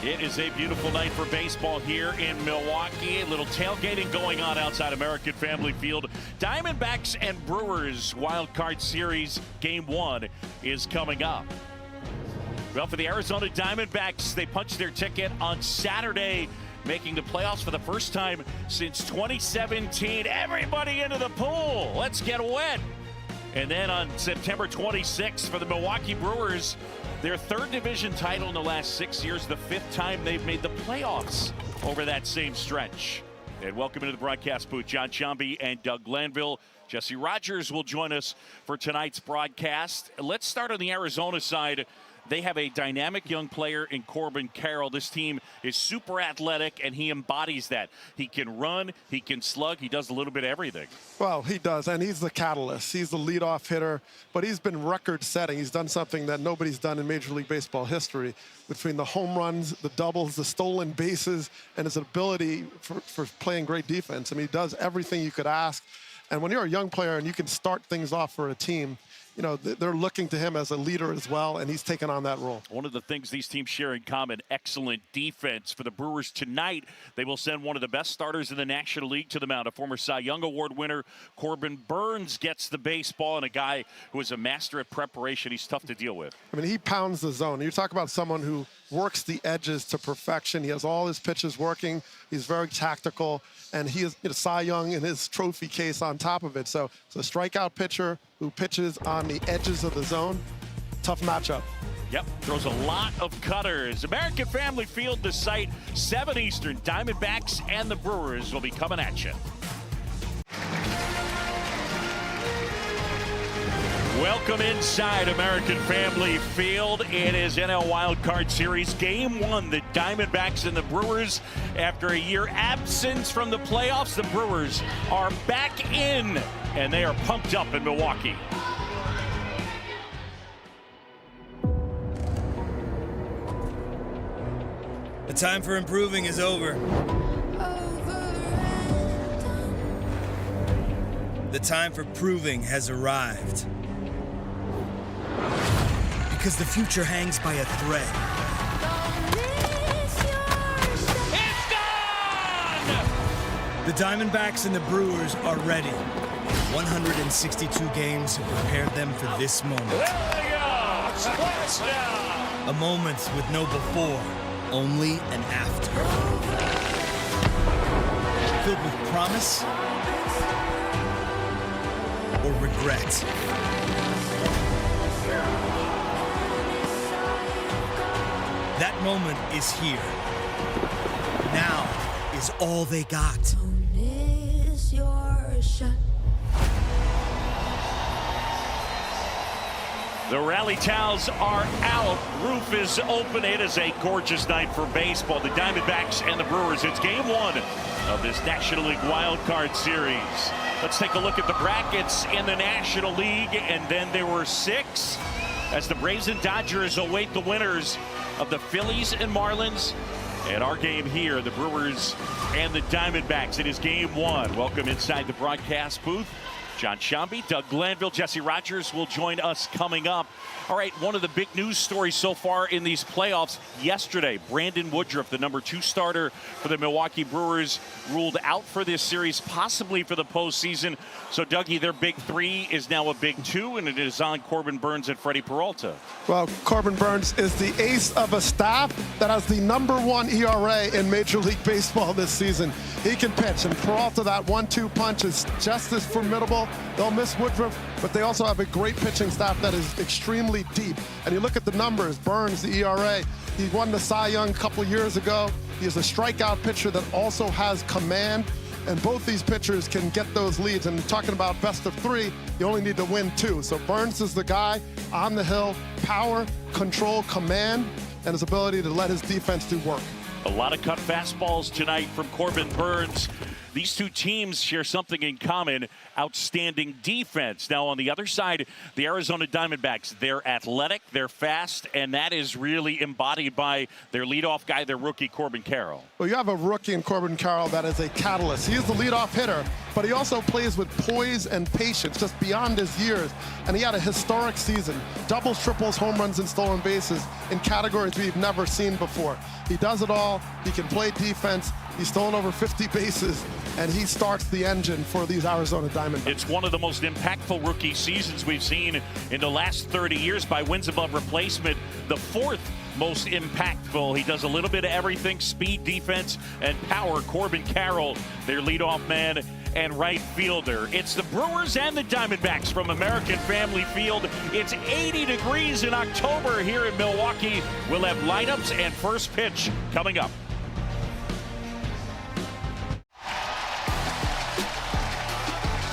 It is a beautiful night for baseball here in Milwaukee. A little tailgating going on outside American Family Field. Diamondbacks and Brewers Wild Card Series Game 1 is coming up. Well, for the Arizona Diamondbacks, they punched their ticket on Saturday, making the playoffs for the first time since 2017. Everybody into the pool. Let's get wet. And then on September 26th for the Milwaukee Brewers, their third division title in the last 6 years, the fifth time they've made the playoffs over that same stretch. And welcome into the broadcast booth, John Sciambi and Doug Glanville. Jesse Rogers will join us for tonight's broadcast. Let's start on the Arizona side. They have a dynamic young player in Corbin Carroll. This team is super athletic, and he embodies that. He can run, he can slug, he does a little bit of everything. Well, he does, and he's the catalyst. He's the leadoff hitter, but he's been record-setting. He's done something that nobody's done in Major League Baseball history, between the home runs, the doubles, the stolen bases, and his ability for playing great defense. I mean, he does everything you could ask. And when you're a young player and you can start things off for a team, you know, they're looking to him as a leader as well, and he's taken on that role. One of the things these teams share in common, excellent defense. For the Brewers tonight, they will send one of the best starters in the National League to the mound. A former Cy Young Award winner, Corbin Burnes, gets the baseball, and a guy who is a master at preparation. He's tough to deal with. I mean, he pounds the zone. You talk about someone who works the edges to perfection. He has all his pitches working. He's very tactical, and he is Cy Young in his trophy case on top of it. So it's a strikeout pitcher who pitches on the edges of the zone. Tough matchup. Yep, throws a lot of cutters. American Family Field, the site, 7 Eastern. Diamondbacks and the Brewers will be coming at you. Welcome inside American Family Field. It is NL Wild Card Series Game 1. The Diamondbacks and the Brewers, after a year absence from the playoffs, the Brewers are back in, and they are pumped up in Milwaukee. The time for improving is over. The time for proving has arrived. Because the future hangs by a thread. It's gone! The Diamondbacks and the Brewers are ready. 162 games have prepared them for this moment. There they go! Touchdown! A moment with no before, only an after. Filled with promise or regret. That moment is here. Now is all they got. Don't miss your shot. The rally towels are out. Roof is open. It is a gorgeous night for baseball. The Diamondbacks and the Brewers. It's Game 1 of this National League Wild Card Series. Let's take a look at the brackets in the National League. And then there were 6 as the Braves and Dodgers await the winners of the Phillies and Marlins. And our game here, the Brewers and the Diamondbacks. It is Game 1. Welcome inside the broadcast booth. John Sciambi, Doug Glanville, Jesse Rogers will join us coming up. All right, one of the big news stories so far in these playoffs yesterday, Brandon Woodruff, the number 2 starter for the Milwaukee Brewers, ruled out for this series, possibly for the postseason. So, Dougie, their big 3 is now a big 2, and it is on Corbin Burnes and Freddie Peralta. Well, Corbin Burnes is the ace of a staff that has the #1 ERA in Major League Baseball this season. He can pitch, and Peralta, that 1-2 punch is just as formidable. They'll miss Woodruff, but they also have a great pitching staff that is extremely deep. And you look at the numbers, Burnes, the ERA, he won the Cy Young a couple years ago. He is a strikeout pitcher that also has command, and both these pitchers can get those leads. And talking about best of 3, you only need to win 2. So Burnes is the guy on the hill, power, control, command, and his ability to let his defense do work. A lot of cut fastballs tonight from Corbin Burnes. these two teams share something in common: outstanding defense. Now, on the other side, the Arizona Diamondbacks, they're athletic, they're fast, and that is really embodied by their leadoff guy, their rookie, Corbin Carroll. Well, you have a rookie in Corbin Carroll that is a catalyst. He is the leadoff hitter, but he also plays with poise and patience, just beyond his years. And he had a historic season: doubles, triples, home runs, and stolen bases in categories we've never seen before. He does it all. He can play defense. He's stolen over 50 bases, and he starts the engine for these Arizona Diamondbacks. It's one of the most impactful rookie seasons we've seen in the last 30 years by wins above replacement. The fourth most impactful. He does a little bit of everything: speed, defense, and power. Corbin Carroll, their leadoff man and right fielder. It's the Brewers and the Diamondbacks from American Family Field. It's 80 degrees in October here in Milwaukee. We'll have lineups and first pitch coming up.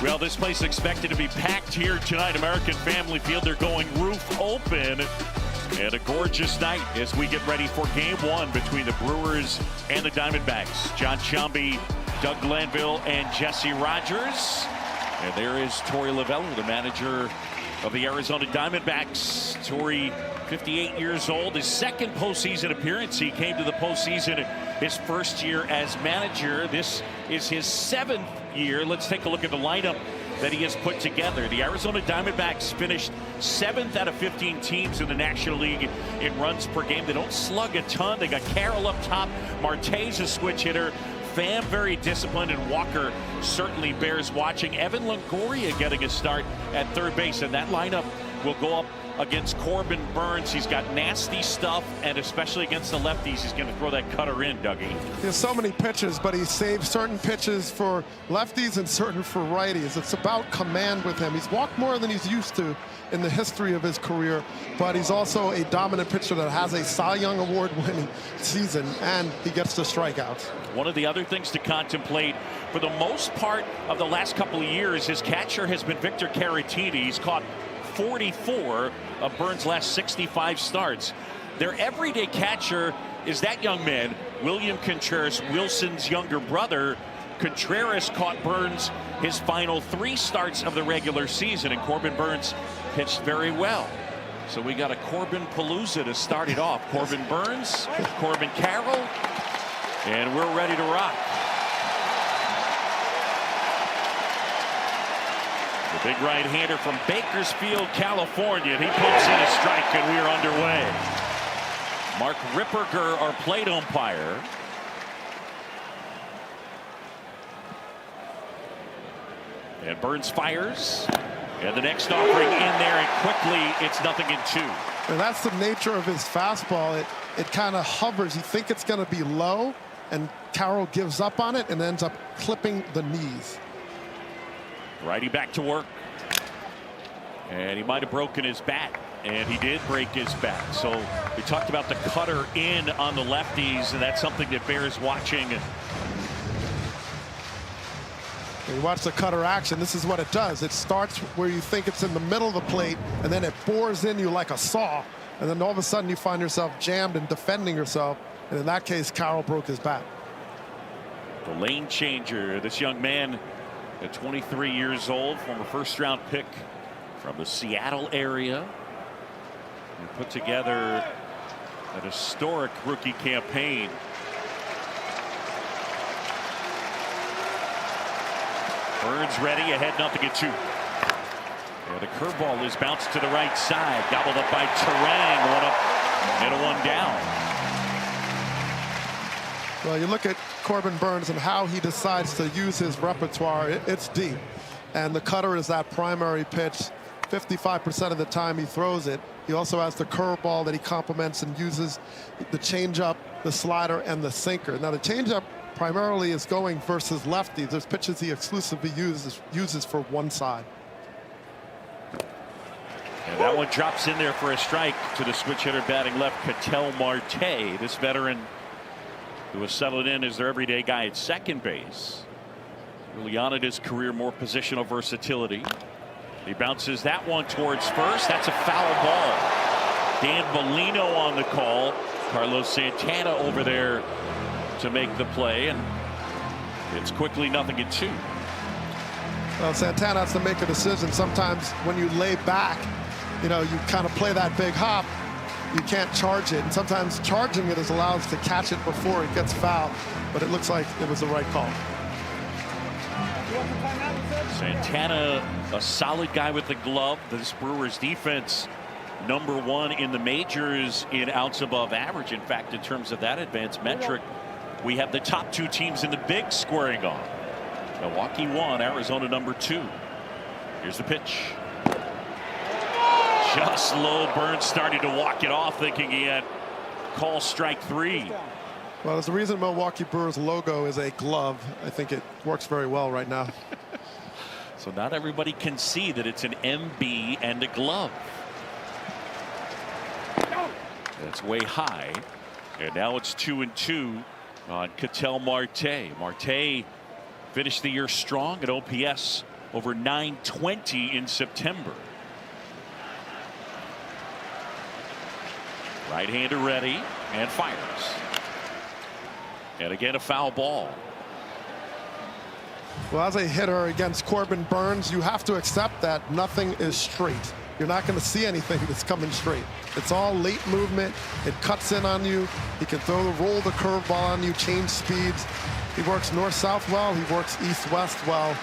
Well, this place is expected to be packed here tonight. American Family Field, they're going roof open. And a gorgeous night as we get ready for game one between the Brewers and the Diamondbacks. John Sciambi, Doug Glanville, and Jesse Rogers. And there is Torey Lovullo, the manager of the Arizona Diamondbacks. Torey, 58 years old, his second postseason appearance. He came to the postseason his first year as manager. This is his 7th year. Let's take a look at the lineup that he has put together. The Arizona Diamondbacks finished 7th out of 15 teams in the National League in runs per game. They don't slug a ton. They got Carroll up top. Marte's a switch hitter. Pham very disciplined, and Walker certainly bears watching. Evan Longoria getting a start at third base, and that lineup will go up against Corbin Burnes. He's got nasty stuff, and especially against the lefties, he's going to throw that cutter in, Dougie. He has so many pitches, but he saves certain pitches for lefties and certain for righties. It's about command with him. He's walked more than he's used to in the history of his career, but he's also a dominant pitcher that has a Cy Young Award-winning season, and he gets the strikeouts. One of the other things to contemplate, for the most part of the last couple of years, his catcher has been Victor Caratini. He's caught 44 of Burnes' last 65 starts. Their everyday catcher is that young man, William Contreras, Wilson's younger brother. Contreras caught Burnes his final 3 starts of the regular season, and Corbin Burnes pitched very well. So we got a Corbin Palooza to start it off. Corbin Burnes, Corbin Carroll, and we're ready to rock. The big right-hander from Bakersfield, California, and he puts in a strike, and we are underway. Mark Ripperger, our plate umpire. And Burnes fires. And the next offering in there, and quickly it's 0-2. And that's the nature of his fastball. It kind of hovers. You think it's going to be low, and Carroll gives up on it and ends up clipping the knees. Righty back to work. And he might have broken his bat. And he did break his bat. So we talked about the cutter in on the lefties, and that's something that bears watching. You watch the cutter action. This is what it does. It starts where you think it's in the middle of the plate, and then it bores in you like a saw. And then all of a sudden you find yourself jammed and defending yourself. And in that case, Carroll broke his bat. The lane changer, this young man at 23 years old, former first-round pick from the Seattle area. He put together an historic rookie campaign. Burnes ready, ahead 0-2. Yeah, the curveball is bounced to the right side, gobbled up by Terang, 1 up and 1 down. Well, you look at Corbin Burnes and how he decides to use his repertoire. It's deep, and the cutter is that primary pitch. 55% of the time he throws it. He also has the curveball that he complements and uses, the changeup, the slider, and the sinker. Now the changeup primarily is going versus lefties. There's pitches he exclusively uses for one side. And that one drops in there for a strike to the switch hitter batting left, Ketel Marte. This veteran who was settled in as their everyday guy at second base. Really honored his career, more positional versatility. He bounces that one towards first. That's a foul ball. Dan Bellino on the call. Carlos Santana over there to make the play. And It's quickly 0-2. Well, Santana has to make a decision. Sometimes when you lay back, you kind of play that big hop, you can't charge it. And sometimes charging it allows to catch it before it gets fouled. But it looks like it was the right call. Santana, a solid guy with the glove. This Brewers defense, #1 in the majors in outs above average. In fact, in terms of that advanced metric, we have the top 2 teams in the big squaring off. Milwaukee 1, Arizona #2. Here's the pitch. Just low. Burns starting to walk it off, thinking he had call strike 3. Well, there's a reason Milwaukee Brewers logo is a glove. I think it works very well right now. So not everybody can see that it's an MB and a glove. That's way high. And now it's 2-2 on Ketel Marte. Marte finished the year strong at OPS over .920 in September. Right-hander ready and fires. And again, a foul ball. Well, as a hitter against Corbin Burns, you have to accept that nothing is straight. You're not going to see anything that's coming straight. It's all late movement. It cuts in on you. He can roll the curveball on you, change speeds. He works north-south well. He works east-west well.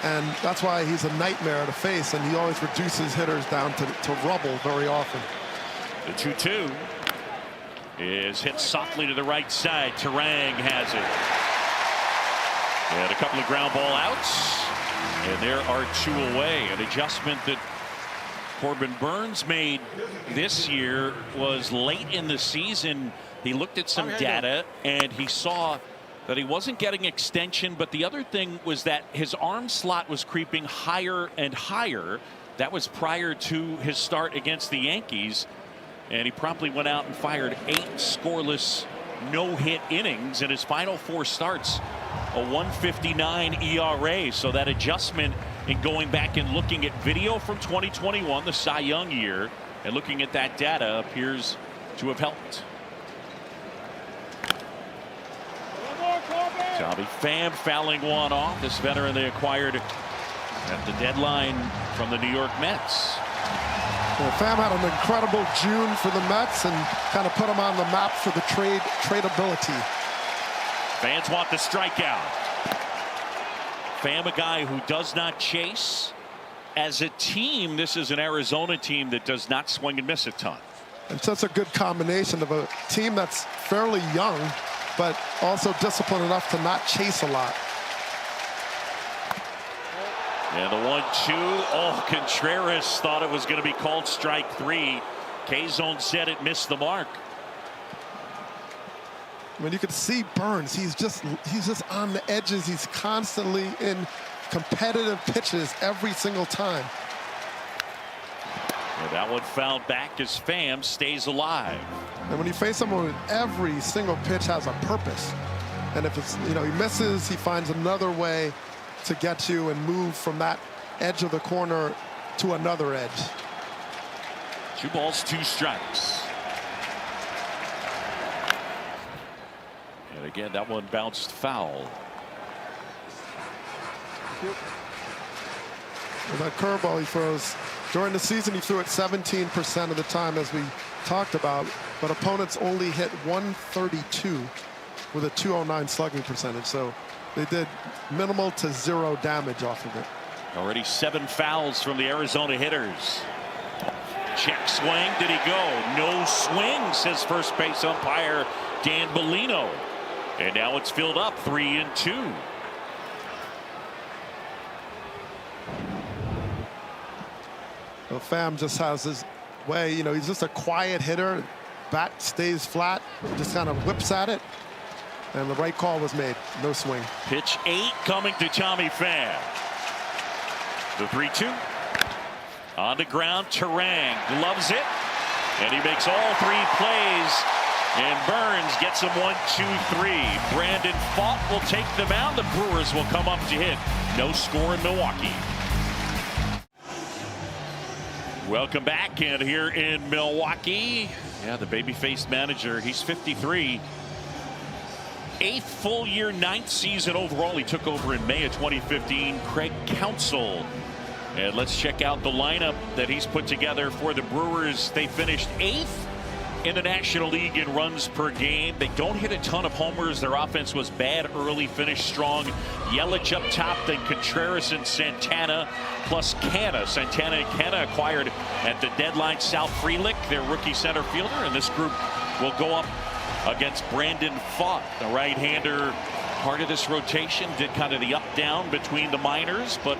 And that's why he's a nightmare to face, and he always reduces hitters down to rubble very often. The 2-2 is hit softly to the right side. Terang has it. And a couple of ground ball outs. And there are 2 away. An adjustment that Corbin Burns made this year was late in the season. He looked at some data and he saw that he wasn't getting extension, but the other thing was that his arm slot was creeping higher and higher. That was prior to his start against the Yankees. And he promptly went out and fired 8 scoreless no-hit innings in his final 4 starts. A 1.59 ERA. So that adjustment in going back and looking at video from 2021, the Cy Young year, and looking at that data appears to have helped. Tommy Pham fouling one off. This veteran they acquired at the deadline from the New York Mets. Well, Pham had an incredible June for the Mets and kind of put him on the map for the tradability. Fans want the strikeout. Pham, a guy who does not chase. As a team, this is an Arizona team that does not swing and miss a ton. And such a good combination of a team that's fairly young, but also disciplined enough to not chase a lot. And the 1-2. Oh, Contreras thought it was going to be called strike 3. K-Zone said it missed the mark. When you can see Burns, he's just on the edges. He's constantly in competitive pitches every single time. And that one fouled back as Pham stays alive. And when you face someone with every single pitch has a purpose, and if it's he misses, he finds another way to get you and move from that edge of the corner to another edge. 2 balls, 2 strikes. And again, that one bounced foul. With that curveball he throws, during the season he threw it 17% of the time, as we talked about, but opponents only hit 132 with a 209 slugging percentage. So they did minimal to 0 damage off of it. Already 7 fouls from the Arizona hitters. Check swing. Did he go? No swing, says first base umpire Dan Bellino. And now it's filled up 3-2. Well, Pham just has his way. He's just a quiet hitter. Bat stays flat, just kind of whips at it. And the right call was made. No swing. Pitch 8 coming to Tommy Pham. The 3-2. On the ground, Terang gloves it. And he makes all 3 plays. And Burns gets him 1, 2, 3. Brandon Pfaadt will take the mound. The Brewers will come up to hit. No score in Milwaukee. Welcome back, and here in Milwaukee, the baby-faced manager, he's 53. 8th full year, 9th season overall. He took over in May of 2015. Craig Counsell. And let's check out the lineup that he's put together for the Brewers. They finished 8th in the National League in runs per game. They don't hit a ton of homers. Their offense was bad early, finished strong. Yelich up top, then Contreras and Santana, plus Canna. Santana and Canna acquired at the deadline. Sal Frelick, their rookie center fielder, and this group will go up against Brandon Pfaadt, the right-hander. Part of this rotation did kind of the up-down between the minors, but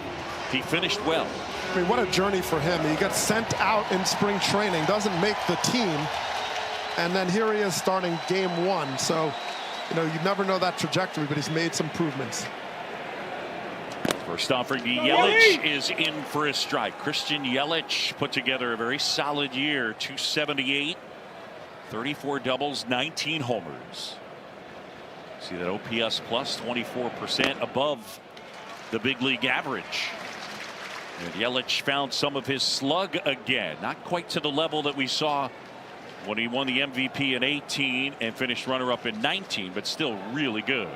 he finished well. I mean, what a journey for him. He gets sent out in spring training, doesn't make the team, and then here he is starting game 1. So, you know, you never know that trajectory, but he's made some improvements. First offering, Yelich is in for a strike. Christian Yelich put together a very solid year. 278, 34 doubles, 19 homers. See that OPS plus 24% above the big league average. And Yelich found some of his slug again. Not quite to the level that we saw when he won the MVP in 18 and finished runner-up in 19, but still really good.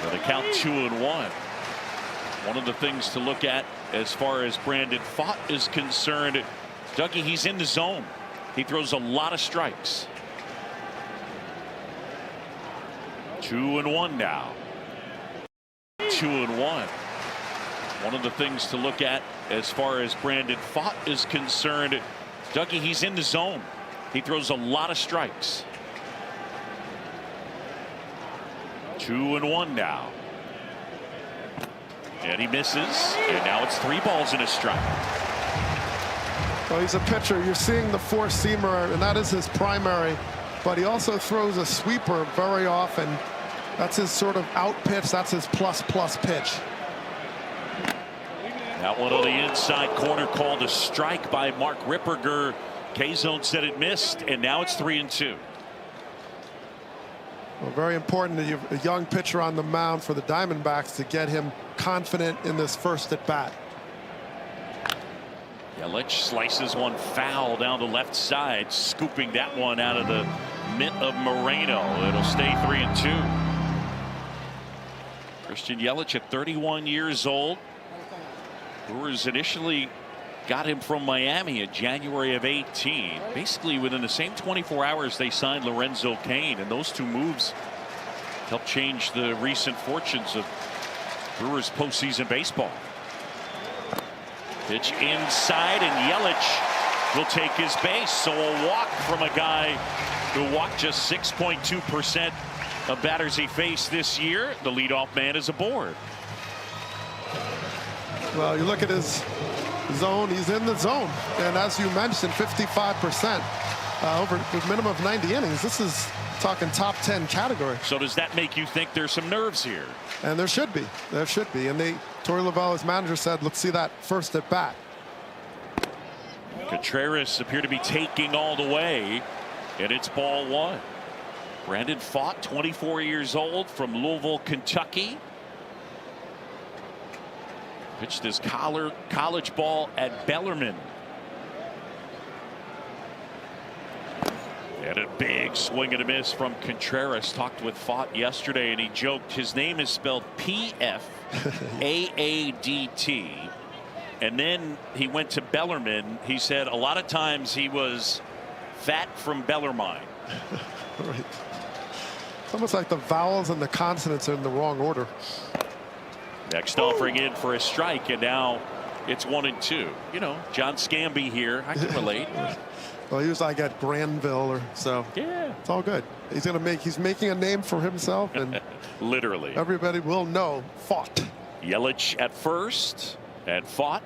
With a count 2-1. One of the things to look at as far as Brandon Pfaadt is concerned, Dougie, he's in the zone. He throws a lot of strikes. 2-1 now. 2-1. One of the things to look at as far as Brandon Pfaadt is concerned, Dougie, he's in the zone. He throws a lot of strikes. 2-1 now. And he misses. And now it's 3 balls and a strike. Well, he's a pitcher. You're seeing the four-seamer, and that is his primary. But he also throws a sweeper very often. That's his sort of out pitch. That's his plus pitch. That one on the inside corner called a strike by Mark Ripperger. K-Zone said it missed, and now it's 3-2. Well, very important that you have a young pitcher on the mound for the Diamondbacks to get him confident in this first at bat. Yelich slices one foul down the left side, scooping that one out of the mitt of Moreno. It'll stay 3-2. Christian Yelich at 31 years old. Brewers initially got him from Miami in January of 18. Basically within the same 24 hours they signed Lorenzo Cain, and those two moves helped change the recent fortunes of Brewers postseason baseball. Pitch inside, and Yelich will take his base. So a walk from a guy who walked just 6.2% of batters he faced this year. The leadoff man is aboard. Well, you look at his zone, he's in the zone. And as you mentioned, 55% over a minimum of 90 innings. This is talking top 10 category. So does that make you think there's some nerves here? And there should be. There should be. And Torey Lovullo, his manager, said, let's see that first at bat. Contreras appear to be taking all the way, and it's ball 1. Brandon Pfaadt, 24 years old, from Louisville, Kentucky. Pitched his college ball at Bellarmine. And a big swing and a miss from Contreras. Talked with Pfaadt yesterday, and he joked his name is spelled P-F-A-A-D-T. And then he went to Bellarmine. He said a lot of times he was fat from Bellarmine. Right. It's almost like the vowels and the consonants are in the wrong order. Next offering in for a strike, and now it's 1-2. You know, John Scamby here. I can relate. Well, he was like at Granville or so. Yeah, it's all good. He's making a name for himself, and literally everybody will know Pfaadt. Yelich at first, and Pfaadt.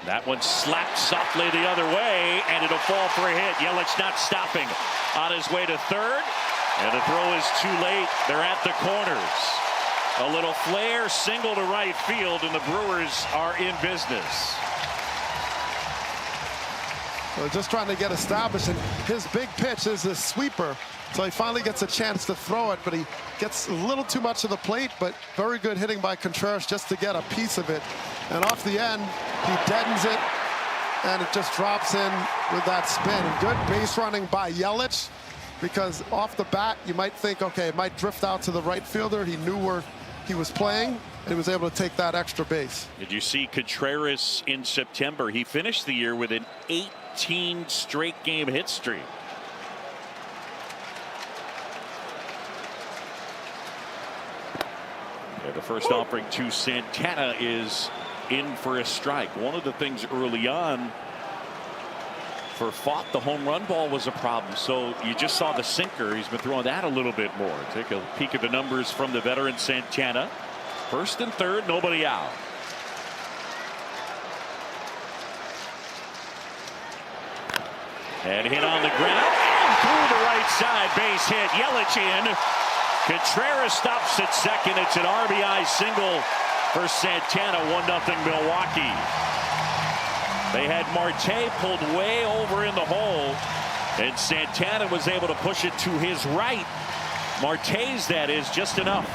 That one slapped softly the other way, and it'll fall for a hit. Yelich not stopping on his way to third, and the throw is too late. They're at the corners. A little flare single to right field, and the Brewers are in business. Well, just trying to get established, and his big pitch is a sweeper. So he finally gets a chance to throw it, but he gets a little too much of the plate, but very good hitting by Contreras just to get a piece of it. And off the end, he deadens it, and it just drops in with that spin. Good base running by Yelich, because off the bat, you might think, okay, it might drift out to the right fielder. He knew where he was playing, and he was able to take that extra base. Did you see Contreras in September? He finished the year with an 18 straight game hit streak. The first offering to Santana is in for a strike. One of the things early on for Fott, the home run ball was a problem. So you just saw the sinker. He's been throwing that a little bit more. Take a peek at the numbers from the veteran Santana. First and third, nobody out. And hit on the ground and through the right side, base hit. Yelich in. Contreras stops at second. It's an RBI single for Santana. 1-0 Milwaukee. They had Marte pulled way over in the hole, and Santana was able to push it to his right. Marte's, that is, just enough.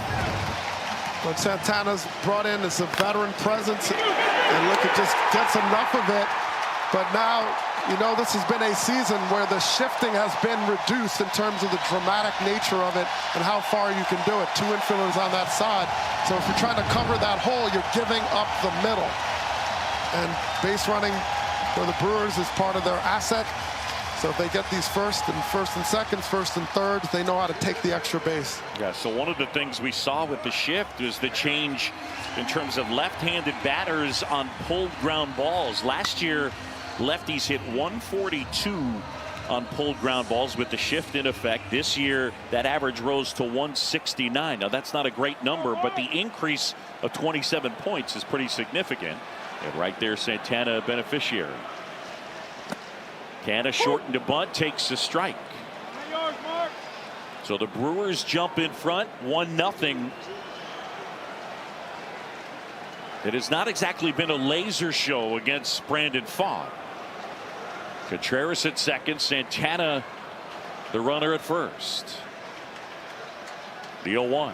What Santana's brought in is a veteran presence, and look, it just gets enough of it. But now, you know, this has been a season where the shifting has been reduced in terms of the dramatic nature of it and how far you can do it. 2 infielders on that side. So if you're trying to cover that hole, you're giving up the middle. And base running for the Brewers is part of their asset. So if they get these first and seconds, first and thirds, they know how to take the extra base. Yeah, so one of the things we saw with the shift was the change in terms of left-handed batters on pulled ground balls. Last year, lefties hit 142 on pulled ground balls with the shift in effect. This year, that average rose to 169. Now, that's not a great number, but the increase of 27 points is pretty significant. And right there, Santana, a beneficiary. Canna shortened to bunt, takes the strike. So the Brewers jump in front, 1-0. It has not exactly been a laser show against Brandon Fott. Contreras at second, Santana the runner at first. The 0-1.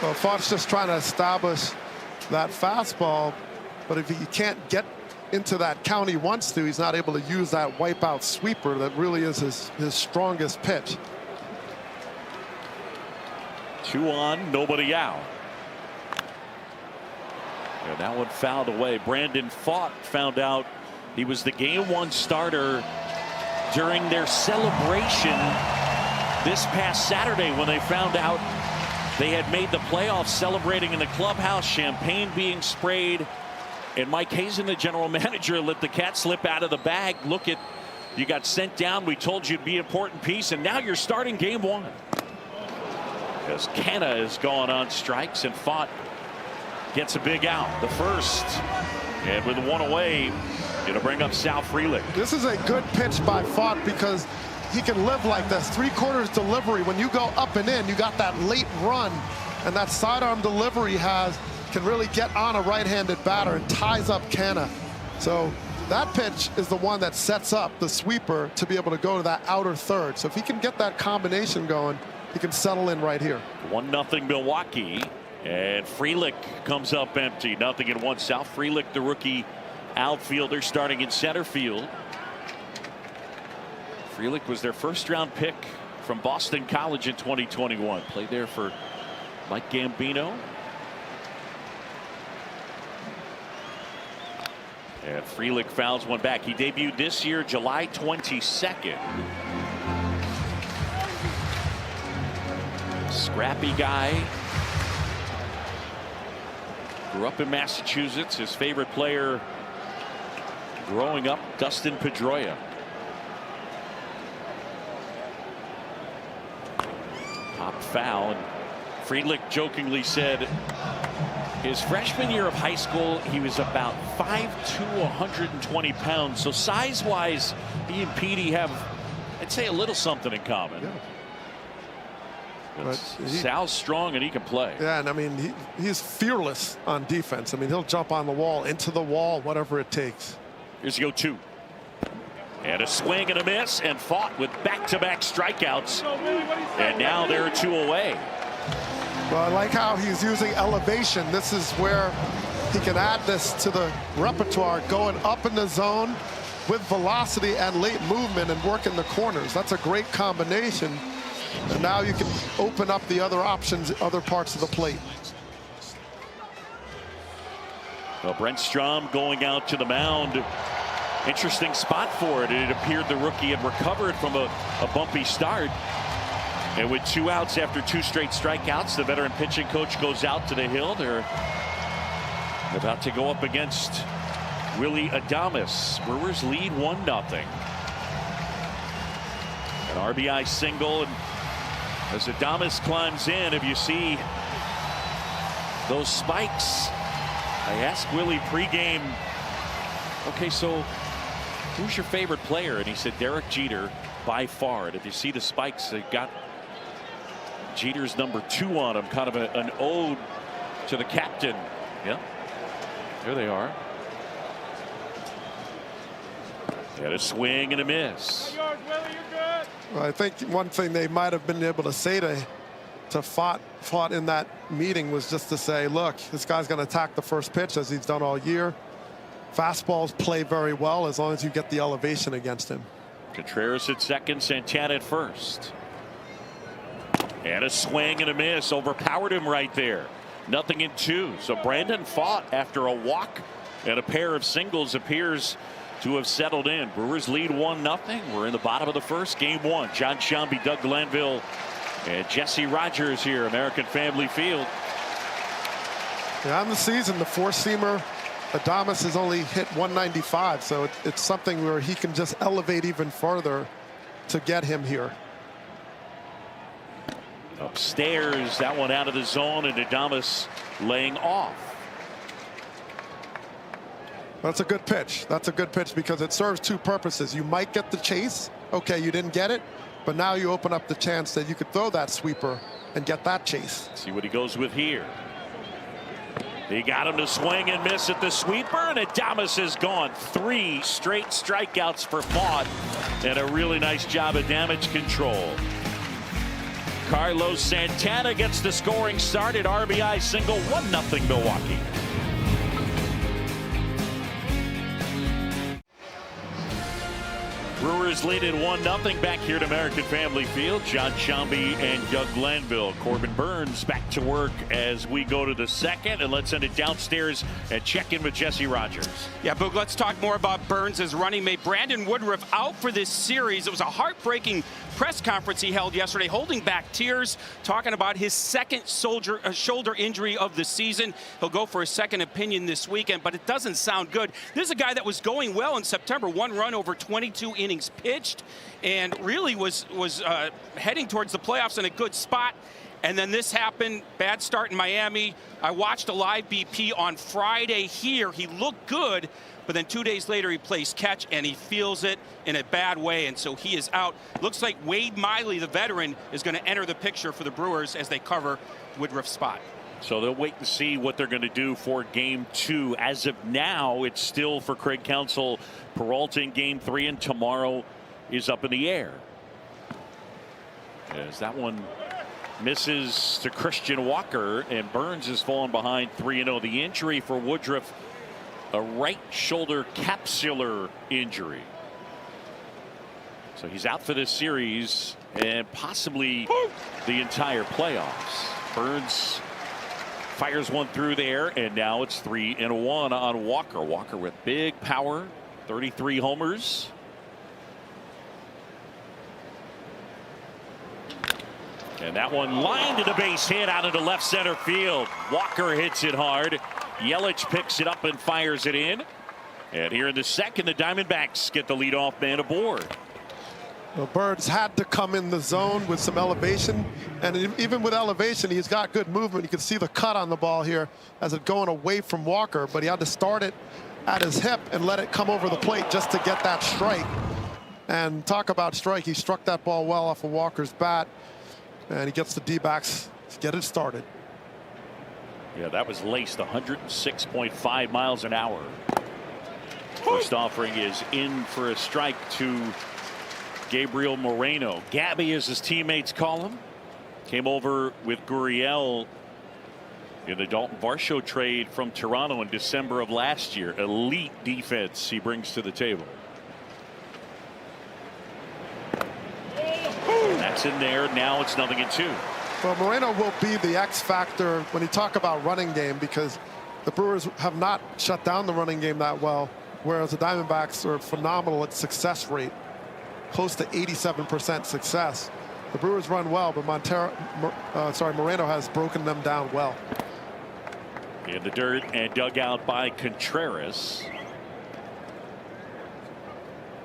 Well, Fott's just trying to establish that fastball, but if he can't get into that count he wants to, he's not able to use that wipeout sweeper that really is his strongest pitch. 2 on, nobody out. And that one fouled away. Brandon Fott found out he was the Game 1 starter during their celebration this past Saturday when they found out they had made the playoffs, celebrating in the clubhouse, champagne being sprayed. And Mike Hazen, the general manager, let the cat slip out of the bag. Look, at you got sent down. We told you to be an important piece, and now you're starting Game 1. As Canna is going on strikes, and Fott gets a big out, the first. And with 1 away, going to bring up Sal Frelick. This is a good pitch by Fott because he can live like this. 3/4 delivery. When you go up and in, you got that late run, and that sidearm delivery can really get on a right-handed batter and ties up Canna. So that pitch is the one that sets up the sweeper to be able to go to that outer third. So if he can get that combination going, he can settle in right here. 1-0 Milwaukee, and Frelick comes up empty. 0-1. Sal Frelick, the rookie outfielder, starting in center field. Frelick was their first-round pick from Boston College in 2021. Played there for Mike Gambino. And Frelick fouls one back. He debuted this year, July 22nd. Scrappy guy. Grew up in Massachusetts. His favorite player growing up, Dustin Pedroia. Pop foul, and Frelick jokingly said his freshman year of high school he was about 5'2", 120 pounds. So size-wise, he and Petey have, I'd say, a little something in common. Yeah. But Sal's strong and he can play. Yeah, and I mean he's fearless on defense. I mean he'll jump on the wall, into the wall, whatever it takes. Here's the 0-2. And a swing and a miss, and Fott with back-to-back strikeouts. And now there are 2 away. Well, I like how he's using elevation. This is where he can add this to the repertoire, going up in the zone with velocity and late movement and work in the corners. That's a great combination. And now you can open up the other options, other parts of the plate. Well, Brent Strom going out to the mound. Interesting spot for it. It appeared the rookie had recovered from a bumpy start. And with 2 outs after 2 straight strikeouts, the veteran pitching coach goes out to the hill. They're about to go up against Willie Adames. Brewers lead 1-0. An RBI single, and as Adames climbs in, if you see those spikes, I asked Willie pregame, okay, so who's your favorite player? And he said Derek Jeter by far. And if you see the spikes, they got Jeter's number 2 on him, kind of an ode to the captain. Yeah, there they are. And a swing and a miss. Well, I think one thing they might have been able to say to Fought in that meeting was just to say, look, this guy's going to attack the first pitch as he's done all year. Fastballs play very well as long as you get the elevation against him. Contreras at second, Santana at first. And a swing and a miss, overpowered him right there. 0-2. So Brandon Pfaadt, after a walk and a pair of singles, appears to have settled in. Brewers lead 1-0. We're in the bottom of the first, game 1. John Sciambi, Doug Glanville, and Jesse Rogers here, American Family Field. Yeah, on the season, the 4-seamer Adames has only hit 195, so it's something where he can just elevate even further to get him here. Upstairs, that one out of the zone, and Adames laying off. That's a good pitch. That's a good pitch because it serves 2 purposes. You might get the chase. Okay, you didn't get it, but now you open up the chance that you could throw that sweeper and get that chase. See what he goes with here. He got him to swing and miss at the sweeper, and Adames is gone. 3 straight strikeouts for Pfaadt, and a really nice job of damage control. Carlos Santana gets the scoring started. RBI single, 1-0 Milwaukee. Brewers lead at 1-0 back here at American Family Field. John Sciambi and Doug Glanville. Corbin Burns back to work as we go to the second. And let's send it downstairs and check in with Jesse Rogers. Yeah, Boog, let's talk more about Burns' running mate. Brandon Woodruff out for this series. It was a heartbreaking press conference he held yesterday, holding back tears, talking about his second shoulder injury of the season. He'll go for a second opinion this weekend, but it doesn't sound good. This is a guy that was going well in September. 1 run over 22 innings pitched, and really was heading towards the playoffs in a good spot. And then this happened. Bad start in Miami. I watched a live BP on Friday here. He looked good, but then 2 days later he plays catch and he feels it in a bad way, and so he is out. Looks like Wade Miley, the veteran, is going to enter the picture for the Brewers as they cover Woodruff's spot. So they'll wait and see what they're going to do for game 2. As of now, it's still for Craig Counsell, Peralta in game 3, and tomorrow is up in the air. As that one misses to Christian Walker, and Burns has fallen behind 3-0. The injury for Woodruff, a right shoulder capsular injury. So he's out for this series and possibly the entire playoffs. Burns fires one through there, and now it's 3-1 on Walker. Walker with big power, 33 homers. And that one lined to the base hit out into left center field. Walker hits it hard. Yelich picks it up and fires it in. And here in the second, the Diamondbacks get the leadoff man aboard. Well, Burns had to come in the zone with some elevation, and even with elevation, he's got good movement. You can see the cut on the ball here as it going away from Walker, but he had to start it at his hip and let it come over the plate just to get that strike. And talk about strike, he struck that ball well off of Walker's bat, and he gets the D-backs to get it started. Yeah, that was laced 106.5 miles an hour. First offering is in for a strike to Gabriel Moreno. Gabby, as his teammates call him, came over with Gurriel in the Dalton Varsho trade from Toronto in December of last year. Elite defense he brings to the table. That's in there. Now it's 0-2. Well, Moreno will be the X factor when you talk about running game, because the Brewers have not shut down the running game that well, whereas the Diamondbacks are phenomenal at success rate, close to 87% success. The Brewers run well, but Moreno has broken them down well. In the dirt and dug out by Contreras.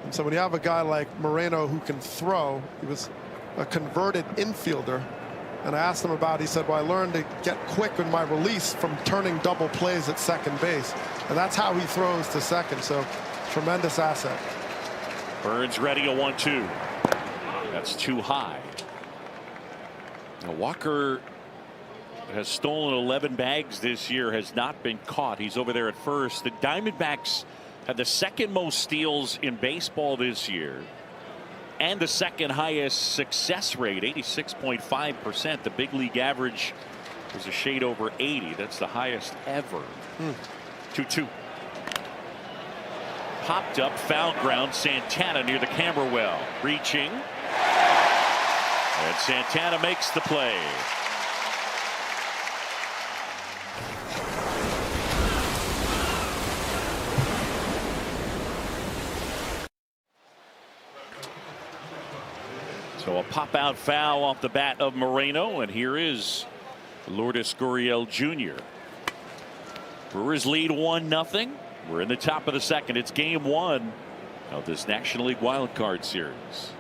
And so when you have a guy like Moreno who can throw, he was a converted infielder. And I asked him about it. He said, well, I learned to get quick in my release from turning double plays at second base. And that's how he throws to second. So tremendous asset. Burns ready, a 1-2. That's too high. Now, Walker has stolen 11 bags this year, has not been caught. He's over there at first. The Diamondbacks had the second most steals in baseball this year, and the second highest success rate, 86.5%. The big league average was a shade over 80. That's the highest ever. 2-2. Popped up, foul ground. Santana near the camera well, reaching, and Santana makes the play. So a pop-out foul off the bat of Moreno, and here is Lourdes Gurriel Jr. Brewers lead 1-0. We're in the top of the second. It's game 1 of this National League Wild Card Series.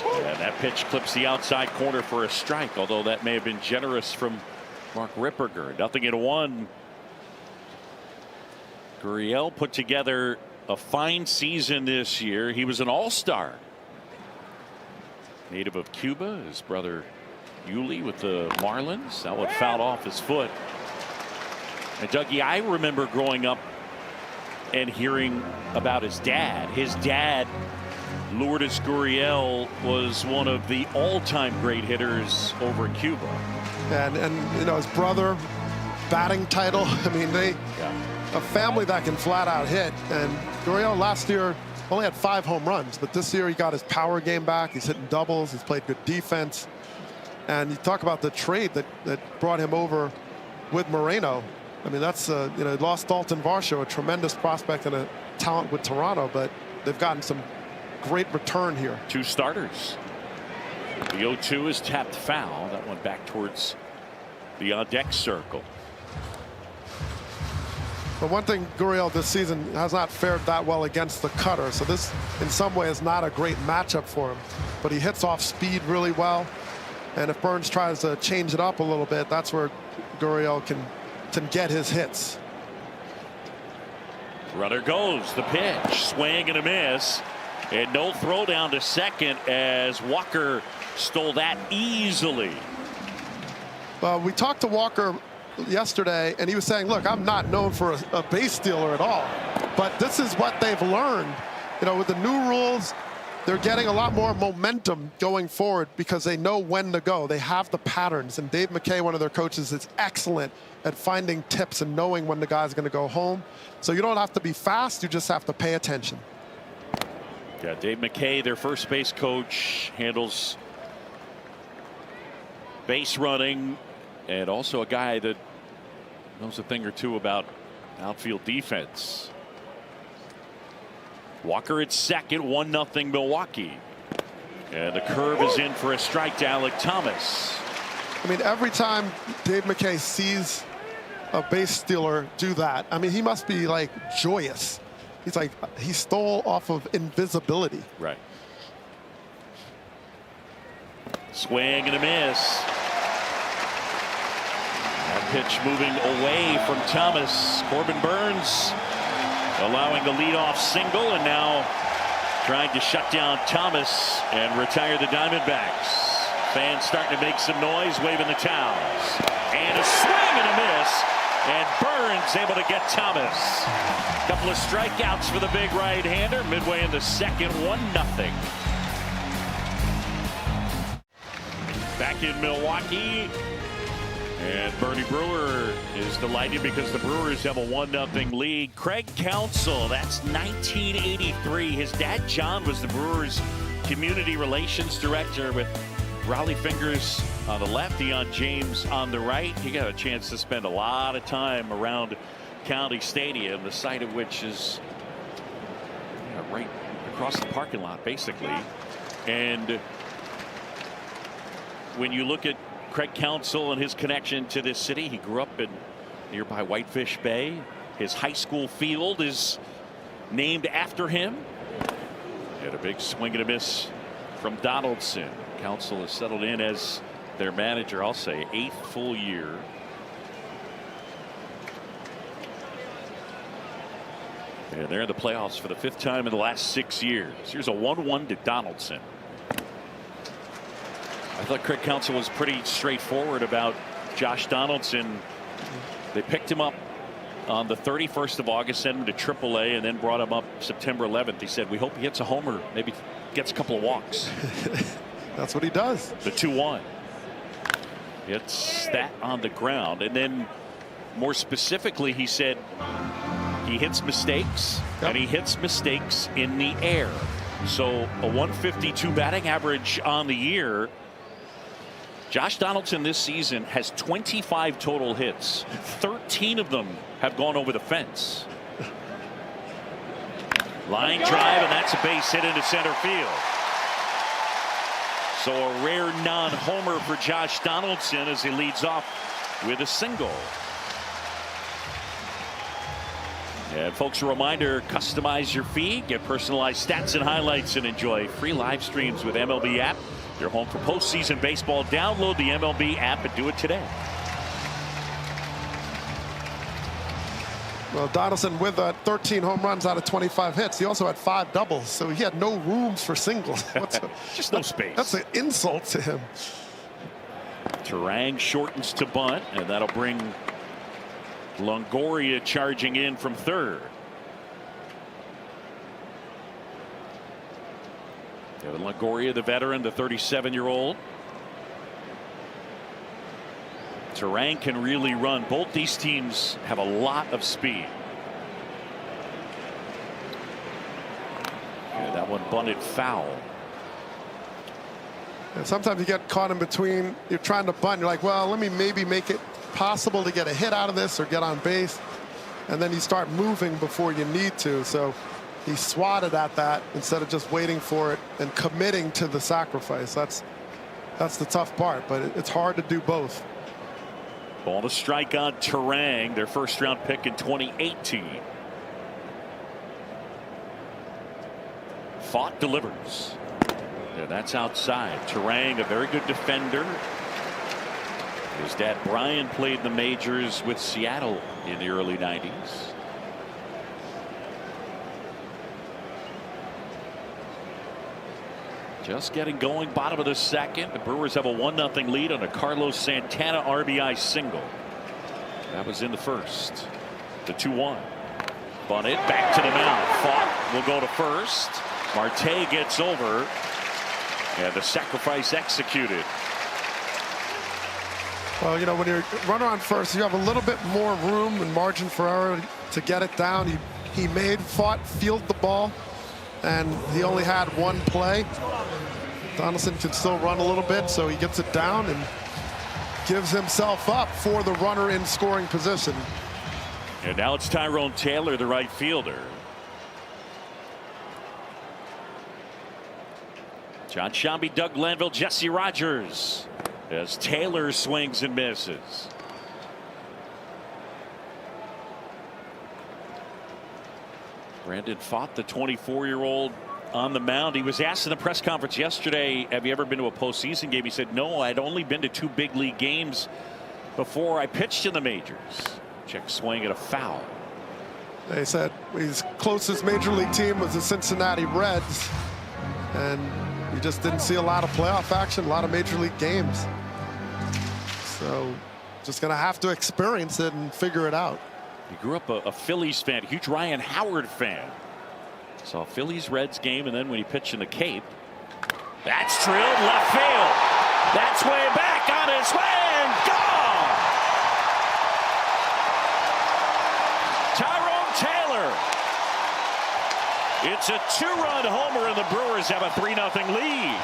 And that pitch clips the outside corner for a strike, although that may have been generous from Mark Ripperger. 0-1. Gurriel put together a fine season this year. He was an all-star. Native of Cuba, his brother Yuli with the Marlins. That one fouled off his foot. And Dougie, I remember growing up and hearing about his dad. His dad, Lourdes Gurriel, was one of the all-time great hitters over in Cuba. And you know, his brother, batting title. I mean, a family that can flat out hit. And Gurriel last year only had 5 home runs, but this year he got his power game back. He's hitting doubles. He's played good defense. And you talk about the trade that brought him over with Moreno. I mean, that's you know, lost Dalton Varsho, a tremendous prospect and a talent with Toronto, but they've gotten some great return here. 2 starters. The 0-2 is tapped foul. That went back towards the on-deck circle. But one thing, Gurriel this season has not fared that well against the cutter, so this in some way is not a great matchup for him. But he hits off speed really well, and if Burns tries to change it up a little bit, that's where Gurriel can get his hits. Runner goes, the pitch, swing and a miss, and no throw down to second as Walker stole that easily. Well, we talked to Walker yesterday, and he was saying, look, I'm not known for a base stealer at all, but this is what they've learned. You know, with the new rules, they're getting a lot more momentum going forward because they know when to go. They have the patterns, and Dave McKay, one of their coaches, is excellent at finding tips and knowing when the guy's going to go home. So you don't have to be fast, you just have to pay attention. Yeah, Dave McKay, their first base coach, handles base running, and also a guy that knows a thing or two about outfield defense. Walker at second, 1-0 Milwaukee. And the curve is in for a strike to Alec Thomas. I mean, every time Dave McKay sees a base stealer do that, I mean, he must be like joyous. He's like, he stole off of invisibility. Right. Swing and a miss. That pitch moving away from Thomas. Corbin Burns allowing the leadoff single, and now trying to shut down Thomas and retire the Diamondbacks. Fans starting to make some noise, waving the towels. And a swing and a miss, and Burns able to get Thomas. A couple of strikeouts for the big right-hander midway in the second, 1-0. back in Milwaukee. And Bernie Brewer is delighted because the Brewers have a 1-0 lead. Craig Counsell, that's 1983. His dad, John, was the Brewers community relations director with Rowley Fingers on the left, Deion James on the right. He got a chance to spend a lot of time around County Stadium, the site of which is right across the parking lot, basically. And when you look at Craig Counsell and his connection to this city, he grew up in nearby Whitefish Bay. His high school field is named after him. He had a big swing and a miss from Donaldson. Counsell has settled in as their manager, I'll say 8th full year. And they're in the playoffs for the 5th time in the last 6 years. Here's a 1-1 to Donaldson. I thought Craig Counsell was pretty straightforward about Josh Donaldson. They picked him up on the 31st of August, sent him to AAA, and then brought him up September 11th. He said, we hope he gets a homer, maybe gets a couple of walks. That's what he does. The 2-1. It's that on the ground. And then more specifically, he said he hits mistakes, and he hits mistakes in the air. So a 152 batting average on the year. Josh Donaldson this season has 25 total hits. 13 of them have gone over the fence. Line drive, and that's a base hit into center field. So a rare non-homer for Josh Donaldson as he leads off with a single. And folks, a reminder, customize your feed, get personalized stats and highlights, and enjoy free live streams with MLB app. Your home for postseason baseball. Download the MLB app and do it today. Well, Donaldson with 13 home runs out of 25 hits. He also had 5 doubles, so he had no room for singles. Just no space. That's an insult to him. Turang shortens to bunt, and that'll bring Longoria charging in from third. Evan Longoria, the veteran, the 37-year-old. Turang can really run. Both these teams have a lot of speed. Yeah, that one bunted foul. And sometimes you get caught in between. You're trying to bunt. You're like, well, let me maybe make it possible to get a hit out of this or get on base. And then you start moving before you need to. So he swatted at that instead of just waiting for it and committing to the sacrifice. That's the tough part, but it's hard to do both. Ball to strike on Turang, their first round pick in 2018. Fought delivers. Yeah, that's outside. Turang, a very good defender. His dad Brian played the majors with Seattle in the early 90s. Just getting going, bottom of the second. The Brewers have a 1-0 lead on a Carlos Santana RBI single. That was in the first. The 2-1. Bunted back to the mound. Fought will go to first. Marte gets over. And the sacrifice executed. Well, you know, when you're runner on first, you have a little bit more room and margin for error to get it down. He fought, fielded the ball, and he only had one play. Donaldson can still run a little bit, so he gets it down and gives himself up for the runner in scoring position. And now it's Tyrone Taylor, the right fielder. John Shambi, Doug Glanville, Jesse Rogers as Taylor swings and misses. Brandon Pfaadt, the 24-year-old, on the mound. He was asked in the press conference yesterday, have you ever been to a postseason game? He said, no, I'd only been to 2 big league games before I pitched in the majors. Check swing at a foul. They said his closest major league team was the Cincinnati Reds, and you just didn't see a lot of playoff action, a lot of major league games. So just going to have to experience it and figure it out. He grew up a Phillies fan, huge Ryan Howard fan. Saw Phillies Reds game, and then when he pitched in the Cape, that's drilled left field. That's way back on his way and gone. Tyrone Taylor. It's a 2-run homer, and the Brewers have a 3-0 lead.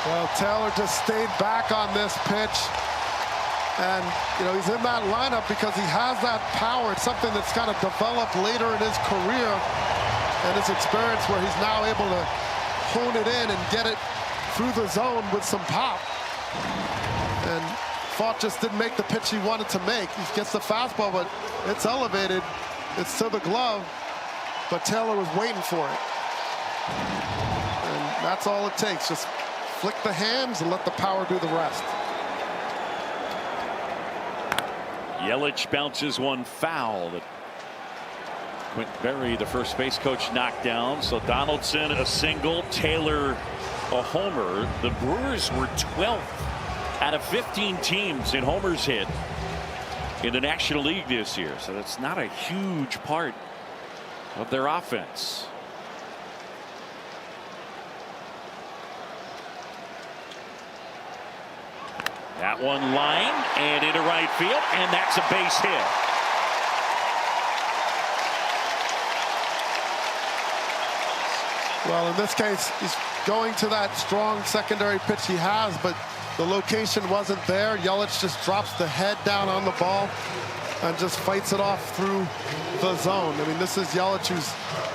Well, Taylor just stayed back on this pitch. And, you know, he's in that lineup because he has that power. It's something that's kind of developed later in his career and his experience where he's now able to hone it in and get it through the zone with some pop. And Fott just didn't make the pitch he wanted to make. He gets the fastball, but it's elevated. It's to the glove, but Taylor was waiting for it. And that's all it takes. Just flick the hands and let the power do the rest. Yelich bounces one foul that Quint Berry, the first base coach, knocked down. So Donaldson a single, Taylor a homer. The Brewers were 12th out of 15 teams in homers hit in the National League this year. So that's not a huge part of their offense. That one line and into right field, and that's a base hit. Well, in this case, he's going to that strong secondary pitch he has, but the location wasn't there. Yelich just drops the head down on the ball and just fights it off through the zone. I mean, this is Yelich, who's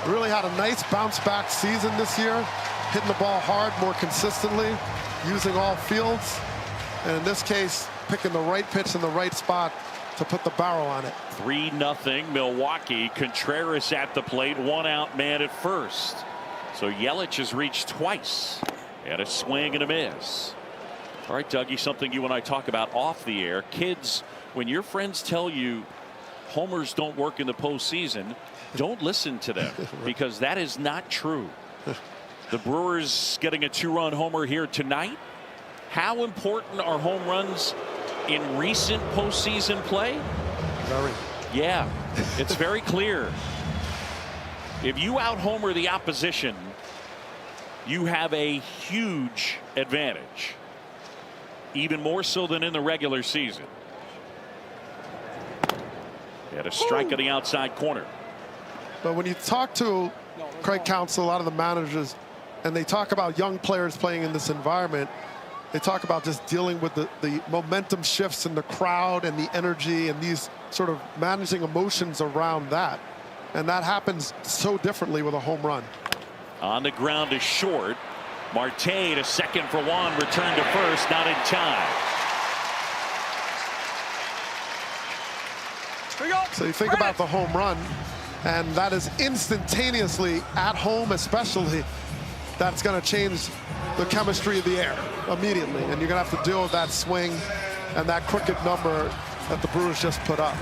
really had a nice bounce-back season this year, hitting the ball hard more consistently, using all fields. And in this case, picking the right pitch in the right spot to put the barrel on it. 3-0 Milwaukee. Contreras at the plate, 1-out man at first. So Yelich has reached twice. And a swing and a miss. All right, Dougie, something you and I talk about off the air. Kids, when your friends tell you homers don't work in the postseason, don't listen to them because that is not true. The Brewers getting a 2-run homer here tonight. How important are home runs in recent postseason play? Very. Yeah, it's very clear. If you out-homer the opposition, you have a huge advantage, even more so than in the regular season. He had a strike on the outside corner. But when you talk to Craig Counsell, a lot of the managers, and they talk about young players playing in this environment, they talk about just dealing with the momentum shifts in the crowd and the energy and these sort of managing emotions around that. And that happens so differently with a home run. On the ground to short. Marte to second for one. Return to first. Not in time. So you think about the home run, and that is instantaneously at home, especially. That's going to change the chemistry of the air immediately, and you're going to have to deal with that swing and that crooked number that the Brewers just put up.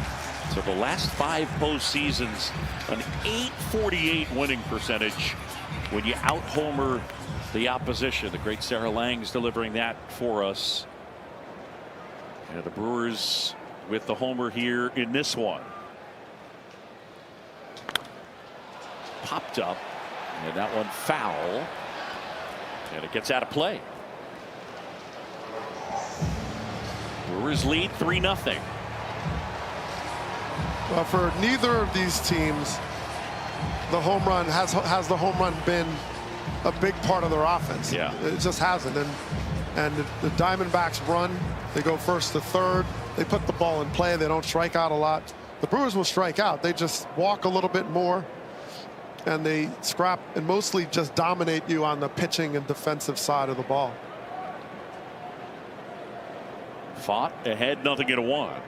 So the last 5 postseasons, an .848 winning percentage when you out-homer the opposition. The great Sarah Lang's delivering that for us. And the Brewers with the homer here in this one. Popped up, and that one foul. And it gets out of play. Brewers lead 3-0. Well, for neither of these teams, the home run has the home run been a big part of their offense. Yeah, it just hasn't. And the Diamondbacks run. They go first to third. They put the ball in play. They don't strike out a lot. The Brewers will strike out. They just walk a little bit more. And they scrap and mostly just dominate you on the pitching and defensive side of the ball. Fought ahead, 0-1.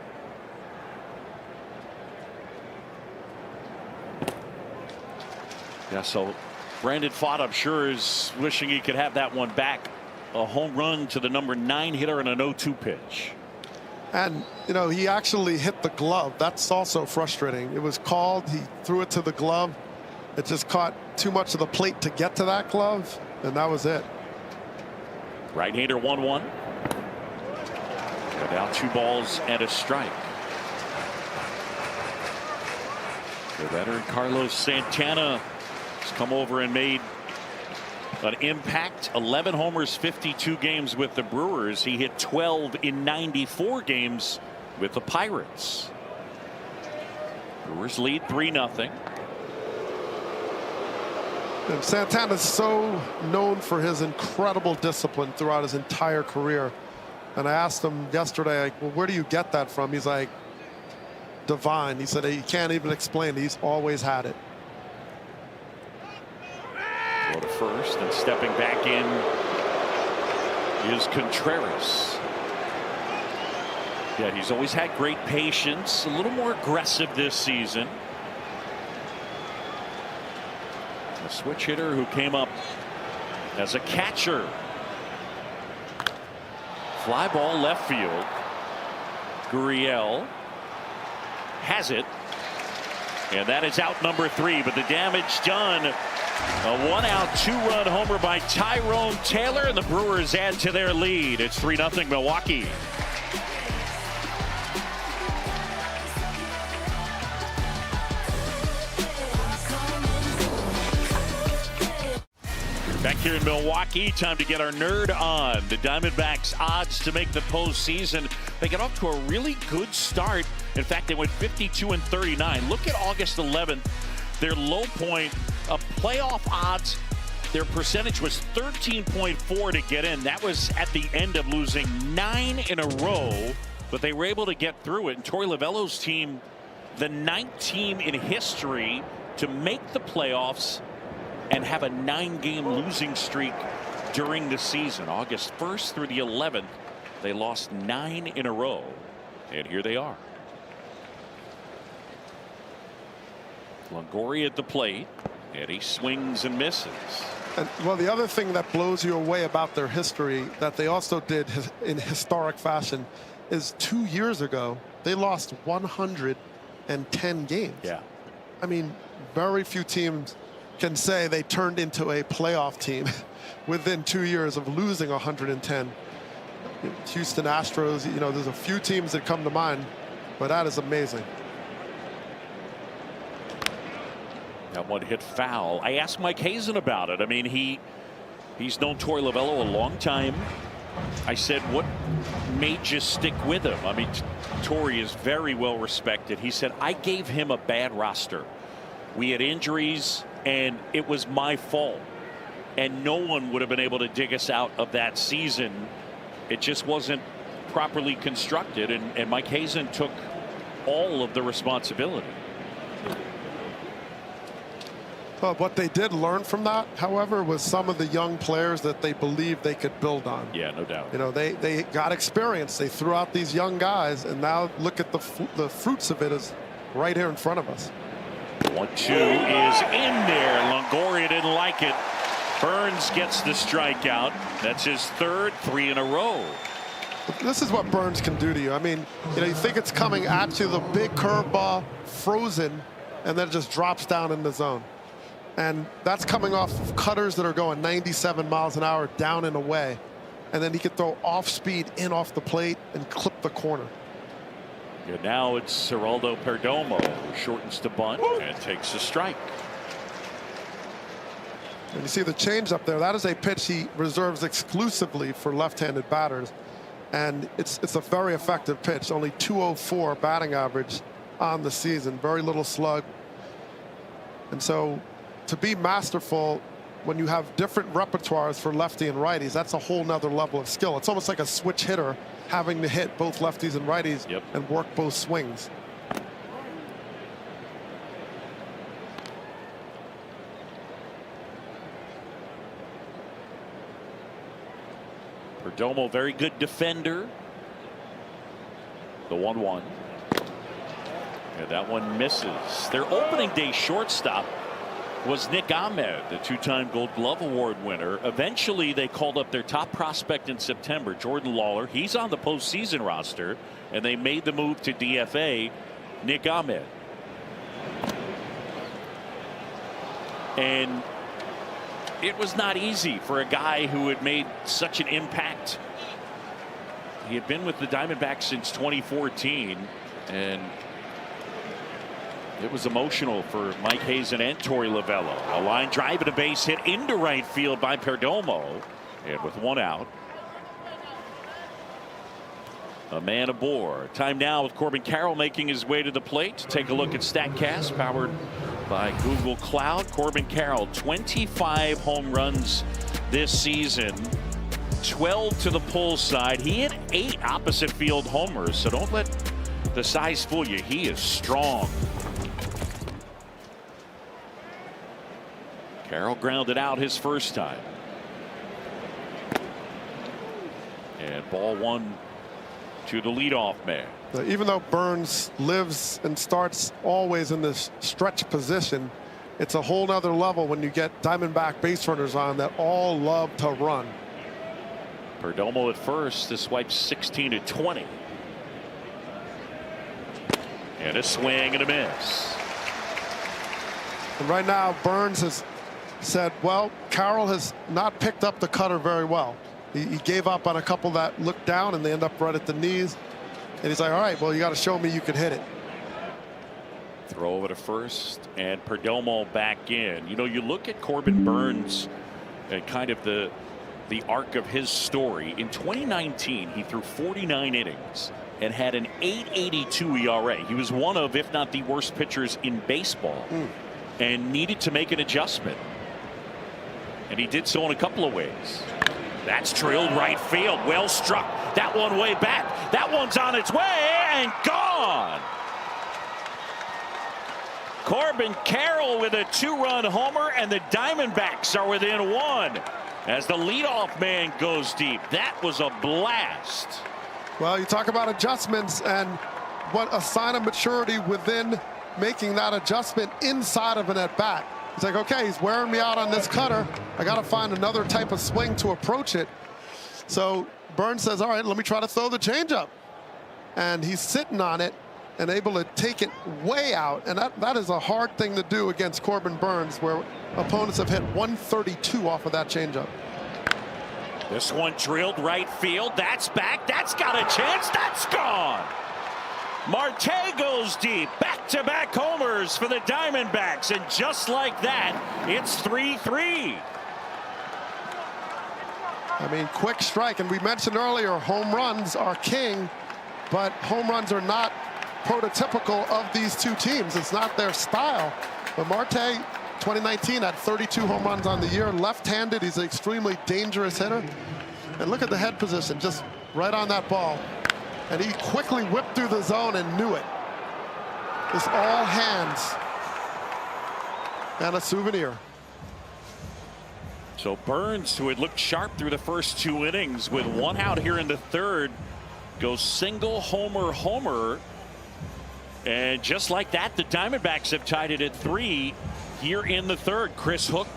Yeah, so Brandon Fott, I'm sure, is wishing he could have that one back. A home run to the number 9 hitter and an 0-2 pitch. And, you know, he actually hit the glove. That's also frustrating. It was called. He threw it to the glove. It just caught too much of the plate to get to that glove, and that was it. Right-hander 1-1. Now 2 balls and a strike. The veteran Carlos Santana has come over and made an impact. 11 homers, 52 games with the Brewers. He hit 12 in 94 games with the Pirates. Brewers lead 3-0. And Santana's so known for his incredible discipline throughout his entire career. And I asked him yesterday, like, well, where do you get that from? He's like, divine. He said he can't even explain it. He's always had it. Go to first, and stepping back in is Contreras. Yeah, he's always had great patience, a little more aggressive this season. A switch hitter who came up as a catcher. Fly ball left field. Gurriel has it, and that is out number 3, but the damage done. A 1-out, 2-run homer by Tyrone Taylor, and the Brewers add to their lead. It's 3-0 Milwaukee. Back here in Milwaukee, time to get our nerd on. The Diamondbacks' odds to make the postseason. They get off to a really good start. In fact, they went 52-39. Look at August 11th. Their low point of playoff odds, their percentage was 13.4 to get in. That was at the end of losing 9 in a row, but they were able to get through it. And Torey Lovullo's team, the 9th team in history to make the playoffs and have a 9-game losing streak during the season. August 1st through the 11th, they lost 9 in a row, and here they are. Longoria at the plate, and he swings and misses. And well, the other thing that blows you away about their history that they also did in historic fashion is 2 years ago they lost 110 games. Yeah, I mean, very few teams can say they turned into a playoff team within 2 years of losing 110. Houston Astros, you know, there's a few teams that come to mind, but that is amazing. That one hit foul. I asked Mike Hazen about it. I mean, he's known Torey Lovullo a long time. I said, what made you stick with him? I mean, Torey is very well respected. He said, I gave him a bad roster. We had injuries, and it was my fault. And no one would have been able to dig us out of that season. It just wasn't properly constructed, and Mike Hazen took all of the responsibility. Well, what they did learn from that, however, was some of the young players that they believed they could build on. Yeah, no doubt. You know, they got experience. They threw out these young guys, and now look at the fruits of it is right here in front of us. 1-2 is in there. Longoria didn't like it. Burns gets the strikeout. That's his 3rd, 3 in a row. This is what Burns can do to you. I mean, you know, you think it's coming at you, the big curveball, frozen, and then it just drops down in the zone. And that's coming off of cutters that are going 97 miles an hour down and away. And then he could throw off speed in off the plate and clip the corner. Yeah, now it's Geraldo Perdomo who shortens to bunt and takes a strike. And you see the change up there. That is a pitch he reserves exclusively for left-handed batters. And it's a very effective pitch. Only .204 batting average on the season. Very little slug. And so to be masterful when you have different repertoires for lefty and righties, that's a whole nother level of skill. It's almost like a switch hitter having to hit both lefties and righties and work both swings. Perdomo, very good defender. The 1-1. And that one misses. Their opening day shortstop was Nick Ahmed, the 2-time Gold Glove Award winner. Eventually, they called up their top prospect in September, Jordan Lawler. He's on the postseason roster, and they made the move to DFA Nick Ahmed. And it was not easy for a guy who had made such an impact. He had been with the Diamondbacks since 2014, and It was emotional for Mike Hazen and Torey Lovullo. A line drive and a base hit into right field by Perdomo. And with one out, a man aboard. Time now with Corbin Carroll making his way to the plate. To take a look at StatCast, powered by Google Cloud. Corbin Carroll, 25 home runs this season, 12 to the pull side. He hit 8 opposite field homers, so don't let the size fool you. He is strong. Carroll grounded out his first time. And ball one to the leadoff man. Even though Burns lives and starts always in this stretch position, it's a whole nother level when you get Diamondback base runners on that all love to run. Perdomo at first. This swipes 16 to 20. And a swing and a miss. And right now Burns has said, well, Carroll has not picked up the cutter very well. He gave up on a couple that looked down and they end up right at the knees. And he's like, all right, well, you got to show me you can hit it. Throw over to first and Perdomo back in. You know, you look at Corbin Burns and kind of the arc of his story. In 2019, he threw 49 innings and had an 8.82 ERA. He was one of, if not the worst pitchers in baseball, and needed to make an adjustment. And he did so in a couple of ways. That's drilled right field. Well struck. That one way back. That one's on its way and gone. Corbin Carroll with a 2-run homer, and the Diamondbacks are within 1 as the leadoff man goes deep. That was a blast. Well, you talk about adjustments and what a sign of maturity within making that adjustment inside of an at-bat. He's like, okay, he's wearing me out on this cutter. I got to find another type of swing to approach it. So Burns says, all right, let me try to throw the changeup. And he's sitting on it and able to take it way out. And that is a hard thing to do against Corbin Burns, where opponents have hit 132 off of that changeup. This one drilled right field. That's back. That's got a chance. That's gone. Marte goes deep. Back-to-back homers for the Diamondbacks. And just like that, it's 3-3. I mean, quick strike. And we mentioned earlier, home runs are king, but home runs are not prototypical of these two teams. It's not their style. But Marte, 2019, had 32 home runs on the year. Left-handed, he's an extremely dangerous hitter. And look at the head position, just right on that ball. And he quickly whipped through the zone and knew it. Just all hands. And a souvenir. So Burns, who had looked sharp through the first 2 innings, with 1 out here in the third, goes single homer. And just like that, the Diamondbacks have tied it at 3 here in the third. Chris Hook,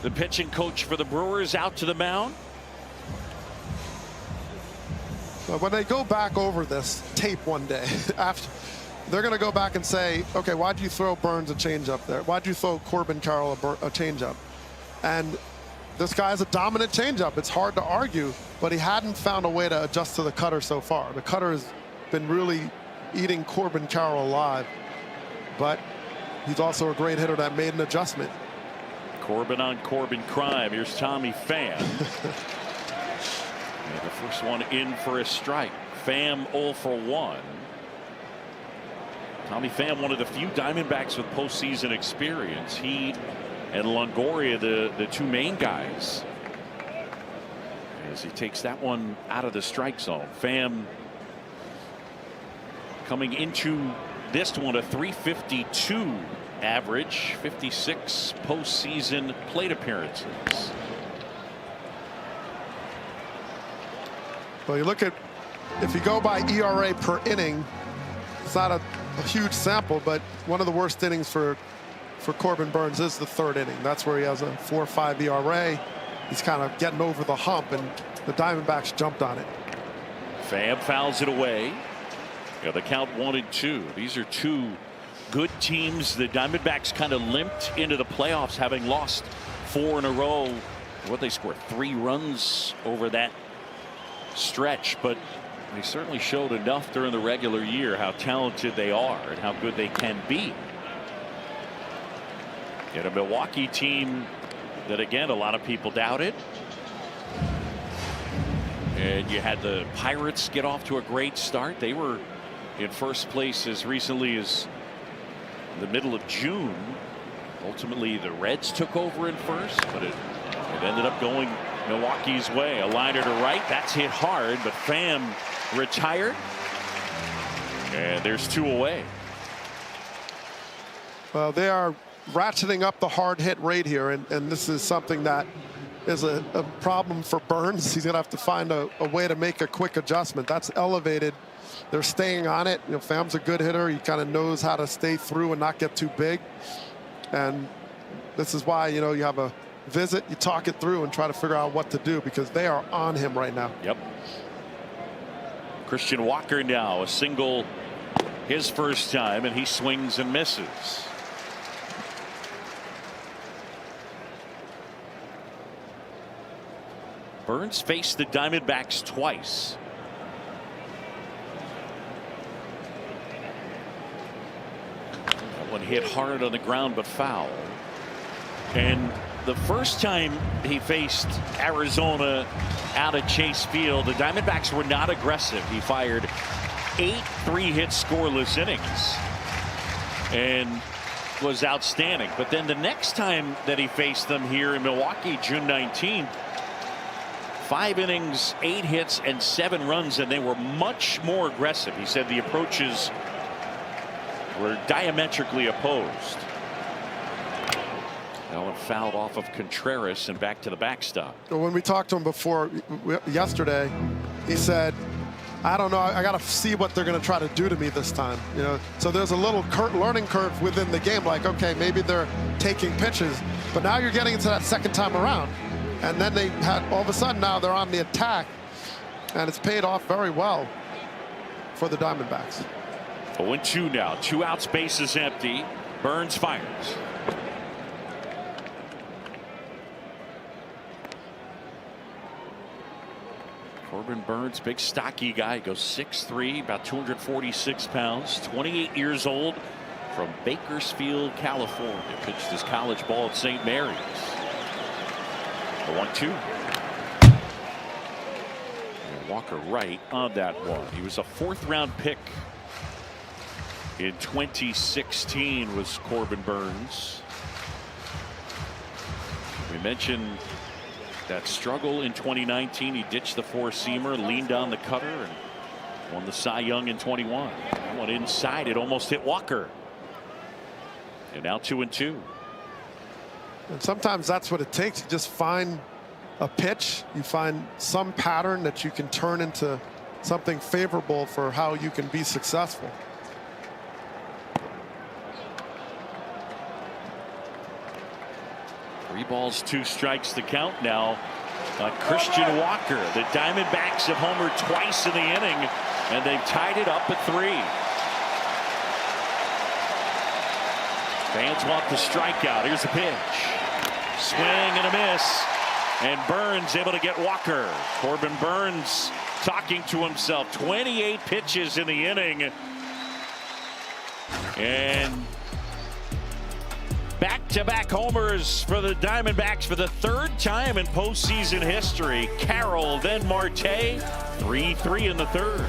the pitching coach for the Brewers, out to the mound. But when they go back over this tape one day, after, they're going to go back and say, okay, why'd you throw Burns a changeup there? Why'd you throw Corbin Carroll a changeup? And this guy has a dominant changeup. It's hard to argue, but he hadn't found a way to adjust to the cutter so far. The cutter has been really eating Corbin Carroll alive, but he's also a great hitter that made an adjustment. Corbin on Corbin crime. Here's Tommy Pham. And the first one in for a strike. Pham 0 for 1. Tommy Pham, one of the few Diamondbacks with postseason experience. He and Longoria, the 2 main guys, as he takes that one out of the strike zone. Pham coming into this one, a .352 average, 56 postseason plate appearances. Well, you look at, if you go by ERA per inning, it's not a huge sample, but one of the worst innings for Corbin Burns is the 3rd inning. That's where he has a 4.5 ERA. He's kind of getting over the hump, and the Diamondbacks jumped on it. Pham fouls it away. Yeah, the count 1-2. These are 2 good teams. The Diamondbacks kind of limped into the playoffs, having lost 4 in a row. What they scored 3 runs over that stretch, but They certainly showed enough during the regular year how talented they are and how good they can be. And a Milwaukee team that, again, a lot of people doubted. And you had the Pirates get off to a great start. They were in first place as recently as the middle of June. Ultimately, the Reds took over in first, but it ended up going Milwaukee's way. A liner to right. That's hit hard, but Pham retired. And there's 2 away. Well, they are ratcheting up the hard hit rate here, and this is something that is a problem for Burns. He's gonna have to find a way to make a quick adjustment. That's elevated. They're staying on it. You know, Pham's a good hitter. He kind of knows how to stay through and not get too big. And this is why, you know, you have a visit, you talk it through and try to figure out what to do, because they are on him right now. Yep. Christian Walker now a single his first time, and he swings and misses. Burns faced the Diamondbacks twice. That one hit hard on the ground but foul. And the first time he faced Arizona out at Chase Field, the Diamondbacks were not aggressive. He fired 8 3-hit scoreless innings and was outstanding. But then the next time that he faced them here in Milwaukee, June 19th, 5 innings, 8 hits, and 7 runs, and they were much more aggressive. He said the approaches were diametrically opposed. That one fouled off of Contreras and back to the backstop. When we talked to him before yesterday, he said, I don't know, I got to see what they're going to try to do to me this time. You know, so there's a little learning curve within the game. Like, okay, maybe they're taking pitches, but now you're getting into that second time around. And then they had, all of a sudden now they're on the attack, and it's paid off very well for the Diamondbacks. 0-2 now, 2 outs, bases empty. Burns fires. Corbin Burns, big stocky guy, goes 6'3", about 246 pounds, 28 years old, from Bakersfield, California. Pitched his college ball at St. Mary's. The 1-2. And Walker right on that one. He was a 4th-round pick in 2016, was Corbin Burns. We mentioned that struggle in 2019. He ditched the 4-seamer, leaned on the cutter, and won the Cy Young in 21. That one inside, it almost hit Walker. And now 2-2. And sometimes that's what it takes. You just find a pitch, you find some pattern that you can turn into something favorable for how you can be successful. Three balls, 2 strikes to count now. Christian Walker. The Diamondbacks have homered twice in the inning, and they've tied it up at 3. Fans want the strikeout. Here's a pitch. Swing and a miss. And Burns able to get Walker. Corbin Burns talking to himself. 28 pitches in the inning. And back-to-back homers for the Diamondbacks for the 3rd time in postseason history. Carroll, then Marte. 3-3 in the 3rd.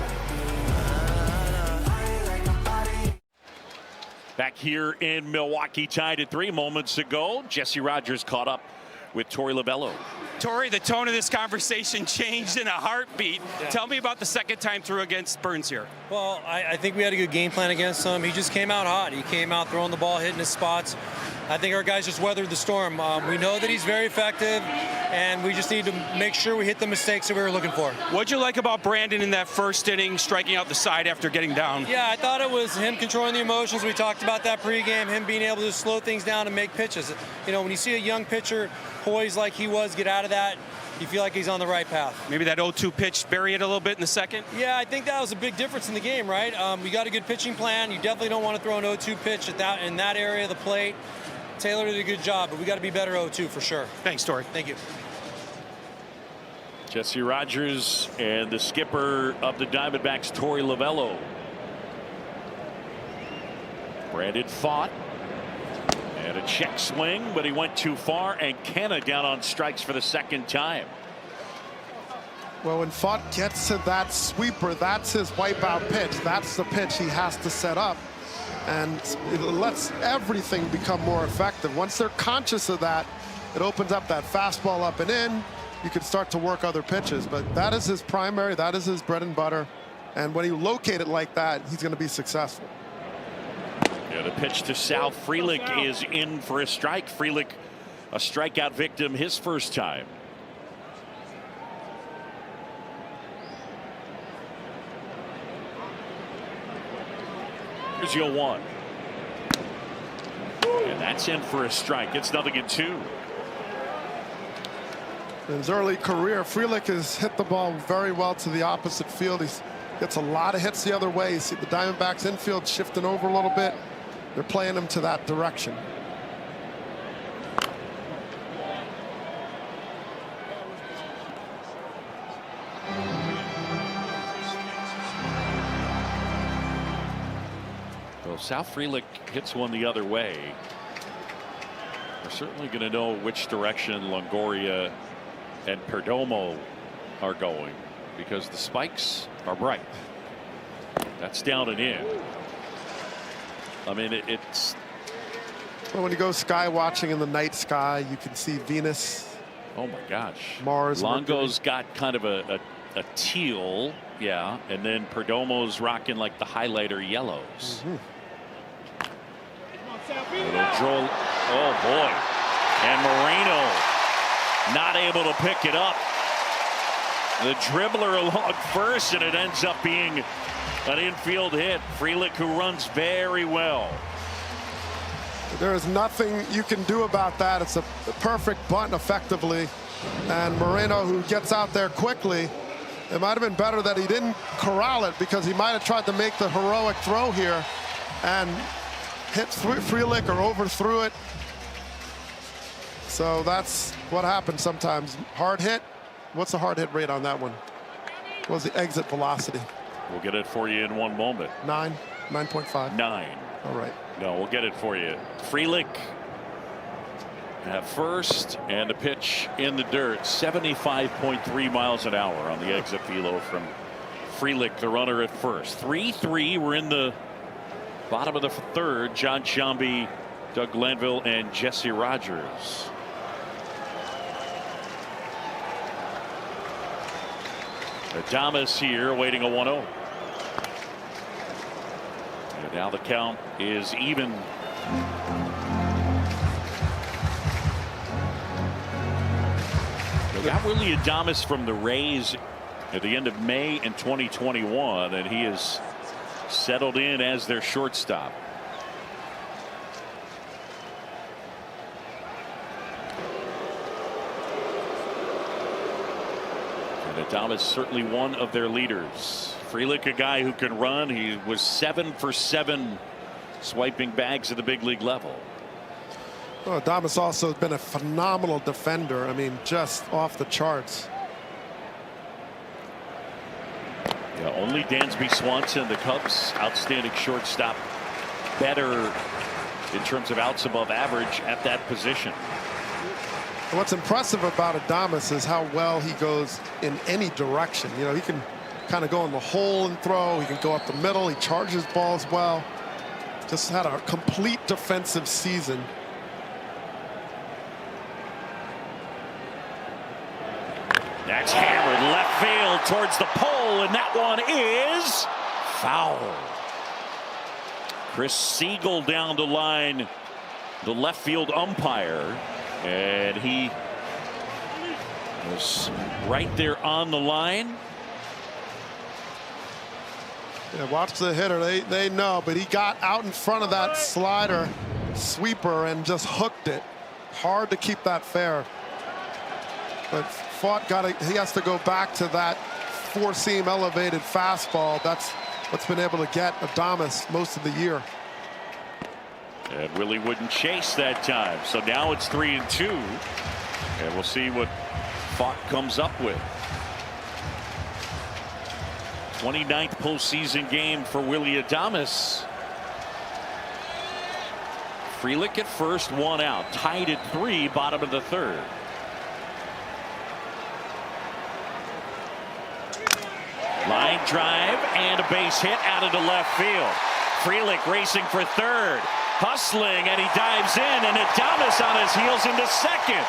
Back here in Milwaukee, tied at 3 moments ago. Jesse Rogers caught up with Torey Lovullo. Torey, the tone of this conversation changed in a heartbeat. Yeah. Tell me about the second time through against Burns here. Well, I think we had a good game plan against him. He just came out hot. He came out throwing the ball, hitting his spots. I think our guys just weathered the storm. We know that he's very effective, and we just need to make sure we hit the mistakes that we were looking for. What'd you like about Brandon in that first inning, striking out the side after getting down? Yeah, I thought it was him controlling the emotions. We talked about that pregame, him being able to slow things down and make pitches. You know, when you see a young pitcher poised like he was, get out of that, you feel like he's on the right path. Maybe that 0-2 pitch, bury it a little bit in the second? Yeah, I think that was a big difference in the game, right? We got a good pitching plan. You definitely don't want to throw an 0-2 pitch in that area of the plate. Taylor did a good job, but we got to be better 0-2 for sure. Thanks, Torey. Thank you. Jesse Rogers and the skipper of the Diamondbacks, Torey Lovullo. Brandon fought. And a check swing, but he went too far, and Kenna down on strikes for the second time. Well, when Fott gets to that sweeper, that's his wipeout pitch. That's the pitch he has to set up. And it lets everything become more effective. Once they're conscious of that, it opens up that fastball up and in. You can start to work other pitches, but that is his primary, that is his bread and butter. And when you locate it like that, he's going to be successful. Yeah, the pitch to Sal Frelick is in for a strike. Frelick, a strikeout victim his first time. Here's 0-1. And that's in for a strike. It's 0-2. In his early career, Frelick has hit the ball very well to the opposite field. He gets a lot of hits the other way. You see the Diamondbacks infield shifting over a little bit. They're playing him to that direction. Well, Sal Frelick hits one the other way. We're certainly going to know which direction Longoria and Perdomo are going, because the spikes are bright. That's down and in. I mean, it's. Well, when you go sky watching in the night sky, you can see Venus. Oh my gosh. Mars. Longo's got kind of a teal, yeah, and then Perdomo's rocking like the highlighter yellows. Oh boy. And Moreno not able to pick it up. The dribbler along first, and it ends up being an infield hit. Frelick, who runs very well. There is nothing you can do about that. It's a perfect bunt effectively. And Moreno, who gets out there quickly, it might have been better that he didn't corral it, because he might have tried to make the heroic throw here and hit Frelick or overthrew it. So that's what happens sometimes. Hard hit. What's the hard hit rate on that one? What was the exit velocity? We'll get it for you in one moment. 9.5. 9. All right. No, we'll get it for you. Frelick at first, and a pitch in the dirt. 75.3 miles an hour on the exit velo from Frelick, the runner at first. 3-3. We're in the bottom of the third. John Sciambi, Doug Glanville, and Jesse Rogers. Adames here waiting a 1-0. And now the count is even. They got Willie Adames from the Rays at the end of May in 2021, and he is settled in as their shortstop. And Adames certainly one of their leaders. Frelick, a guy who can run. He was 7 for 7 swiping bags at the big league level. Well, Adames also has been a phenomenal defender. I mean, just off the charts. Yeah, only Dansby Swanson, the Cubs' outstanding shortstop, better in terms of outs above average at that position. What's impressive about Adames is how well he goes in any direction. You know, he can kind of go in the hole and throw. He can go up the middle. He charges balls well. Just had a complete defensive season. That's hammered left field towards the pole, and that one is foul. Chris Siegel down the line, the left field umpire, and he was right there on the line. Yeah, watch the hitter. They know, but he got out in front of that slider sweeper and just hooked it. Hard to keep that fair. But Fott he has to go back to that four-seam elevated fastball. That's what's been able to get Adames most of the year. And Willie wouldn't chase that time. So now it's 3-2. And we'll see what Fott comes up with. 29th postseason game for Willy Adames. Frelick at first, 1 out. Tied at 3, bottom of the 3rd. Line drive and a base hit out into left field. Frelick racing for 3rd. Hustling, and he dives in, and Adames on his heels into 2nd.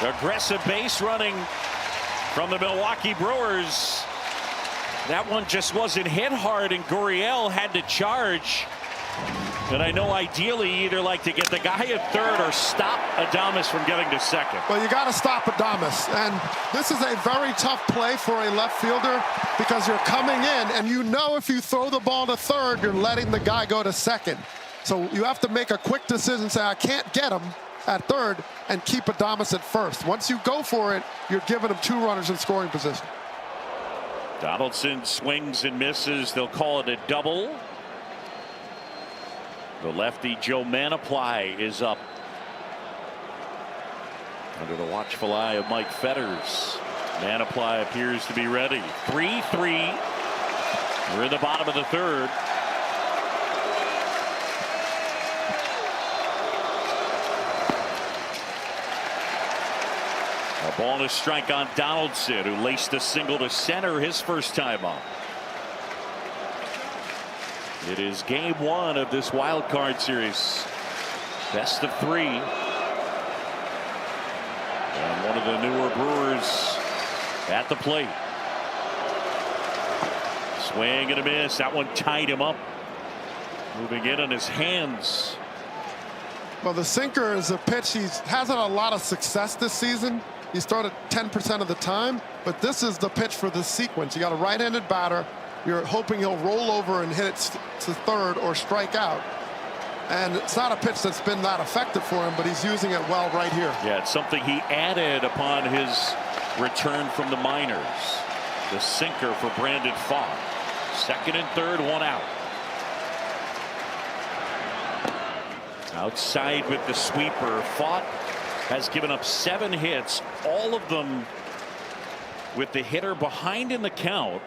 Aggressive base running from the Milwaukee Brewers. That one just wasn't hit hard, and Gurriel had to charge. And I know ideally you either like to get the guy at 3rd or stop Adames from getting to 2nd. Well, you got to stop Adames. And this is a very tough play for a left fielder because you're coming in, and you know if you throw the ball to 3rd, you're letting the guy go to 2nd. So you have to make a quick decision, say, I can't get him at 3rd, and keep Adames at 1st. Once you go for it, you're giving him 2 runners in scoring position. Donaldson swings and misses. They'll call it a double. The lefty Joe Manaply is up under the watchful eye of Mike Fetters. Manaply appears to be ready. 3-3. We're in the bottom of the 3rd. A ball and a strike on Donaldson, who laced a single to center his first time up. It is game 1 of this wild card series. Best of 3. And one of the newer Brewers at the plate. Swing and a miss. That one tied him up. Moving in on his hands. Well, the sinker is a pitch he hasn't had a lot of success this season. He started 10% of the time, but this is the pitch for this sequence. You got a right-handed batter. You're hoping he'll roll over and hit it to 3rd or strike out. And it's not a pitch that's been that effective for him, but he's using it well right here. Yeah, it's something he added upon his return from the minors. The sinker for Brandon Pfaadt. 2nd and 3rd, 1 out. Outside with the sweeper. Pfaadt has given up 7 hits, all of them with the hitter behind in the count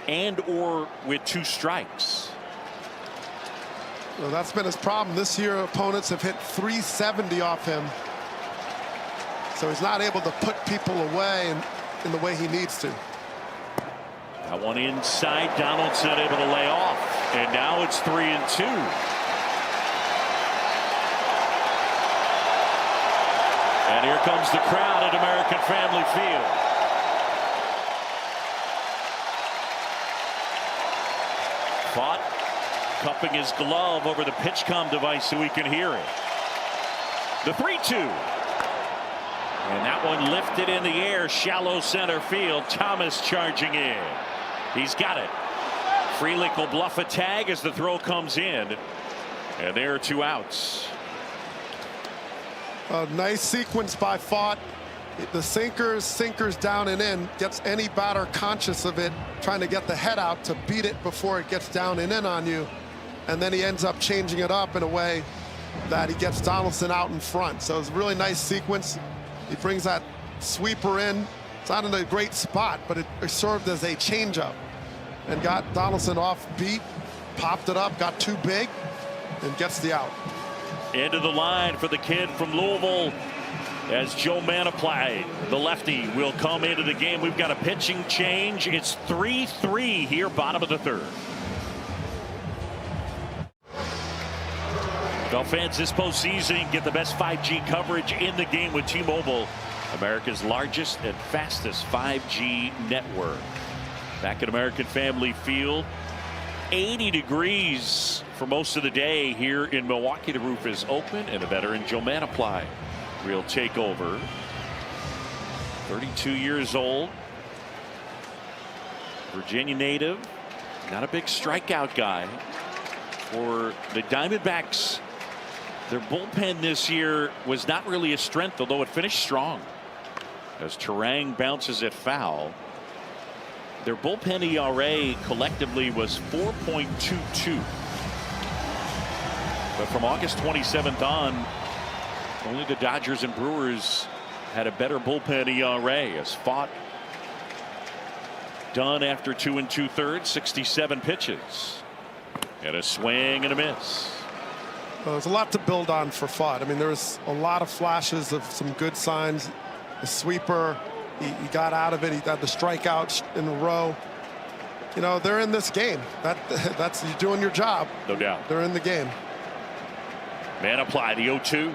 and or with 2 strikes. Well, that's been his problem this year. Opponents have hit 370 off him, so he's not able to put people away in the way he needs to. That one inside. Donaldson able to lay off, and now it's 3-2. And here comes the crowd at American Family Field. Pfaadt cupping his glove over the pitch-com device so he can hear it. The 3-2. And that one lifted in the air, shallow center field. Thomas charging in. He's got it. Frelick will bluff a tag as the throw comes in. And there are 2 outs. A nice sequence by Pfaadt. The sinkers down and in, gets any batter conscious of it, trying to get the head out to beat it before it gets down and in on you. And then he ends up changing it up in a way that he gets Donaldson out in front. So it's a really nice sequence. He brings that sweeper in. It's not in a great spot, but it served as a changeup and got Donaldson off beat, popped it up, got too big, and gets the out. Into the line for the kid from Louisville as Joe Manaply, the lefty, will come into the game. We've got a pitching change. It's 3-3 here, bottom of the 3rd. Well, fans, this postseason get the best 5G coverage in the game with T-Mobile, America's largest and fastest 5G network. Back at American Family Field, 80 degrees for most of the day here in Milwaukee. The roof is open, and a veteran, Joe Manaply, will take over. 32 years old, Virginia native, not a big strikeout guy. For the Diamondbacks, their bullpen this year was not really a strength, although it finished strong as Terang bounces it foul. Their bullpen ERA collectively was 4.22. But from August 27th on, only the Dodgers and Brewers had a better bullpen ERA as Fought done after 2 2/3, 67 pitches. And a swing and a miss. Well, there's a lot to build on for Fought. I mean, there's a lot of flashes of some good signs. The sweeper, he got out of it. He had the strikeouts in a row. You know, they're in this game. That's you're doing your job. No doubt. They're in the game. Manaply, the 0-2.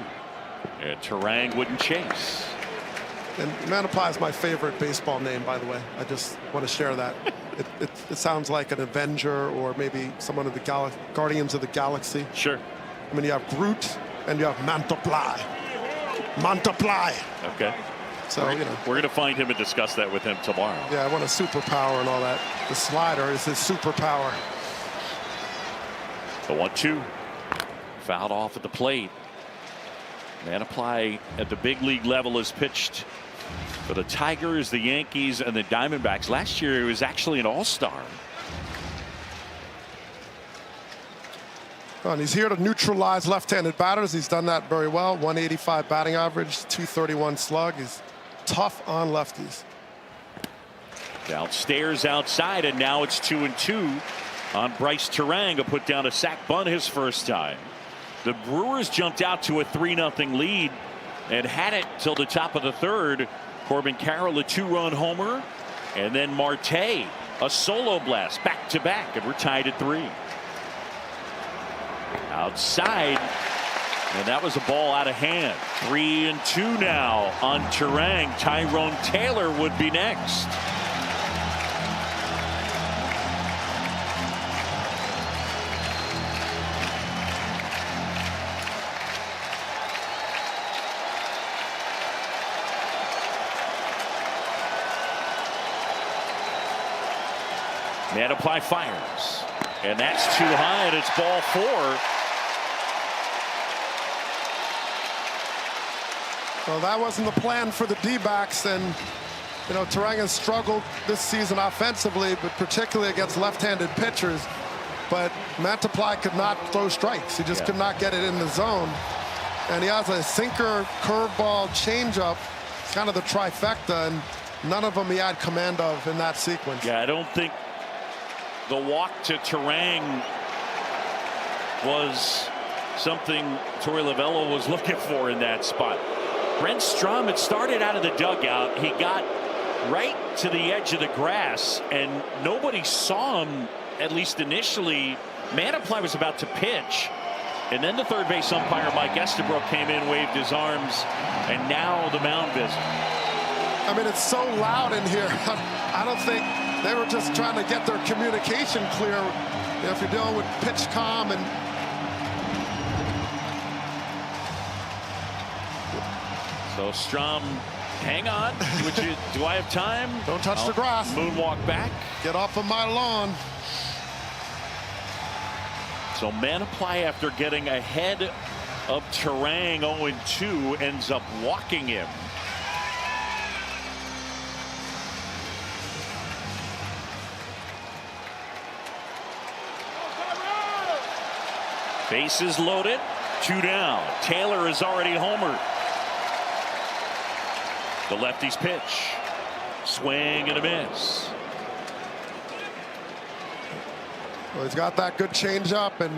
And Turang wouldn't chase. And Manaply is my favorite baseball name, by the way. I just want to share that. It sounds like an Avenger or maybe someone of the Guardians of the Galaxy. Sure. I mean, you have Groot and you have Manaply. Manaply. Okay. So, you know. We're going to find him and discuss that with him tomorrow. Yeah, I want a superpower and all that. The slider is his superpower. The 1-2. Fouled off at the plate. Manaply at the big league level has pitched for the Tigers, the Yankees, and the Diamondbacks. Last year he was actually an all-star. And he's here to neutralize left-handed batters. He's done that very well. 185 batting average, 231 slug. He's tough on lefties. Downstairs outside, and now it's 2-2 on Bryce Turang, who put down a sac bunt his first time. The Brewers jumped out to a 3-0 lead and had it till the top of the third. Corbin Carroll, a 2-run homer, and then Marte, a solo blast back-to-back, and we're tied at 3. Outside, and that was a ball out of hand. 3-2 now on Turang. Tyrone Taylor would be next. Manaply fires, and that's too high, and it's ball 4. Well, that wasn't the plan for the D-backs, and you know, Turang has struggled this season offensively, but particularly against left-handed pitchers. But Manaply could not throw strikes. He just could not get it in the zone. And he has a sinker, curveball, changeup. It's kind of the trifecta, and none of them he had command of in that sequence. Yeah, I don't think the walk to Turang was something Torey Lovullo was looking for in that spot. Brent Strom had started out of the dugout. He got right to the edge of the grass, and nobody saw him, at least initially. Manaply was about to pitch, and then the third base umpire, Mike Estabrook, came in, waved his arms, and now the mound visit. I mean, it's so loud in here. I don't think they were just trying to get their communication clear. You know, if you're dealing with pitch calm and so Strom, hang on. Do I have time? Don't touch the grass. Moonwalk back. Get off of my lawn. So Manaply, after getting ahead of Turang 0-2, ends up walking him. Bases loaded, 2 down. Taylor is already homered. The lefty's pitch. Swing and a miss. Well, he's got that good changeup, and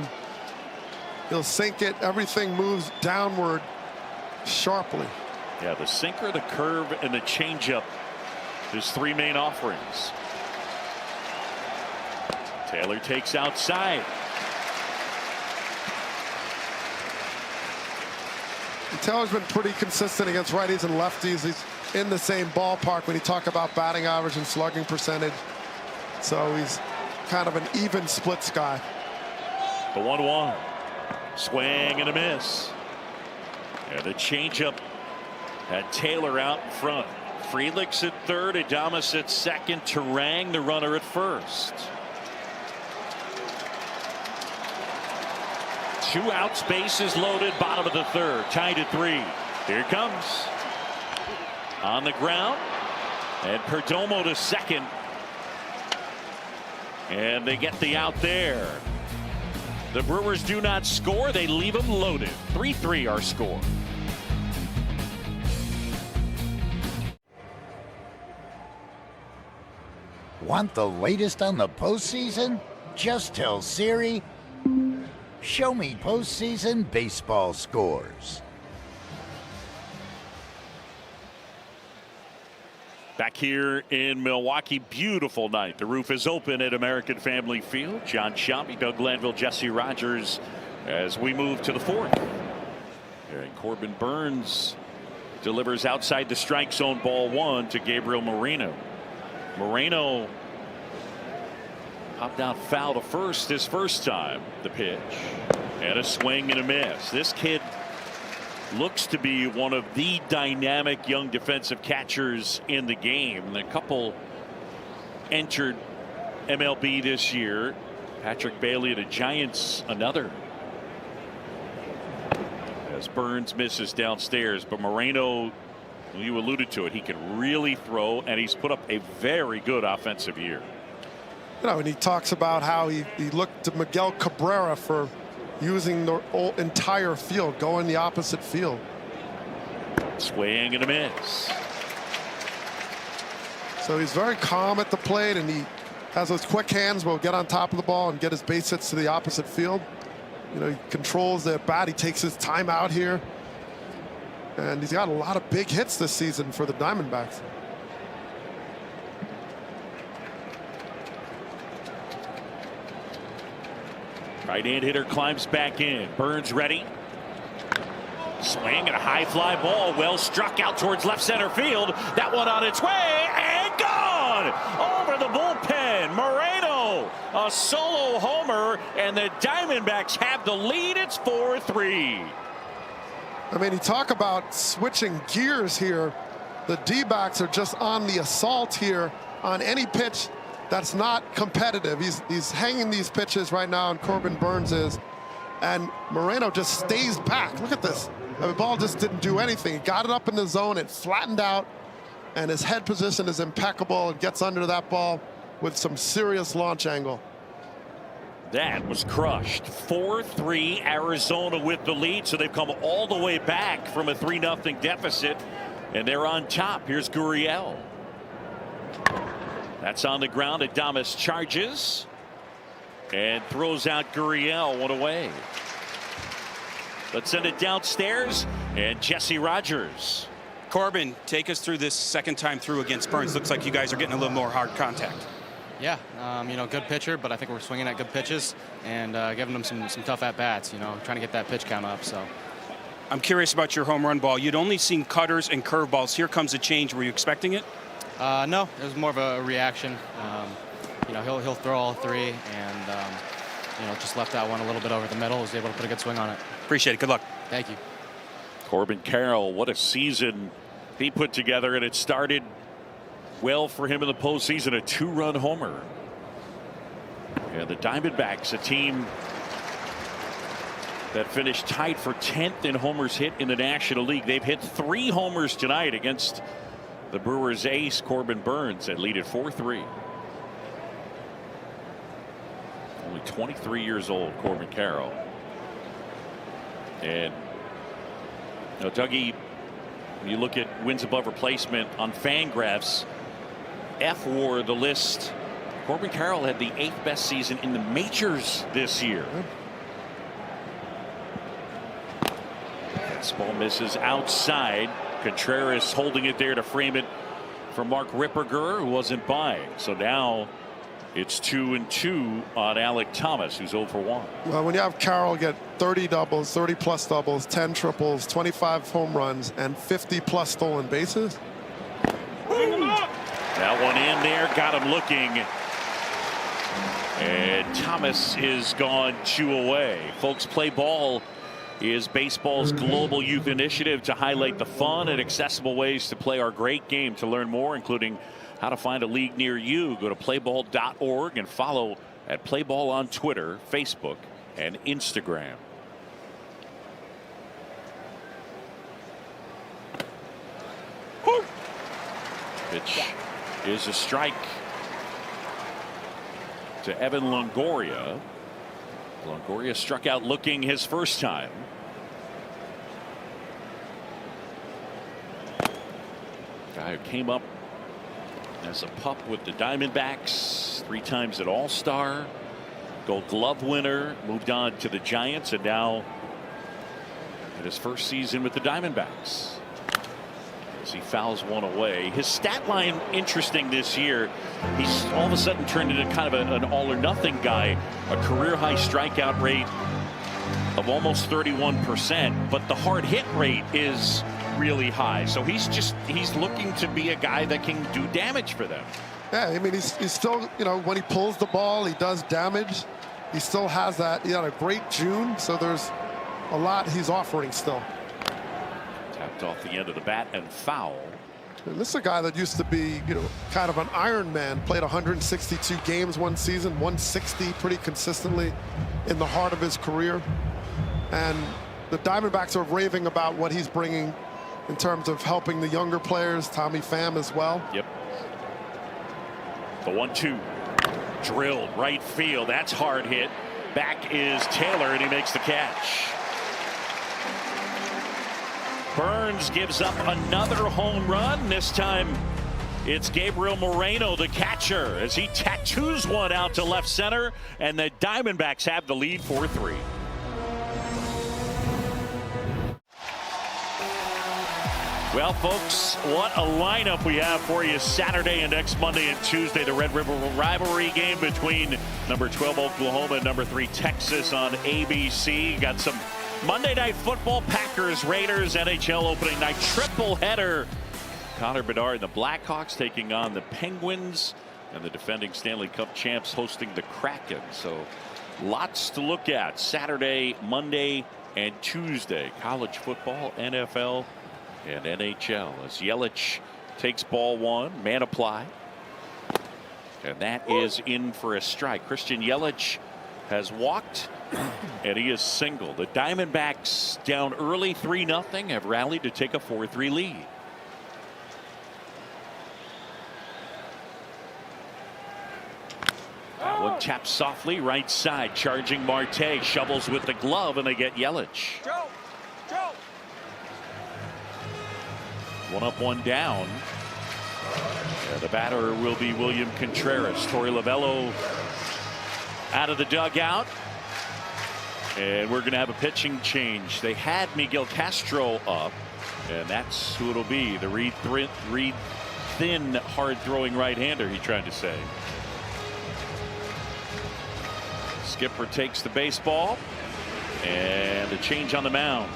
he'll sink it. Everything moves downward sharply. Yeah, the sinker, the curve, and the changeup. His 3 main offerings. Taylor takes outside. Taylor's been pretty consistent against righties and lefties. He's in the same ballpark when you talk about batting average and slugging percentage. So he's kind of an even splits guy. The 1-1. Swing and a miss. And the changeup had Taylor out in front. Frelick's at third, Adames at second, Turang the runner at first. 2 outs, bases loaded, bottom of the third, tied at 3. Here it comes. On the ground, and Perdomo to second. And they get the out there. The Brewers do not score, they leave them loaded. 3-3 our score. Want the latest on the postseason? Just tell Siri, show me postseason baseball scores. Back here in Milwaukee, beautiful night. The roof is open at American Family Field. John Shelby, Doug Glanville, Jesse Rogers as we move to the fourth. And Corbin Burnes delivers outside the strike zone, ball one to Gabriel Moreno. Moreno popped out foul to first his first time. The pitch and a swing and a miss. This kid looks to be one of the dynamic young defensive catchers in the game. A couple entered MLB this year. Patrick Bailey of the Giants, another. As Burnes misses downstairs, but Moreno, well, you alluded to it, he can really throw, and he's put up a very good offensive year. You know, and he talks about how he looked to Miguel Cabrera for using the entire field, going the opposite field. Swing and a miss. So he's very calm at the plate, and he has those quick hands, will get on top of the ball and get his base hits to the opposite field. You know, he controls the bat. He takes his time out here, and he's got a lot of big hits this season for the Diamondbacks. Right-hand hitter climbs back in. Burnes ready. Swing and a high fly ball. Well struck out towards left center field. That one on its way and gone over the bullpen. Moreno, a solo homer, and the Diamondbacks have the lead. It's 4-3. I mean, you talk about switching gears here. The D-backs are just on the assault here on any pitch that's not competitive. He's hanging these pitches right now, and Corbin Burnes is, and Moreno just stays back. Look at this. The ball just didn't do anything. He got it up in the zone, it flattened out, and his head position is impeccable. It gets under that ball with some serious launch angle. That was crushed. 4-3 Arizona with the lead, so they've come all the way back from a 3-0 deficit, and they're on top. Here's Gurriel. That's on the ground. Adames charges and throws out Gurriel, one away. Let's send it downstairs, and Jesse Rogers. Corbin, take us through this second time through against Burnes. Looks like you guys are getting a little more hard contact. Yeah, you know, good pitcher, but I think we're swinging at good pitches and giving them some tough at-bats, you know, trying to get that pitch count up. So I'm curious about your home run ball. You'd only seen cutters and curveballs. Here comes a change. Were you expecting it? No, it was more of a reaction. You know, he'll throw all three, and you know, just left that one a little bit over the middle. Was able to put a good swing on it. Appreciate it. Good luck. Thank you. Corbin Carroll, what a season he put together, and it started well for him in the postseason. A 2-run homer. And the Diamondbacks, a team that finished tied for 10th in homers hit in the National League. They've hit 3 homers tonight against the Brewers ace Corbin Burnes, and lead at 4-3. Only 23 years old, Corbin Carroll. And you know, Dougie, when you look at wins above replacement on Fangraphs, F-WAR the list. Corbin Carroll had the 8th best season in the majors this year. This ball misses outside. Contreras holding it there to frame it for Mark Ripperger, who wasn't buying. So now it's 2-2 on Alek Thomas, who's 0 for 1. Well, when you have Carroll get 30 doubles, 30 plus doubles, 10 triples, 25 home runs, and 50 plus stolen bases. That one in there, got him looking. And Thomas is gone 2 away. Folks, Play Ball is baseball's global youth initiative to highlight the fun and accessible ways to play our great game. To learn more, including how to find a league near you, go to playball.org and follow at Playball on Twitter, Facebook, and Instagram. Pitch is a strike to Evan Longoria. Longoria struck out looking his first time. Guy who came up as a pup with the Diamondbacks, 3 times an All-Star, Gold Glove winner, moved on to the Giants, and now in his first season with the Diamondbacks as he fouls one away. His stat line interesting this year. He's all of a sudden turned into kind of an all or nothing guy. A career high strikeout rate of almost 31%, but the hard hit rate is really high. So he's looking to be a guy that can do damage for them. Yeah, I mean, he's still, you know, when he pulls the ball, he does damage. He still has that. He had a great June, so there's a lot he's offering still. Tapped off the end of the bat and foul. And this is a guy that used to be, you know, kind of an Iron Man. Played 162 games one season, 160 pretty consistently in the heart of his career. And the Diamondbacks are raving about what he's bringing in terms of helping the younger players, Tommy Pham as well. Yep. The 1-2 drilled right field. That's hard hit. Back is Taylor, and he makes the catch. Burns gives up another home run. This time it's Gabriel Moreno, the catcher, as he tattoos one out to left center, and the Diamondbacks have the lead 4-3. Well, folks, what a lineup we have for you Saturday and next Monday and Tuesday. The Red River rivalry game between number 12 Oklahoma and number 3 Texas on ABC. Got some Monday Night Football, Packers, Raiders, NHL opening night triple header. Connor Bedard and the Blackhawks taking on the Penguins, and the defending Stanley Cup champs hosting the Kraken. So lots to look at Saturday, Monday, and Tuesday. College football, NFL, and NHL as Yelich takes ball 1, man apply, and that is in for a strike. Christian Yelich has walked and he is single. The Diamondbacks down early 3-0 have rallied to take a 4-3 lead. That one taps softly right side, charging Marte, shovels with the glove, and they get Yelich. One up, one down. And the batter will be William Contreras. Torey Lovullo out of the dugout. And we're going to have a pitching change. They had Miguel Castro up, and that's who it'll be. The Reed thin, hard-throwing right-hander, he tried to say. Skipper takes the baseball, and a change on the mound.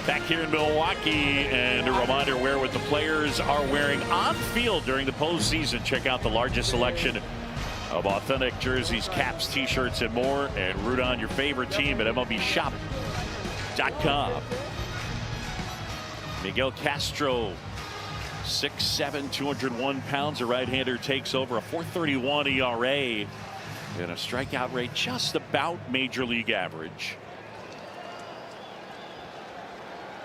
Back here in Milwaukee, and a reminder where what the players are wearing on field during the postseason. Check out the largest selection of authentic jerseys, caps, t-shirts, and more, and root on your favorite team at MLBshop.com. Miguel Castro, 6'7", 201 pounds. A right-hander takes over, a 4.31 ERA, and a strikeout rate just about major league average.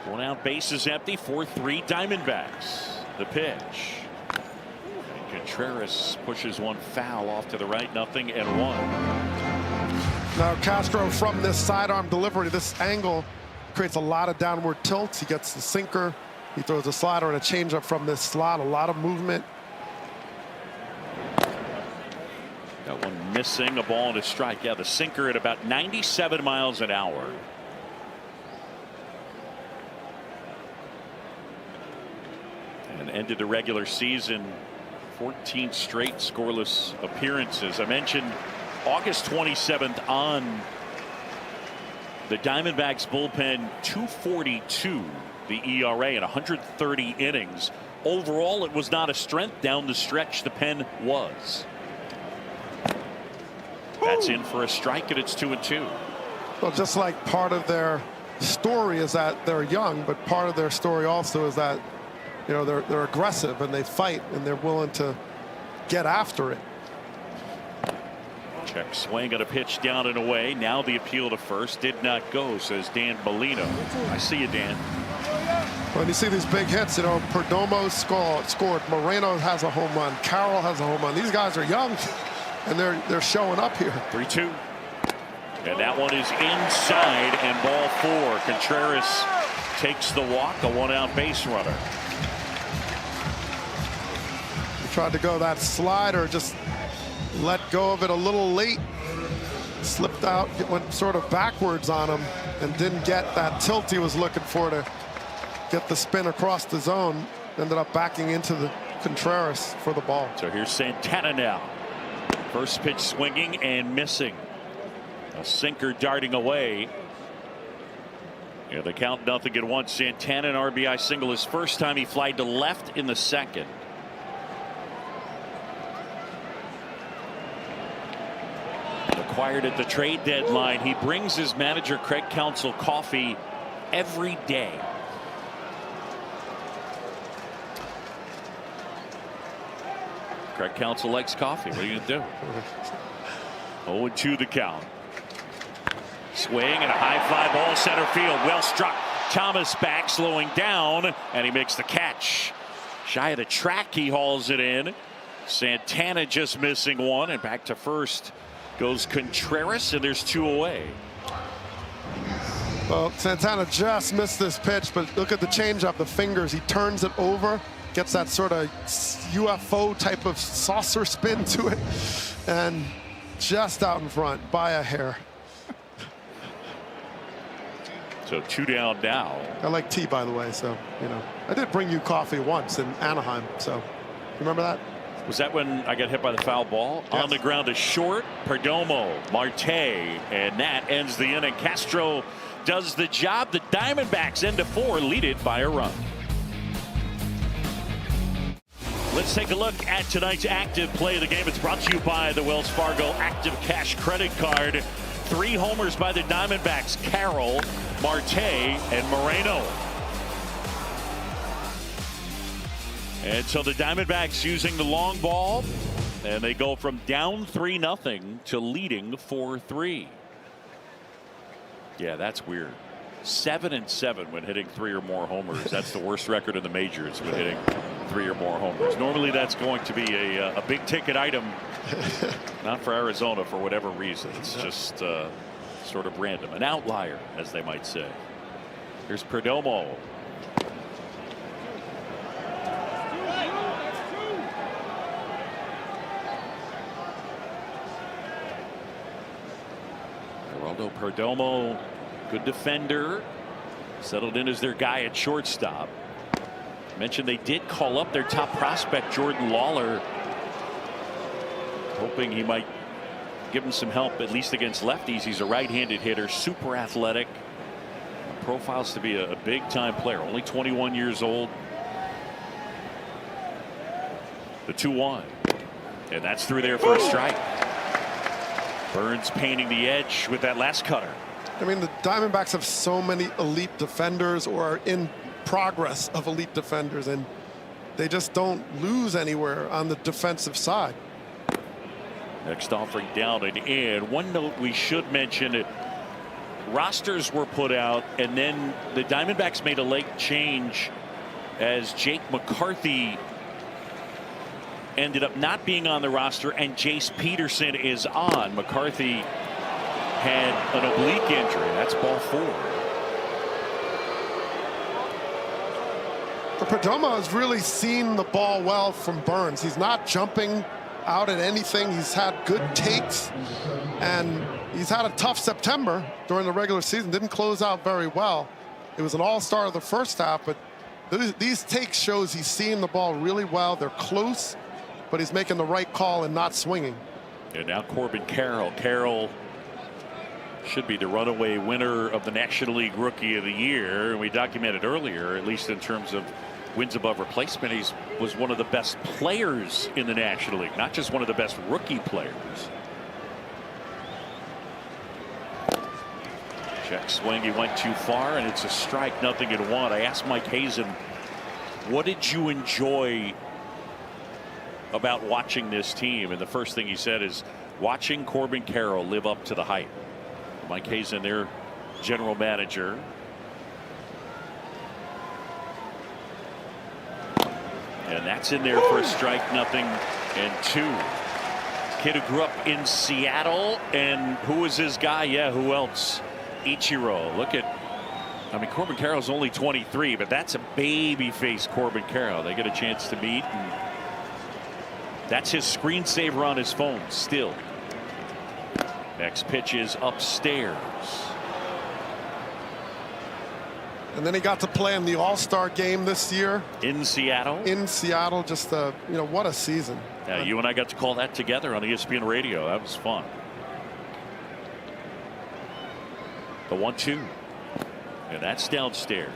One out, bases empty, 4-3 Diamondbacks. The pitch. And Contreras pushes one foul off to the right, 0-1. Now Castro, from this sidearm delivery, this angle creates a lot of downward tilts. He gets the sinker. He throws a slider and a changeup from this slot. A lot of movement. That one missing, a ball and a strike. Yeah, the sinker at about 97 miles an hour. And ended the regular season 14 straight scoreless appearances. I mentioned August 27th on the Diamondbacks bullpen, 2.42 the ERA in 130 innings. Overall, it was not a strength. Down the stretch, the pen was. That's in for a strike, and it's 2-2. Well, just like part of their story is that they're young, but part of their story also is that, you know, they're aggressive and they fight and they're willing to get after it. Check swing on a pitch down and away. Now the appeal to first did not go, says Dan Molino. I see you, Dan. When you see these big hits, you know, Perdomo scored. Moreno has a home run. Carroll has a home run. These guys are young, and they're showing up here. 3-2. And that one is inside, and ball 4. Contreras takes the walk, a 1-out base runner. He tried to go that slider, just let go of it a little late. Slipped out, it went sort of backwards on him and didn't get that tilt he was looking for to get the spin across the zone. Ended up backing into the Contreras for the ball. So here's Santana now. First pitch swinging and missing. A sinker darting away. Yeah, the count 0-1. Santana, an RBI single his first time. He flied to left in the second. Acquired at the trade deadline. He brings his manager Craig Counsell coffee every day. Craig Counsell likes coffee. What are you going to do? 0-2 the count. Swing and a high fly ball center field. Well struck. Thomas back, slowing down, and he makes the catch. Shy of the track, he hauls it in. Santana just missing one, and back to first goes Contreras, and there's 2 away. Well, Santana just missed this pitch, but look at the changeup, the fingers. He turns it over, gets that sort of UFO type of saucer spin to it, and just out in front by a hair. So 2 down now. I like tea, by the way, so, you know. I did bring you coffee once in Anaheim, so, you remember that? Was that when I got hit by the foul ball? Yes. On the ground to short. Perdomo, Marte, and that ends the inning. Castro does the job. The Diamondbacks end to 4, lead it by a run. Let's take a look at tonight's active play of the game. It's brought to you by the Wells Fargo Active Cash Credit Card. 3 homers by the Diamondbacks: Carroll, Marte, and Moreno. And so the Diamondbacks using the long ball, and they go from down 3-0 to leading 4-3. Yeah, that's weird. 7-7 when hitting 3 or more homers. That's the worst record in the majors when hitting 3 or more homers. Normally that's going to be a big ticket item. Not for Arizona for whatever reason. It's just sort of random. An outlier, as they might say. Here's Perdomo. Geraldo Perdomo, good defender, settled in as their guy at shortstop. Mentioned they did call up their top prospect Jordan Lawler, hoping he might give him some help at least against lefties. He's a right-handed hitter, super athletic, profiles to be a big-time player, only 21 years old. The 2-1, and that's through there for a strike. Burns painting the edge with that last cutter. I mean, the Diamondbacks have so many elite defenders, or are in progress of elite defenders, and they just don't lose anywhere on the defensive side. Next offering down and in. One note we should mention: rosters were put out, and then the Diamondbacks made a late change as Jake McCarthy ended up not being on the roster, and Jace Peterson is on. McCarthy had an oblique injury. That's ball 4. Perdomo has really seen the ball well from Burns. He's not jumping out at anything. He's had good takes, and he's had a tough September during the regular season. Didn't close out very well. It was an all-star of the first half, but these takes shows he's seeing the ball really well. They're close, but he's making the right call and not swinging. And now Corbin Carroll. Carroll should be the runaway winner of the National League Rookie of the Year. And we documented earlier, at least in terms of wins above replacement, he was one of the best players in the National League, not just one of the best rookie players. Check swing, he went too far, and it's a strike, 0-1. I asked Mike Hazen, what did you enjoy about watching this team? And the first thing he said is watching Corbin Carroll live up to the hype. Mike Hazen, their general manager. And that's in there for a strike, 0-2. Kid who grew up in Seattle, and who was his guy? Yeah, who else? Ichiro. Look at I mean, Corbin Carroll's only 23, but that's a baby face Corbin Carroll. They get a chance to meet. And that's his screensaver on his phone still. Next pitch is upstairs. And then he got to play in the All-Star game this year. In Seattle? In Seattle. Just, what a season. Yeah, you and I got to call that together on ESPN Radio. That was fun. The 1-2. And that's downstairs.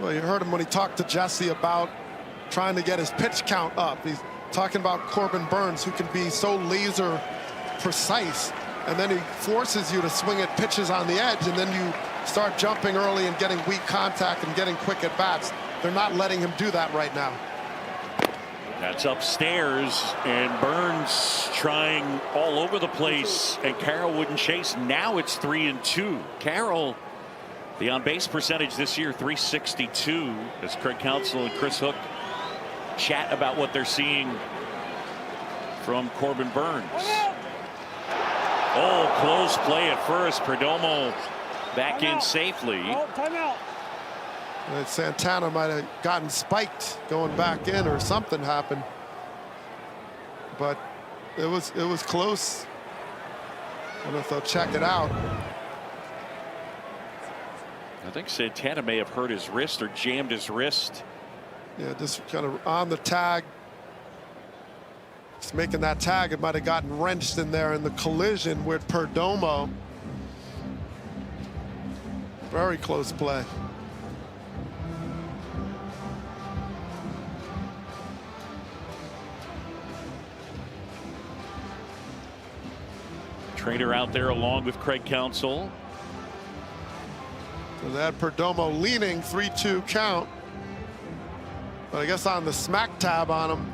Well, you heard him when he talked to Jesse about trying to get his pitch count up. He's talking about Corbin Burnes, who can be so laser precise. And then he forces you to swing at pitches on the edge, and then you start jumping early and getting weak contact and getting quick at bats. They're not letting him do that right now. That's upstairs, and Burnes trying all over the place, and Carroll wouldn't chase. Now it's 3-2. Carroll, the on-base percentage this year, .362, as Craig Counsell and Chris Hook chat about what they're seeing from Corbin Burnes. Oh, close play at first. Perdomo back in safely. Oh, timeout. And Santana might have gotten spiked going back in, or something happened. But it was close. I don't know if they'll check it out. I think Santana may have hurt his wrist or jammed his wrist. Yeah, just kind of on the tag. Just making that tag, it might have gotten wrenched in there in the collision with Perdomo. Very close play. Trainer out there along with Craig Counsell. So they had Perdomo leaning, 3-2 count. But I guess on the smack tab on him,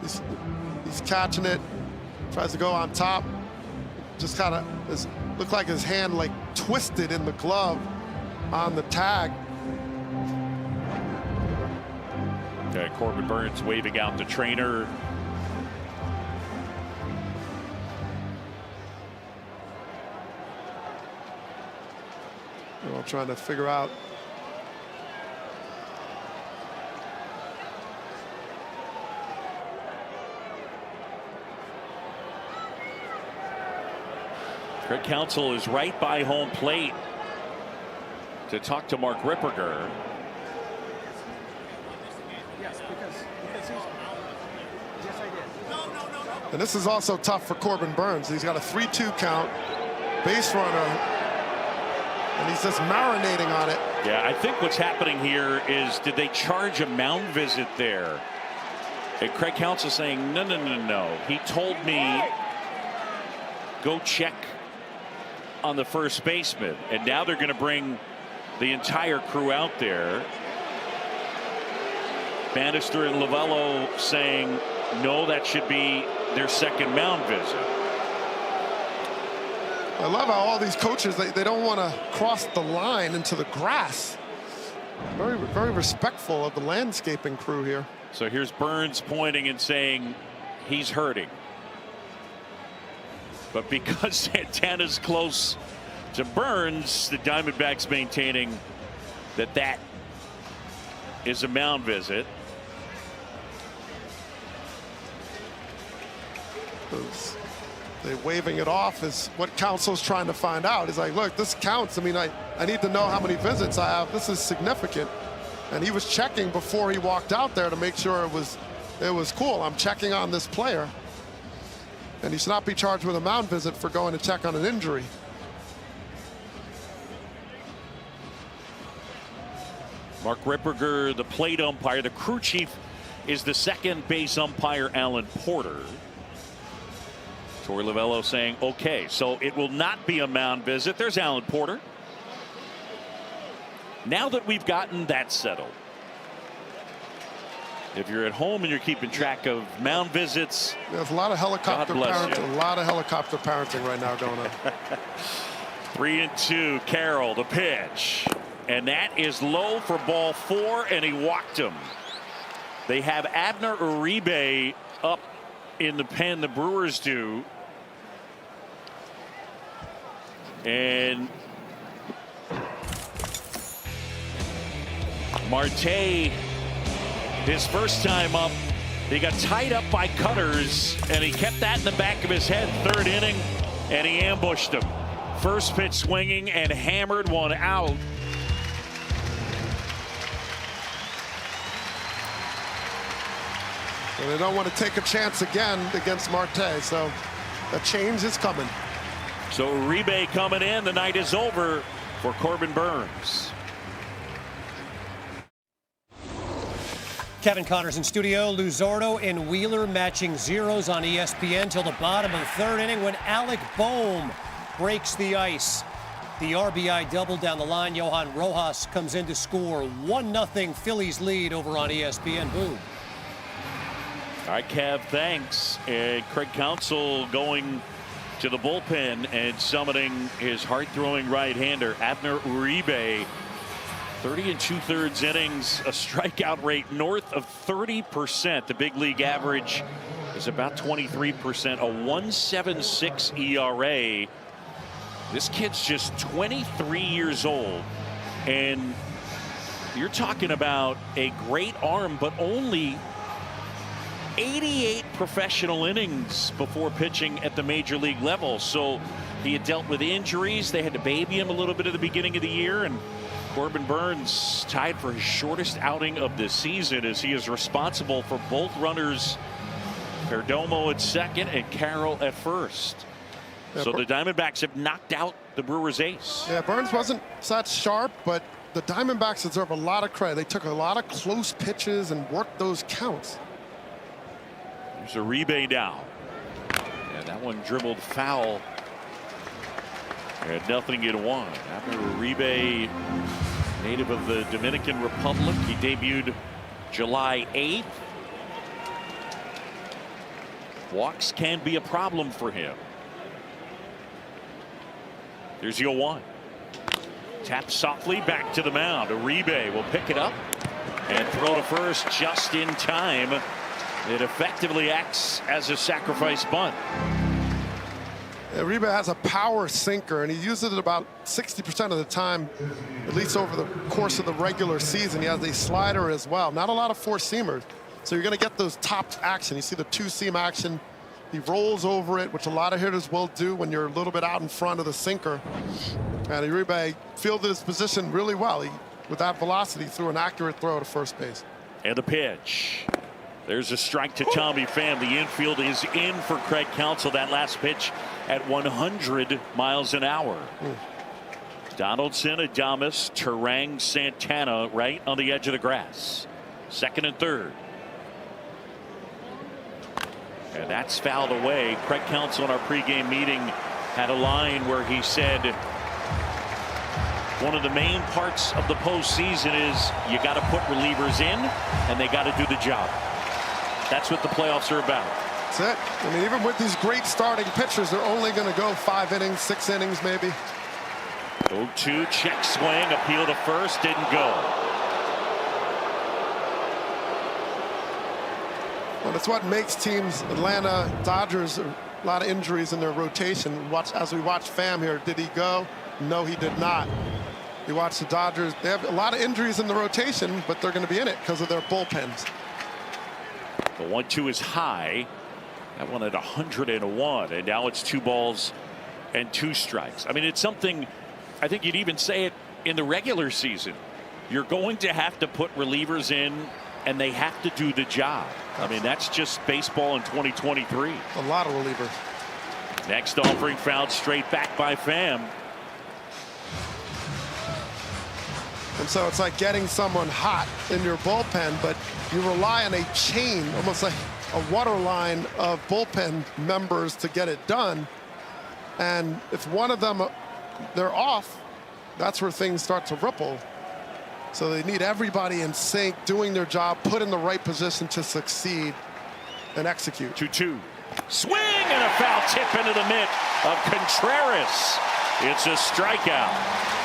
he's catching it, tries to go on top. Just kind of looked like his hand like twisted in the glove on the tag. Okay, Corbin Burnes waving out the trainer. They're all trying to figure out. Craig Counsell is right by home plate to talk to Mark Ripperger. Yes, because he's. Yes, I did. And this is also tough for Corbin Burnes. He's got a 3-2 count, base runner, and he's just marinating on it. Yeah, I think what's happening here is, did they charge a mound visit there? And Craig Counsell saying, no. He told me go check on the first baseman, and now they're going to bring the entire crew out there. Bannister and Lovello saying no, that should be their second mound visit. I love how all these coaches, they don't want to cross the line into the grass. Very, very respectful of the landscaping crew here. So here's Burnes pointing and saying he's hurting. But because Santana's close to Burnes, the Diamondbacks maintaining that is a mound visit. They waving it off is what Counsell's trying to find out. He's like, look, this counts. I mean, I need to know how many visits I have. This is significant. And he was checking before he walked out there to make sure it was cool. I'm checking on this player. And he should not be charged with a mound visit for going to check on an injury. Mark Ripperger, the plate umpire. The crew chief is the second base umpire, Alan Porter. Torey Lovello saying, okay, so it will not be a mound visit. There's Alan Porter. Now that we've gotten that settled, if you're at home and you're keeping track of mound visits, there's a lot of helicopter parenting. A lot of helicopter parenting right now going on. 3-2. Carroll, the pitch, and that is low for ball 4, and he walked him. They have Abner Uribe up in the pen. The Brewers do, and Marte, his first time up, he got tied up by cutters, and he kept that in the back of his head. Third inning, and he ambushed him. First pitch swinging and hammered one out. And they don't want to take a chance again against Marte, so the change is coming. So Uribe coming in. The night is over for Corbin Burnes. Kevin Connors in studio. Luzardo and Wheeler matching zeros on ESPN till the bottom of the third inning when Alec Boehm breaks the ice. The RBI double down the line. Johan Rojas comes in to score. 1-0 Phillies lead over on ESPN. Boom. All right, Kev, thanks. And Craig Counsell going to the bullpen and summoning his hard-throwing right-hander, Abner Uribe. 30 2/3 innings, a strikeout rate north of 30%. The big league average is about 23%, a 1.76 ERA. This kid's just 23 years old, and you're talking about a great arm, but only 88 professional innings before pitching at the major league level. So he had dealt with injuries. They had to baby him a little bit at the beginning of the year, and Corbin Burnes tied for his shortest outing of the season as he is responsible for both runners, Perdomo at second and Carroll at first. Yeah, so the Diamondbacks have knocked out the Brewers ace. Yeah, Burnes wasn't that sharp, but the Diamondbacks deserve a lot of credit. They took a lot of close pitches and worked those counts. There's Uribe down. And that one dribbled foul. And 0-1. Abner Uribe, native of the Dominican Republic. He debuted July 8th. Walks can be a problem for him. There's 0-1. Tap softly back to the mound. Uribe will pick it up and throw to first just in time. It effectively acts as a sacrifice bunt. Uribe has a power sinker, and he uses it about 60% of the time, at least over the course of the regular season. He has a slider as well. Not a lot of four-seamers. So you're going to get those top action. You see the two-seam action. He rolls over it, which a lot of hitters will do when you're a little bit out in front of the sinker. And Uribe fielded his position really well. He, with that velocity, threw an accurate throw to first base. And the pitch. There's a strike to Tommy Pham. The infield is in for Craig Counsell. That last pitch at 100 miles an hour. Donaldson, Adames, Turang, Santana right on the edge of the grass. Second and third. And that's fouled away. Craig Counsell in our pregame meeting had a line where he said one of the main parts of the postseason is you got to put relievers in and they got to do the job. That's what the playoffs are about. That's it. I mean, even with these great starting pitchers, they're only going to go 5 innings, 6 innings maybe. 0-2, check swing, appeal to first, didn't go. Well, that's what makes teams, Atlanta Dodgers, a lot of injuries in their rotation. As we watch Pham here, did he go? No, he did not. You watch the Dodgers, they have a lot of injuries in the rotation, but they're going to be in it because of their bullpens. The 1-2 is high. That one at 101, and now it's 2 balls and 2 strikes. I mean, it's something, I think you'd even say it in the regular season. You're going to have to put relievers in, and they have to do the job. I mean, that's just baseball in 2023. A lot of relievers. Next offering fouled straight back by Pham. And so it's like getting someone hot in your bullpen, but you rely on a chain, almost like a water line of bullpen members to get it done. And if one of them, they're off, that's where things start to ripple. So they need everybody in sync, doing their job, put in the right position to succeed and execute. 2-2. Swing and a foul tip into the mitt of Contreras. It's a strikeout.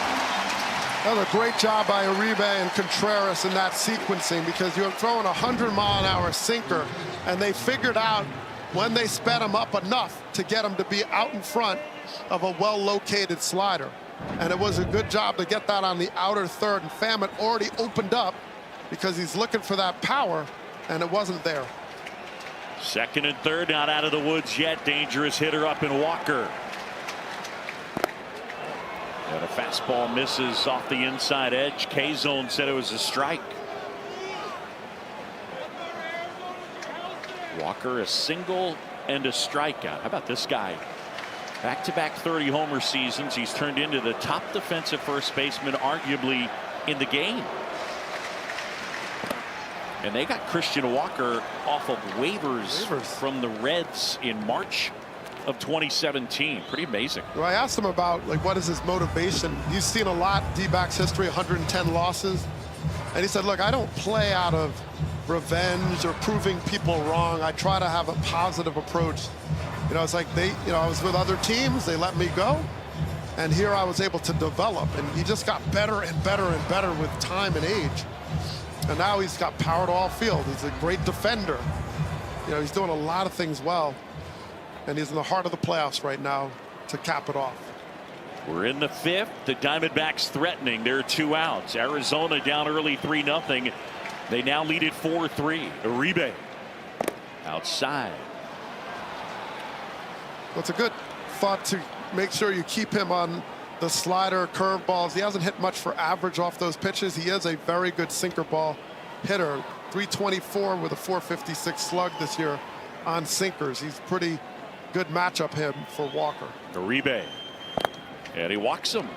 That was a great job by Uribe and Contreras in that sequencing, because you're throwing a 100-mile-an-hour sinker, and they figured out when they sped him up enough to get him to be out in front of a well-located slider. And it was a good job to get that on the outer third, and Pham had already opened up because he's looking for that power, and it wasn't there. Second and third, not out of the woods yet. Dangerous hitter up in Walker. And a fastball misses off the inside edge. K-Zone said it was a strike. Walker, a single and a strikeout. How about this guy? Back-to-back 30 homer seasons. He's turned into the top defensive first baseman, arguably, in the game. And they got Christian Walker off of waivers from the Reds in March of 2017. Pretty amazing. Well, I asked him about, like, what is his motivation? He's seen a lot, D-backs history, 110 losses. And he said, look, I don't play out of revenge or proving people wrong. I try to have a positive approach. You know, it's like I was with other teams, they let me go. And here I was able to develop. And he just got better and better and better with time and age. And now he's got power to all field. He's a great defender. You know, he's doing a lot of things well. And he's in the heart of the playoffs right now to cap it off. We're in the fifth. The Diamondbacks threatening. There are 2 outs. Arizona down early 3-0. They now lead it 4-3. Uribe outside. Well, it's a good thought to make sure you keep him on the slider, curveballs. He hasn't hit much for average off those pitches. He is a very good sinker ball hitter. 324 with a 456 slug this year on sinkers. He's pretty good matchup him for Walker. Uribe. And he walks him.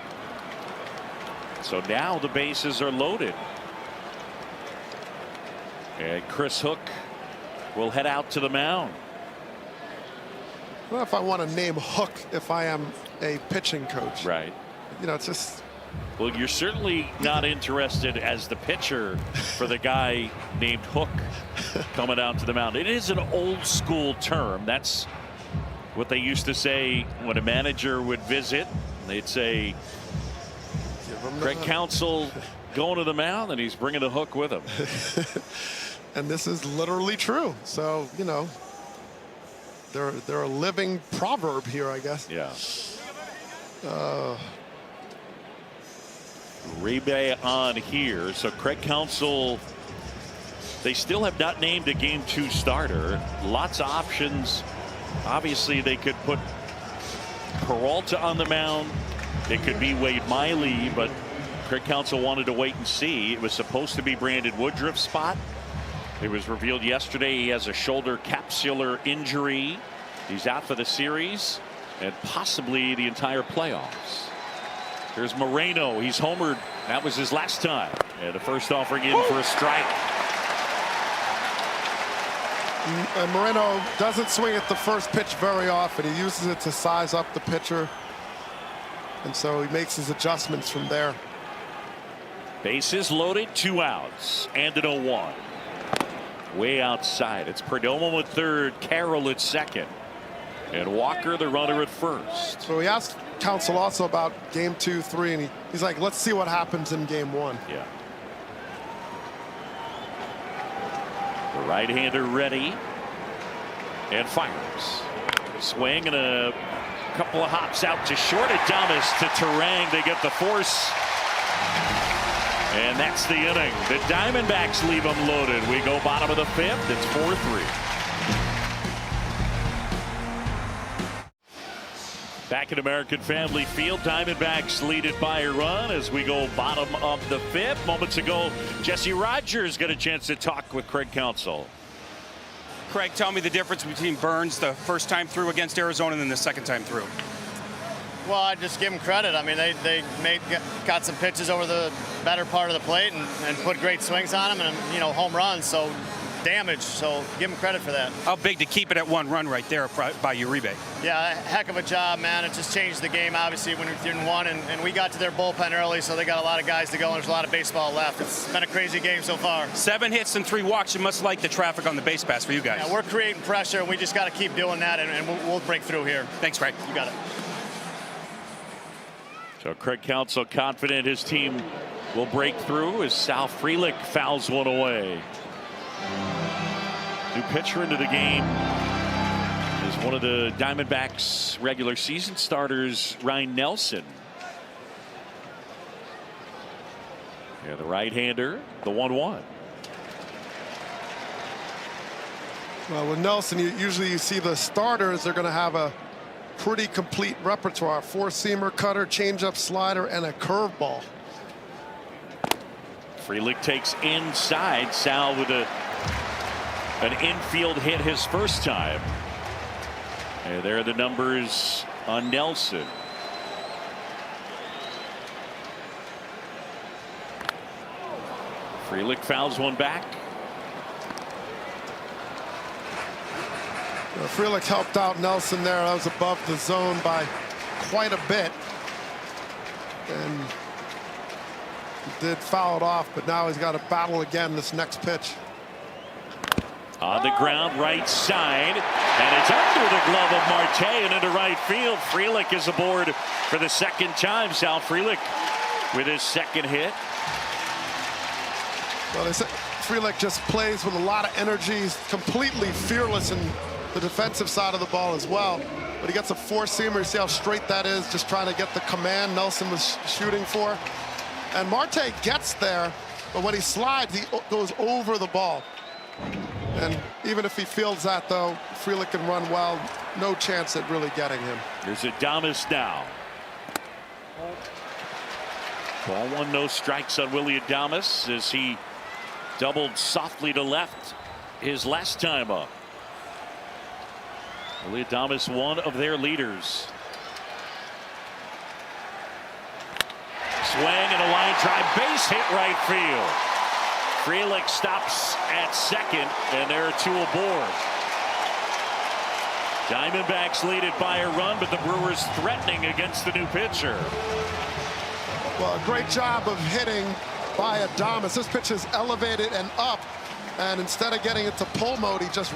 So now the bases are loaded. And Chris Hook will head out to the mound. I don't know if I want to name Hook if I am a pitching coach. Right. You know, it's just. Well, you're certainly not interested as the pitcher for the guy named Hook coming out to the mound. It is an old school term. That's what they used to say when a manager would visit. They'd say, Craig Counsell going to the mound, and he's bringing the Hook with him. And this is literally true. So, you know, they're a living proverb here, I guess. Yeah. Uribe on here. So Craig Counsell, they still have not named a Game 2 starter. Lots of options. Obviously, they could put Peralta on the mound. It could be Wade Miley, but Craig Counsell wanted to wait and see. It was supposed to be Brandon Woodruff's spot. It was revealed yesterday he has a shoulder capsular injury. He's out for the series and possibly the entire playoffs. Here's Moreno. He's homered. That was his last time. And the first offering in for a strike. And Moreno doesn't swing at the first pitch very often. He uses it to size up the pitcher. And so he makes his adjustments from there. Bases loaded, 2 outs, and an 0-1. Way outside. It's Perdomo at third, Carroll at second. And Walker, the runner, at first. So he asked Counsell also about Game 2, 3, and he's like, let's see what happens in Game 1. Yeah. The right-hander ready and fires. Swing and a couple of hops out to short. Adames to Terang. They get the force. And that's the inning. The Diamondbacks leave them loaded. We go bottom of the fifth. It's 4-3. Back at American Family Field, Diamondbacks lead it by a run as we go bottom of the fifth. Moments ago, Jesse Rogers got a chance to talk with Craig Counsell. Craig, tell me the difference between Burns the first time through against Arizona and then the second time through. Well, I just give them credit. I mean, they got some pitches over the better part of the plate and put great swings on them and, you know, home runs. So damage. So give them credit for that. How big to keep it at 1 run right there by Uribe? Yeah, heck of a job, man. It just changed the game, obviously, when you're in 1. And we got to their bullpen early, so they got a lot of guys to go, and there's a lot of baseball left. It's been a crazy game so far. 7 hits and 3 walks. You must like the traffic on the base pass for you guys. Yeah, we're creating pressure, and we just got to keep doing that, and we'll break through here. Thanks, Craig. You got it. So Craig Counsell confident his team will break through as Sal Frelick fouls one away. New pitcher into the game is one of the Diamondbacks regular season starters, Ryan Nelson. Yeah, the right-hander, the 1-1. Well, with Nelson, usually you see the starters, they're going to have a pretty complete repertoire. Four-seamer, cutter, changeup, slider, and a curveball. Frelick takes inside. Sal with an infield hit his first time. And there are the numbers on Nelson. Frelick fouls one back. Frelick helped out Nelson there. That was above the zone by quite a bit. And he did foul it off, but now he's got to battle again this next pitch. On the ground, right side, and it's under the glove of Marte and into right field. Frelick is aboard for the second time. Sal Frelick with his second hit. Well, they said Frelick just plays with a lot of energy. He's completely fearless in the defensive side of the ball as well. But he gets a four-seamer. You see how straight that is, just trying to get the command Nelson was shooting for. And Marte gets there, but when he slides, he goes over the ball. And even if he fields that, though, Frelick can run well. No chance at really getting him. Here's Adames now. Ball one, no strikes on Willy Adames as he doubled softly to left his last time up. Willy Adames, one of their leaders. Swing and a line drive, base hit right field. Frelick stops at second, and there are two aboard. Diamondbacks lead it by a run, but the Brewers threatening against the new pitcher. Well, a great job of hitting by Adames. This pitch is elevated and up, and instead of getting it to pull mode, he just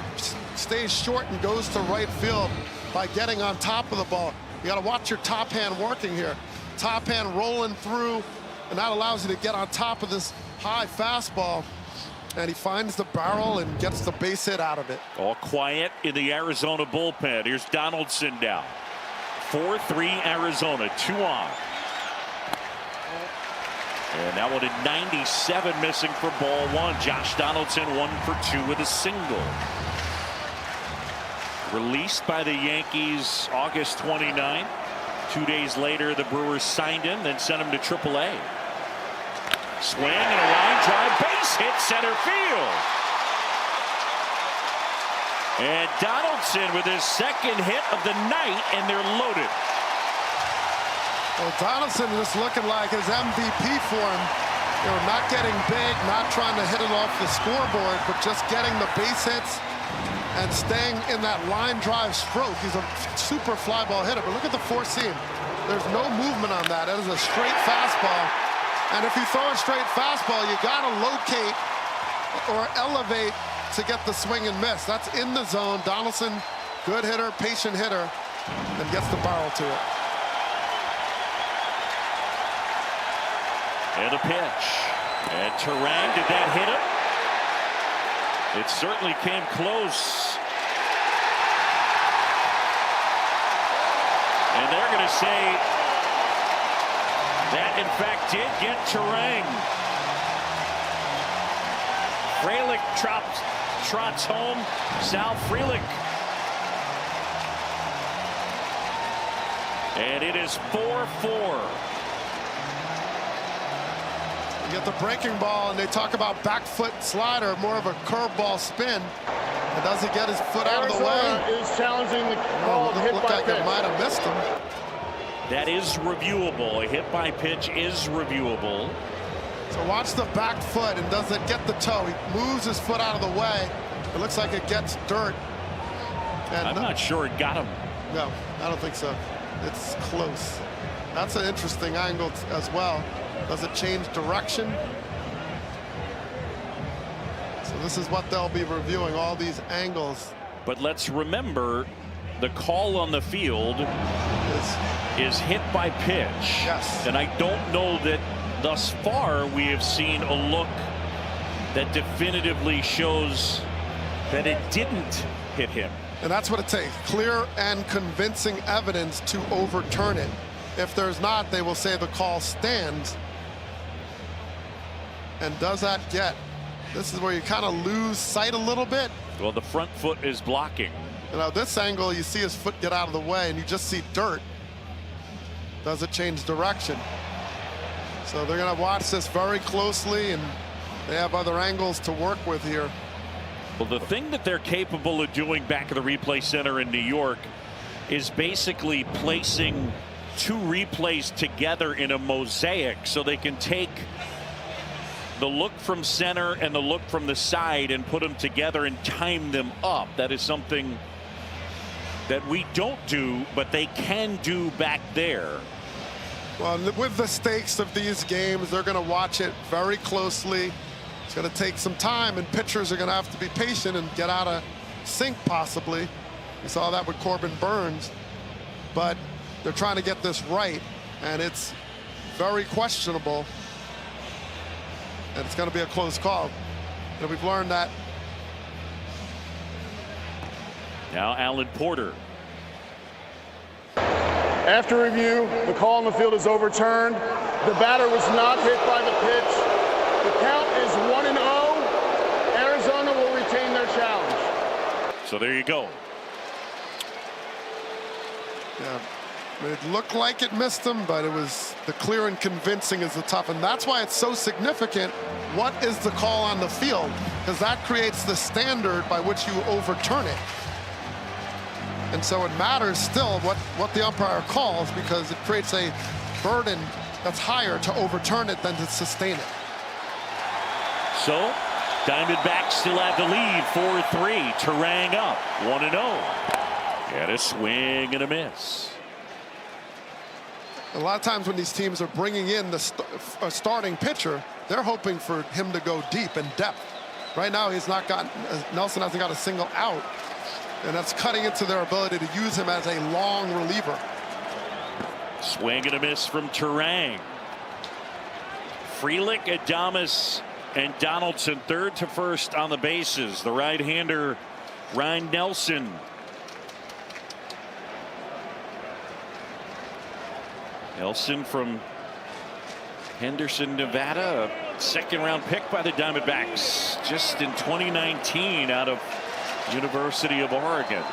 stays short and goes to right field by getting on top of the ball. You got to watch your top hand working here. Top hand rolling through, and that allows you to get on top of this high fastball, and he finds the barrel and gets the base hit out of it. All quiet in the Arizona bullpen. Here's Donaldson down. 4-3 Arizona, 2 on. And that one at 97, missing for ball one. Josh Donaldson 1 for 2 with a single. Released by the Yankees August 29. 2 days later, the Brewers signed him, then sent him to AAA. Swing and a line drive, base hit center field. And Donaldson with his second hit of the night, and they're loaded. Well, Donaldson just looking like his MVP form. You know, not getting big, not trying to hit it off the scoreboard, but just getting the base hits and staying in that line drive stroke. He's a super fly ball hitter, but look at the four seam. There's no movement on that. That is a straight fastball. And if you throw a straight fastball, you got to locate or elevate to get the swing and miss. That's in the zone. Donaldson, good hitter, patient hitter, and gets the barrel to it. And a pitch. And Turang, did that hit him? It certainly came close. And they're going to say that, in fact, did get Turang. Frelick trots home. Sal Frelick. And it is 4-4. You get the breaking ball, and they talk about back foot slider, more of a curveball spin. And does he get his foot out of the way? Is challenging the call. It looked like it might have missed him. That is reviewable. A hit by pitch is reviewable. So watch the back foot, and does it get the toe? He moves his foot out of the way. It looks like it gets dirt. And I'm not sure it got him. No, I don't think so. It's close. That's an interesting angle as well. Does it change direction? So this is what they'll be reviewing, all these angles. But let's remember, the call on the field is hit by pitch. Yes. And I don't know that thus far we have seen a look that definitively shows that it didn't hit him. And that's what it takes, clear and convincing evidence to overturn it. If there's not, they will say the call stands. And does that get This is where you kind of lose sight a little bit. Well, the front foot is blocking. You know, this angle, you see his foot get out of the way, and you just see dirt. Does it change direction? So they're going to watch this very closely, and they have other angles to work with here. Well, the thing that they're capable of doing back at the replay center in New York is basically placing two replays together in a mosaic so they can take the look from center and the look from the side and put them together and time them up. That is something that we don't do, but they can do back there. Well, with the stakes of these games, they're going to watch it very closely. It's going to take some time, and pitchers are going to have to be patient and get out of sync possibly. We saw that with Corbin Burns, but they're trying to get this right, and it's very questionable, and it's going to be a close call. And we've learned that. Now Alan Porter. After review, the call on the field is overturned. The batter was not hit by the pitch. The count is 1-0. Arizona will retain their challenge. So there you go. Yeah, it looked like it missed him, but it was the clear and convincing is the tough, and that's why it's so significant. What is the call on the field? Because that creates the standard by which you overturn it. And so it matters still what the umpire calls, because it creates a burden that's higher to overturn it than to sustain it. So Diamondbacks still have the lead 4-3. Turang up 1-0. And a swing and a miss. A lot of times when these teams are bringing in a starting pitcher, they're hoping for him to go deep in depth. Right now he's not gotten, Nelson hasn't got a single out, and that's cutting into their ability to use him as a long reliever. Swing and a miss from Turang. Frelick, Adames, and Donaldson third to first on the bases. The right-hander Ryan Nelson. Nelson from Henderson, Nevada, a second-round pick by the Diamondbacks just in 2019 out of University of Oregon.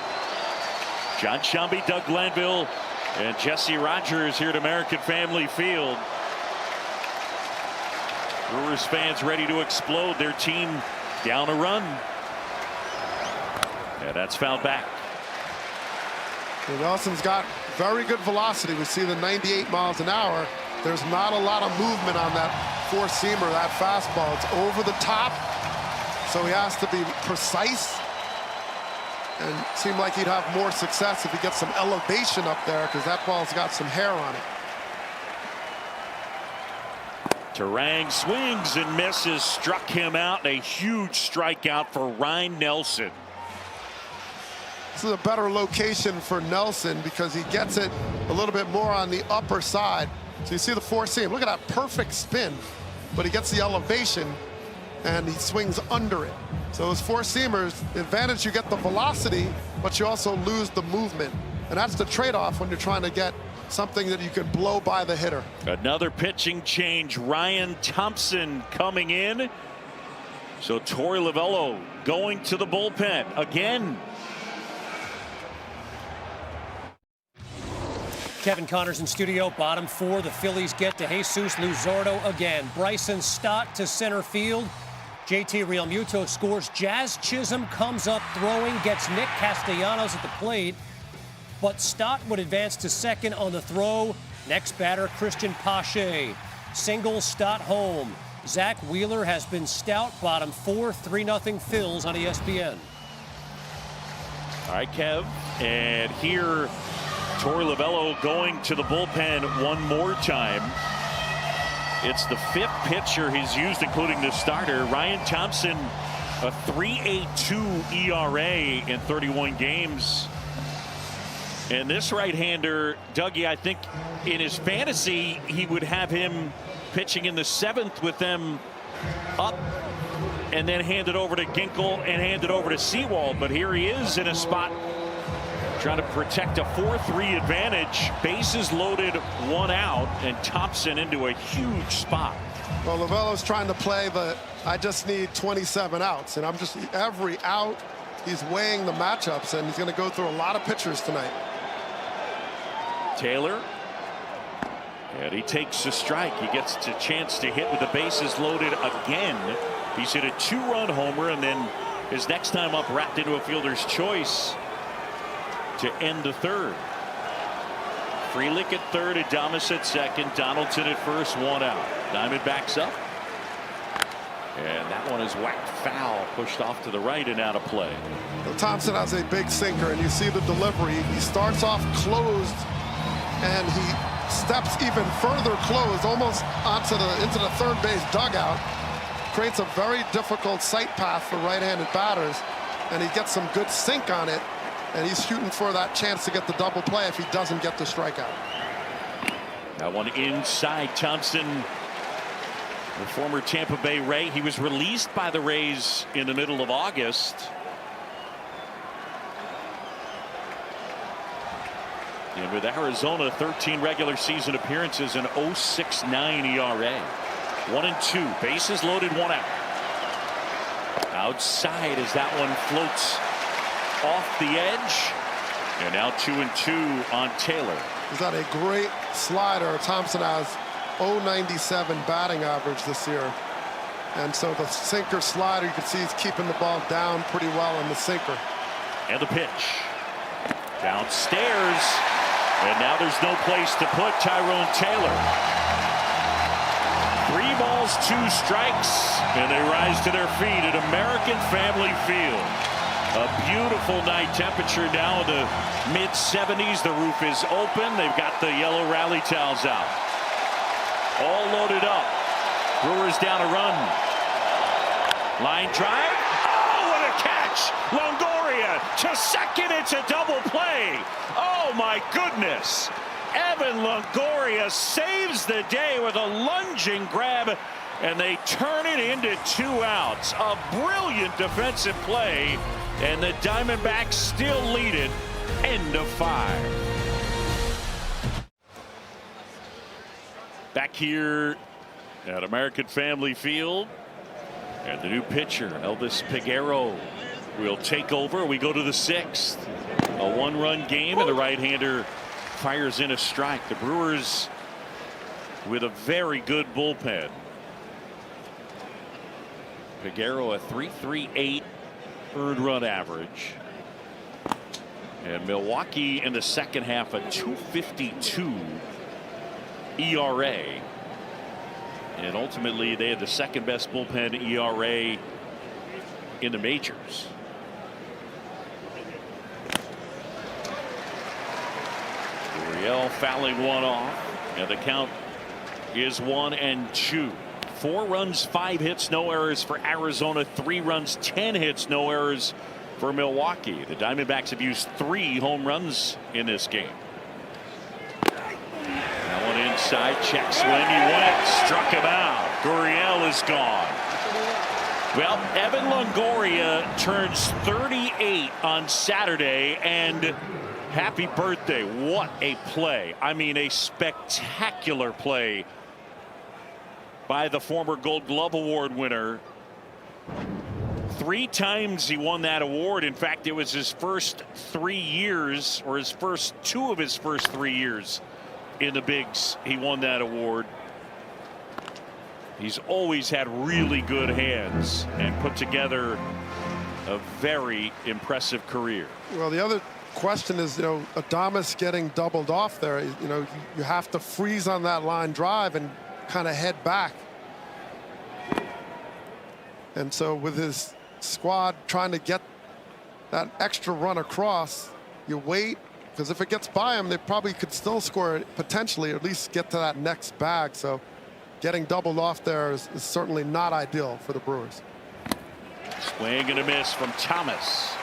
John Shambi, Doug Glanville, and Jesse Rogers here at American Family Field. Brewers fans ready to explode. Their team down a run. And that's fouled back. And Nelson's got very good velocity. We see the 98 miles an hour. There's not a lot of movement on that four-seamer, that fastball. It's over the top, so he has to be precise. And it seemed like he'd have more success if he gets some elevation up there, because that ball's got some hair on it. Turang swings and misses, struck him out. A huge strikeout for Ryan Nelson. This is a better location for Nelson because he gets it a little bit more on the upper side. So you see the four-seam. Look at that perfect spin, but he gets the elevation and he swings under it. So those four-seamers, the advantage, you get the velocity, but you also lose the movement. And that's the trade-off when you're trying to get something that you can blow by the hitter. Another pitching change. Ryan Thompson coming in. So Torey Lovullo going to the bullpen again. Kevin Connors in studio. Bottom four. The Phillies get to Jesus Luzardo again. Bryson Stott to center field. JT Realmuto scores. Jazz Chisholm comes up throwing, gets Nick Castellanos at the plate, but Stott would advance to second on the throw. Next batter, Christian Pache. Single, Stott home. Zach Wheeler has been stout. Bottom four, 3-0 Phils on ESPN. All right, Kev. And here, Torey Lovullo going to the bullpen one more time. It's the fifth pitcher he's used, including the starter. Ryan Thompson, a 3.82 ERA in 31 games. And this right-hander, Dougie, I think in his fantasy, he would have him pitching in the seventh with them up and then hand it over to Ginkel and hand it over to Sewald. But here he is in a spot trying to protect a 4-3 advantage. Bases loaded, one out, and Thompson into a huge spot. Well, Lovullo's trying to play the I just need 27 outs, and I'm just every out he's weighing the matchups, and he's going to go through a lot of pitchers tonight. Taylor, and he takes a strike. He gets a chance to hit with the bases loaded again. He's hit a 2-run homer, and then his next time up wrapped into a fielder's choice to end the third. Frelick at third, Adames at second, Donaldson at first, 1 out. Diamondbacks up. And that one is whacked foul, pushed off to the right and out of play. Well, Thompson has a big sinker, and you see the delivery. He starts off closed, and he steps even further closed, almost into the third base dugout. Creates a very difficult sight path for right-handed batters, and he gets some good sink on it, and he's shooting for that chance to get the double play if he doesn't get the strikeout. That one inside. Thompson, the former Tampa Bay Ray, he was released by the Rays in the middle of August. And with Arizona, 13 regular season appearances and 0.69 ERA. 1-2, bases loaded, 1 out. Outside as that one floats off the edge, and now 2-2 on Taylor. He's got a great slider. Thompson has 0.97 batting average this year, and so the sinker slider, you can see he's keeping the ball down pretty well in the sinker. And the pitch downstairs, and now there's no place to put Tyrone Taylor. 3 balls, 2 strikes, and they rise to their feet at American Family Field. A beautiful night temperature now in the mid-70s. The roof is open. They've got the yellow rally towels out. All loaded up. Brewers down a run. Line drive. Oh, what a catch! Longoria to second. It's a double play. Oh, my goodness. Evan Longoria saves the day with a lunging grab, and they turn it into 2 outs. A brilliant defensive play, and the Diamondbacks still lead it, end of 5. Back here at American Family Field, and the new pitcher, Elvis Peguero, will take over. We go to the 6th. A 1-run game, and the right-hander fires in a strike. The Brewers with a very good bullpen. Peguero a 3.38 earned run average, and Milwaukee in the second half a 2.52 ERA, and ultimately they had the second best bullpen ERA in the majors. Gurriel fouling one off, and the count is 1-2. 4 runs, 5 hits, no errors for Arizona. 3 runs, 10 hits, no errors for Milwaukee. The Diamondbacks have used 3 home runs in this game. That one inside, check swing, he went, struck him out. Gurriel is gone. Well, Evan Longoria turns 38 on Saturday, and happy birthday. What a play. I mean, a spectacular play by the former Gold Glove Award winner. 3 times he won that award. In fact, it was his first 3 years, or his first 2 of his first 3 years in the bigs. He won that award. He's always had really good hands and put together a very impressive career. Well, the other question is, Adames getting doubled off there. You have to freeze on that line drive and kind of head back. And so with his squad trying to get that extra run across, you wait, because if it gets by him, they probably could still score it, potentially, or at least get to that next bag. So getting doubled off there is certainly not ideal for the Brewers. Swing and a miss from Thomas.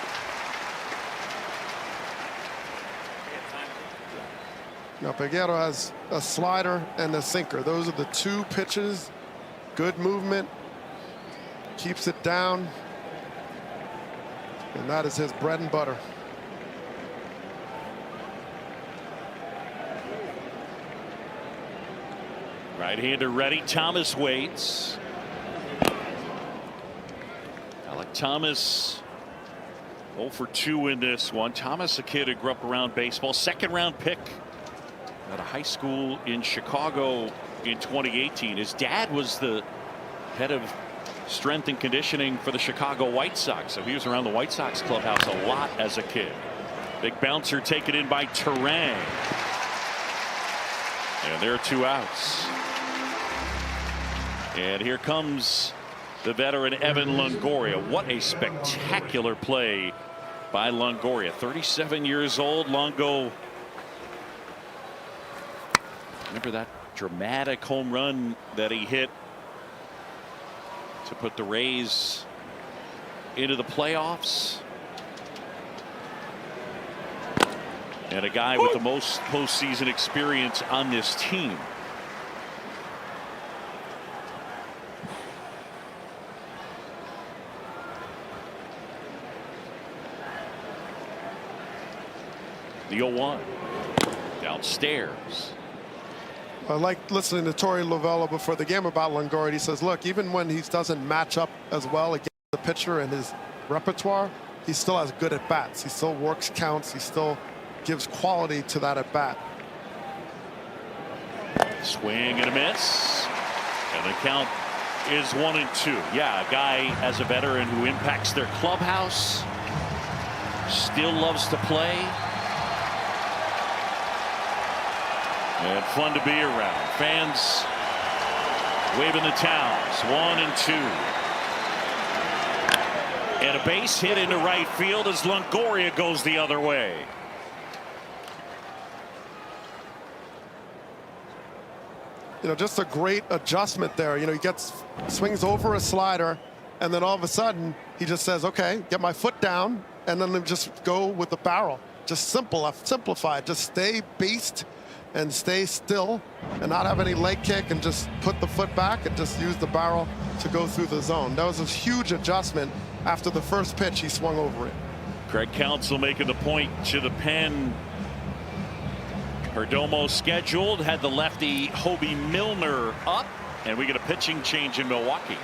Now, Peguero has a slider and a sinker. Those are the 2 pitches. Good movement. Keeps it down. And that is his bread and butter. Right-hander ready. Thomas waits. Alec Thomas 0 for 2 in this one. Thomas, a kid who grew up around baseball, second-round pick at a high school in Chicago in 2018. His dad was the head of strength and conditioning for the Chicago White Sox, so he was around the White Sox clubhouse a lot as a kid. Big bouncer taken in by Terang, and there are 2 outs. And here comes the veteran Evan Longoria. What a spectacular play by Longoria. 37 years old. Longo, remember that dramatic home run that he hit to put the Rays into the playoffs? And a guy with the most postseason experience on this team. The 0-1 downstairs. I like listening to Torey Lovullo before the game about Longoria. He says, look, even when he doesn't match up as well against the pitcher in his repertoire, he still has good at bats. He still works counts. He still gives quality to that at bat. Swing and a miss, and the count is 1-2. Yeah, a guy as a veteran who impacts their clubhouse, still loves to play, and fun to be around. Fans waving the towels. 1-2. And a base hit into right field as Longoria goes the other way. You know, just a great adjustment there. You know, he swings over a slider, and then all of a sudden he just says, okay, get my foot down, and then just go with the barrel. Just simplify it. Just stay based and stay still and not have any leg kick, and just put the foot back and just use the barrel to go through the zone. That was a huge adjustment. After the first pitch, he swung over it. Craig Counsell making the point to the pen. Perdomo scheduled, had the lefty Hobie Milner up, and we get a pitching change in Milwaukee.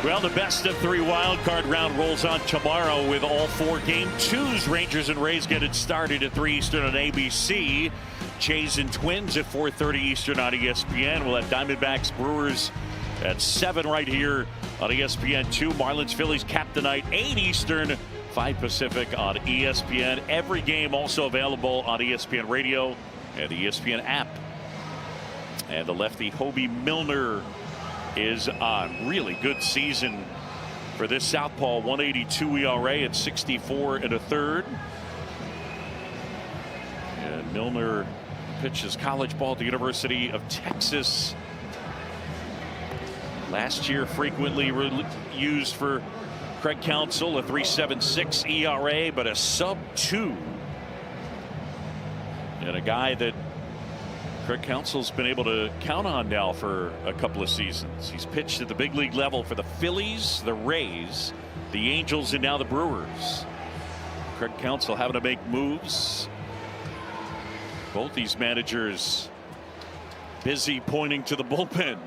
Well, the best of 3 wild card round rolls on tomorrow with all 4 game 2s. Rangers and Rays get it started at 3 Eastern on ABC. Jays and Twins at 4:30 Eastern on ESPN. We'll have Diamondbacks Brewers at 7 right here on ESPN2. Marlins Phillies cap the night 8 Eastern, 5 Pacific on ESPN. Every game also available on ESPN Radio and the ESPN app. And the lefty Hobie Milner is on. Really good season for this southpaw. 1.82 ERA at 64 1/3. And Milner pitches college ball at the University of Texas. Last year frequently used for Craig Counsell, a 3.76 ERA, but a sub-2. And a guy that Craig Counsell's been able to count on now for a couple of seasons. He's pitched at the big league level for the Phillies, the Rays, the Angels, and now the Brewers. Craig Counsell having to make moves. Both these managers busy pointing to the bullpen.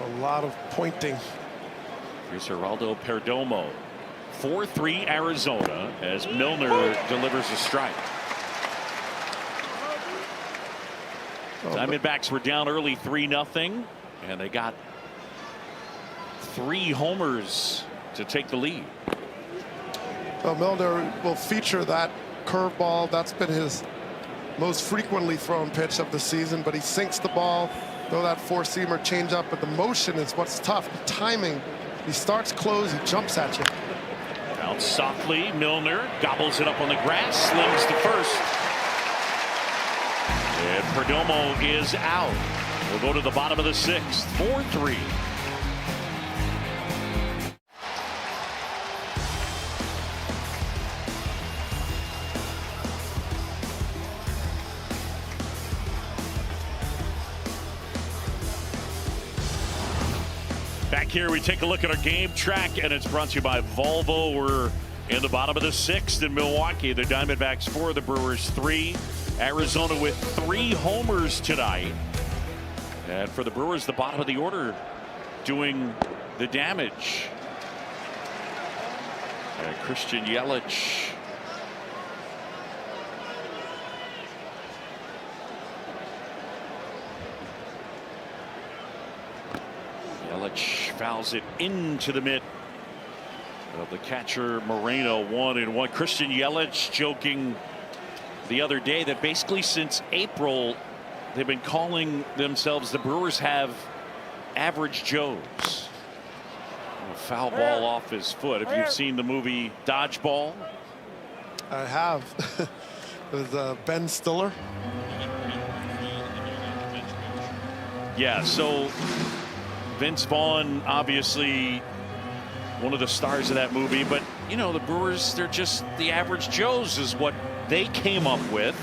A lot of pointing. Here's Geraldo Perdomo. 4-3 Arizona as Milner delivers a strike. Diamondbacks were down early 3-0, and they got 3 homers to take the lead. Well, Milner will feature that curveball. That's been his most frequently thrown pitch of the season, but he sinks the ball. Throw that 4-seamer changeup, but the motion is what's tough. The timing. He starts close, he jumps at you. Out softly, Milner gobbles it up on the grass, slings to first. And Perdomo is out. We'll go to the bottom of the 6th. 4-3. Back here, we take a look at our game track, and it's brought to you by Volvo. We're in the bottom of the 6th in Milwaukee. The Diamondbacks 4, the Brewers 3. Arizona with 3 homers tonight. And for the Brewers, the bottom of the order doing the damage. Christian Yelich. Yelich fouls it into the mitt of the catcher Moreno. 1-1. Christian Yelich joking the other day that basically since April they've been calling themselves the Brewers have average Joes. A foul ball off his foot. If you've seen the movie Dodgeball. I have. With Ben Stiller. Yeah, so Vince Vaughn, obviously one of the stars of that movie, but you know, the Brewers, they're just the average Joes is what they came up with.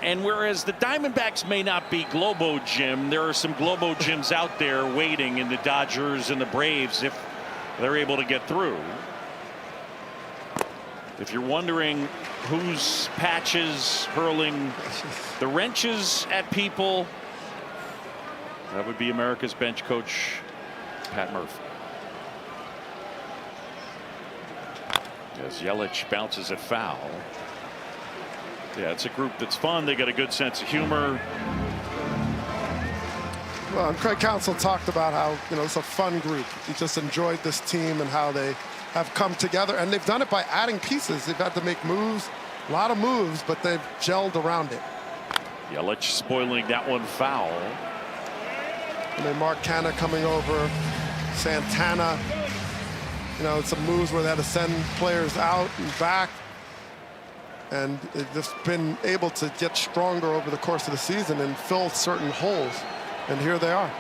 And whereas the Diamondbacks may not be Globo Gym, there are some Globo Gyms out there waiting in the Dodgers and the Braves if they're able to get through. If you're wondering whose patches hurling the wrenches at people, that would be America's bench coach, Pat Murphy. As Yelich bounces it foul. Yeah, it's a group that's fun. They got a good sense of humor. Well, Craig Counsell talked about how, you know, it's a fun group. He just enjoyed this team and how they have come together, and they've done it by adding pieces. They've had to make moves, a lot of moves, but they've gelled around it. Yelich spoiling that one foul. And then Mark Canha coming over, Santana. You know, some moves where they had to send players out and back. And they've just been able to get stronger over the course of the season and fill certain holes. And here they are.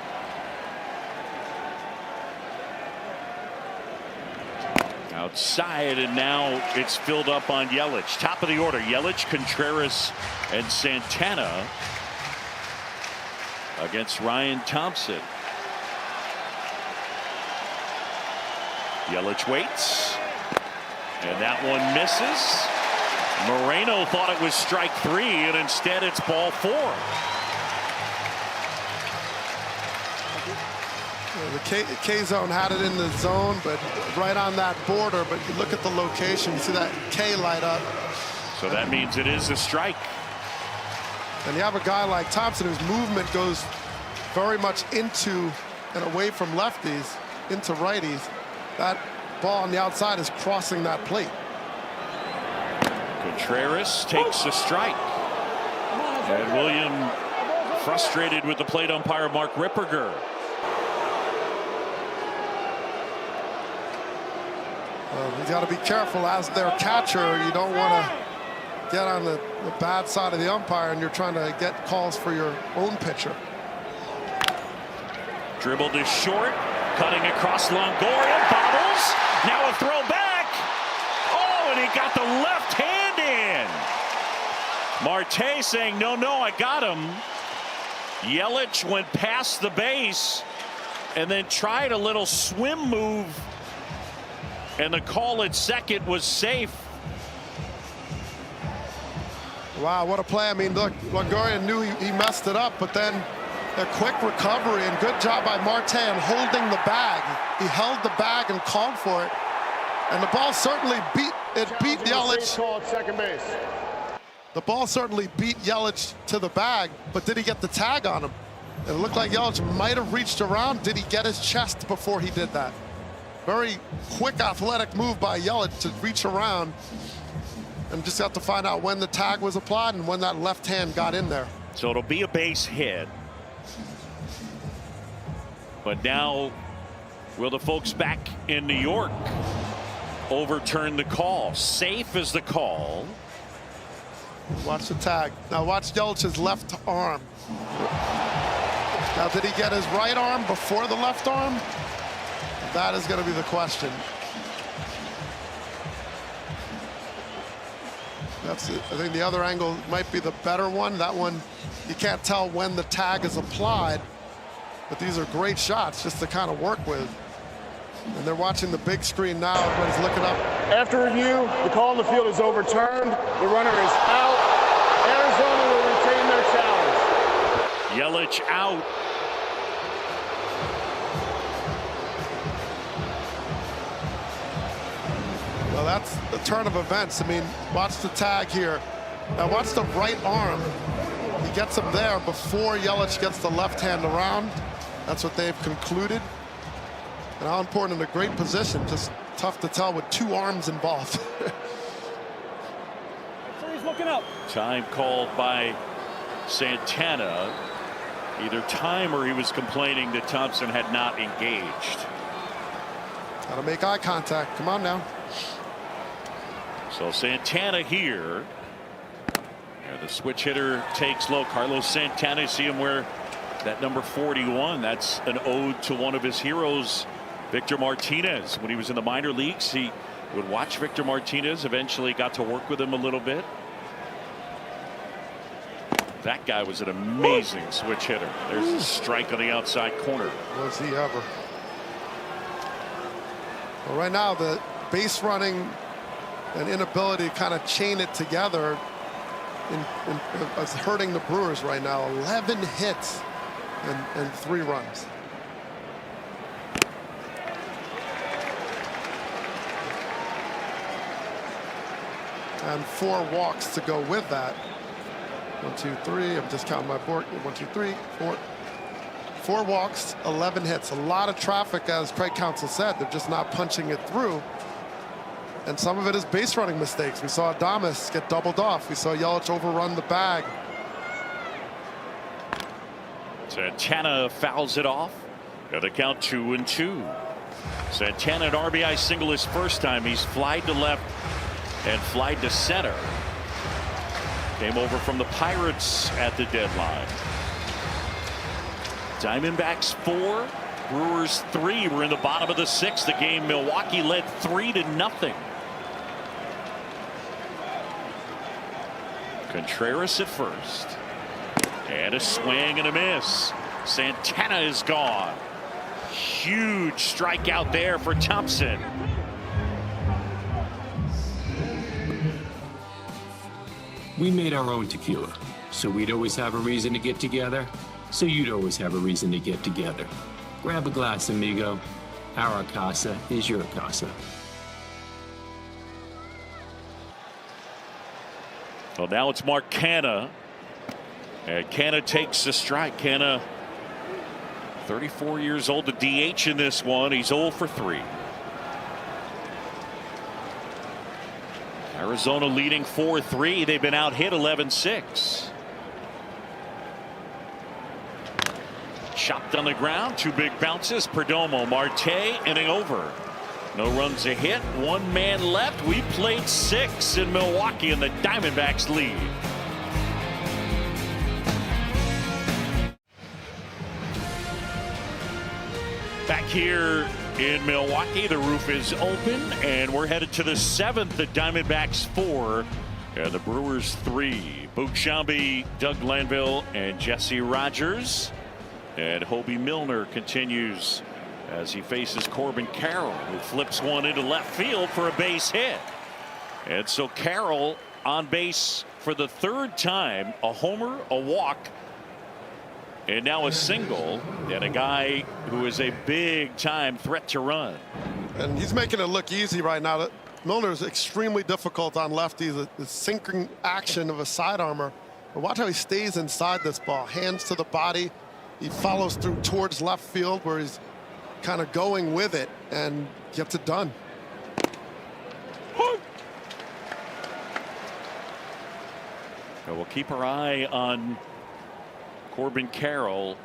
Outside, and now it's filled up on Yelich. Top of the order, Yelich, Contreras, and Santana against Ryan Thompson. Yelich waits, and that one misses. Moreno thought it was strike 3, and instead it's ball 4. The K-zone had it in the zone, but right on that border. But you look at the location, you see that K light up. So that means it is a strike. And you have a guy like Thompson whose movement goes very much into and away from lefties, into righties. That ball on the outside is crossing that plate. Contreras takes a strike. And William frustrated with the plate umpire Mark Ripperger. You got to be careful as their catcher. You don't want to get on the bad side of the umpire, and you're trying to get calls for your own pitcher. Dribbled is short, cutting across Longoria, bobbles. Now a throw back. Oh, and he got the left hand in. Marte saying, no, I got him. Yelich went past the base and then tried a little swim move. And the call at second was safe. Wow, what a play. I mean, look, Longoria knew he messed it up, but then a quick recovery and good job by Marte in holding the bag. He held the bag and called for it. And the ball certainly beat Yelich. Call at second base. The ball certainly beat Yelich to the bag, but did he get the tag on him? It looked like Yelich might have reached around. Did he get his chest before he did that? Very quick athletic move by Yelich to reach around, and just have to find out when the tag was applied and when that left hand got in there. So it'll be a base hit. But now will the folks back in New York overturn the call? Safe is the call. Watch the tag. Now watch Yelich's left arm. Now did he get his right arm before the left arm? That is going to be the question. That's it. I think the other angle might be the better one. That one, you can't tell when the tag is applied, but these are great shots just to kind of work with. And they're watching the big screen now. Everybody's looking up. After review, the call on the field is overturned. The runner is out. Arizona will retain their challenge. Yelich out. that's the turn of events. I mean, watch the tag here. Now watch the right arm. He gets him there before Yelich gets the left hand around. That's what they've concluded. And how important in a great position. Just tough to tell with two arms involved. So he's looking up. Time called by Santana. Either time or he was complaining that Thompson had not engaged. Gotta make eye contact. Come on now. So Santana here. And the switch hitter takes low. Carlos Santana, see him wear that number 41. That's an ode to one of his heroes, Victor Martinez. When he was in the minor leagues, he would watch Victor Martinez. Eventually got to work with him a little bit. That guy was an amazing switch hitter. There's a strike on the outside corner. Was he ever? Well, right now the base running and inability to kind of chain it together is hurting the Brewers right now. 11 hits and 3 runs. And 4 walks to go with that. 1, 2, 3. I'm just counting my board. 1, 2, 3, 4. 4 walks, 11 hits. A lot of traffic, as Craig Counsell said. They're just not punching it through. And some of it is base running mistakes. We saw Adames get doubled off. We saw Yelich overrun the bag. Santana fouls it off. Got the count 2-2. Santana an RBI single his first time. He's flied to left and flied to center. Came over from the Pirates at the deadline. Diamondbacks 4, Brewers 3. We're in the bottom of the 6th. The game Milwaukee led 3-0. Contreras at first. And a swing and a miss. Santana is gone. Huge strikeout there for Thompson. We made our own tequila, so we'd always have a reason to get together, so you'd always have a reason to get together. Grab a glass, amigo. Our casa is your casa. Well, now it's Mark Canha. And Canha takes the strike. Canha, 34 years old, the DH in this one. He's 0 for 3. Arizona leading 4-3. They've been out hit 11-6. Chopped on the ground. 2 big bounces. Perdomo, Marte inning over. No runs a hit. 1 man left. We played 6 in Milwaukee and the Diamondbacks lead. Back here in Milwaukee, the roof is open and we're headed to the 7th. The Diamondbacks 4 and the Brewers 3. Boog Sciambi, Doug Glanville, and Jesse Rogers. And Hobie Milner continues as he faces Corbin Carroll, who flips one into left field for a base hit. And so Carroll on base for the 3rd time, a homer, a walk, and now a single, and a guy who is a big time threat to run. And he's making it look easy right now. Milner is extremely difficult on lefties. The sinking action of a side armor. But watch how he stays inside this ball. Hands to the body. He follows through towards left field where he's kind of going with it and gets it done. So we'll keep our eye on Corbin Carroll.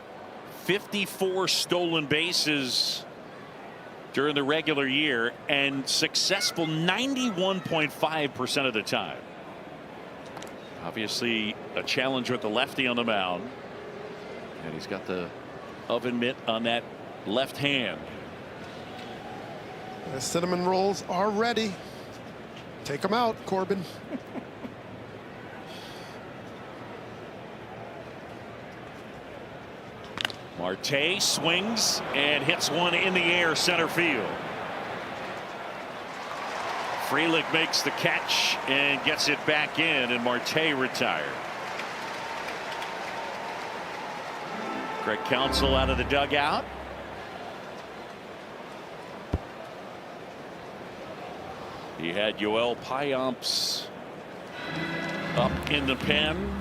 54 stolen bases during the regular year and successful 91.5% of the time. Obviously a challenge with the lefty on the mound. And he's got the oven mitt on that left hand. The cinnamon rolls are ready. Take them out, Corbin. Marte swings and hits one in the air center field. Frelick makes the catch and gets it back in, and Marte retired. Craig Counsell out of the dugout. He had Yoel Payamps up in the pen.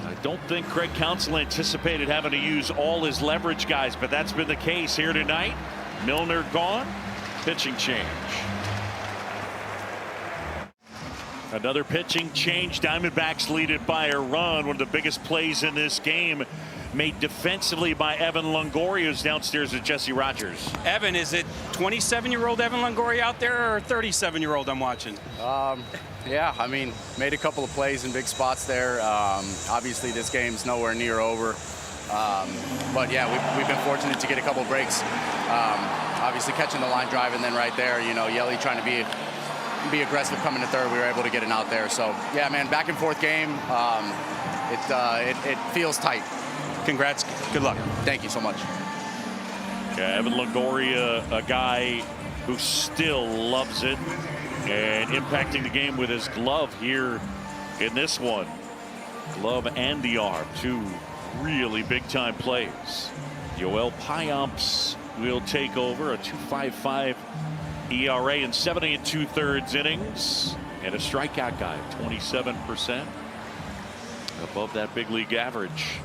I don't think Craig Counsell anticipated having to use all his leverage guys, but that's been the case here tonight. Milner gone. Pitching change. Another pitching change. Diamondbacks lead it by a run. One of the biggest plays in this game made defensively by Evan Longoria, who's downstairs with Jesse Rogers. Evan, is it 27-year-old Evan Longoria out there or 37-year-old I'm watching? Yeah, I mean, made a couple of plays in big spots there. Obviously, this game's nowhere near over. But yeah, we've been fortunate to get a couple breaks. Obviously, catching the line drive, and then right there, you know, Yelly trying to be aggressive coming to third. We were able to get it out there. So yeah, man, back and forth game. It feels tight. Congrats. Good luck. Thank you so much. Yeah, Evan Longoria, a guy who still loves it and impacting the game with his glove here in this one. Glove and the arm, two really big time plays. Yoel Payamps will take over, a 2.55 ERA in 70 2/3 innings, and a strikeout guy, 27%, above that big league average.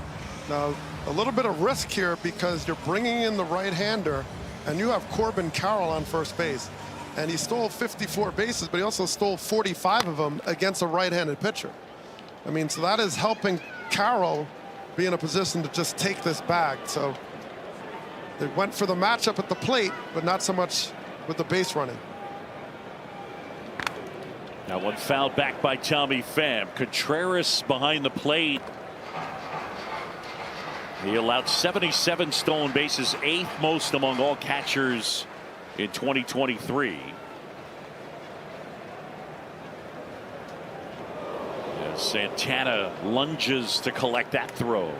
Now, a little bit of risk here because you're bringing in the right-hander, and you have Corbin Carroll on first base. And he stole 54 bases, but he also stole 45 of them against a right-handed pitcher. I mean, so that is helping Carroll be in a position to just take this bag. So they went for the matchup at the plate, but not so much with the base running. Now one fouled back by Tommy Pham. Contreras behind the plate. He allowed 77 stolen bases, 8th most among all catchers in 2023. And Santana lunges to collect that throw.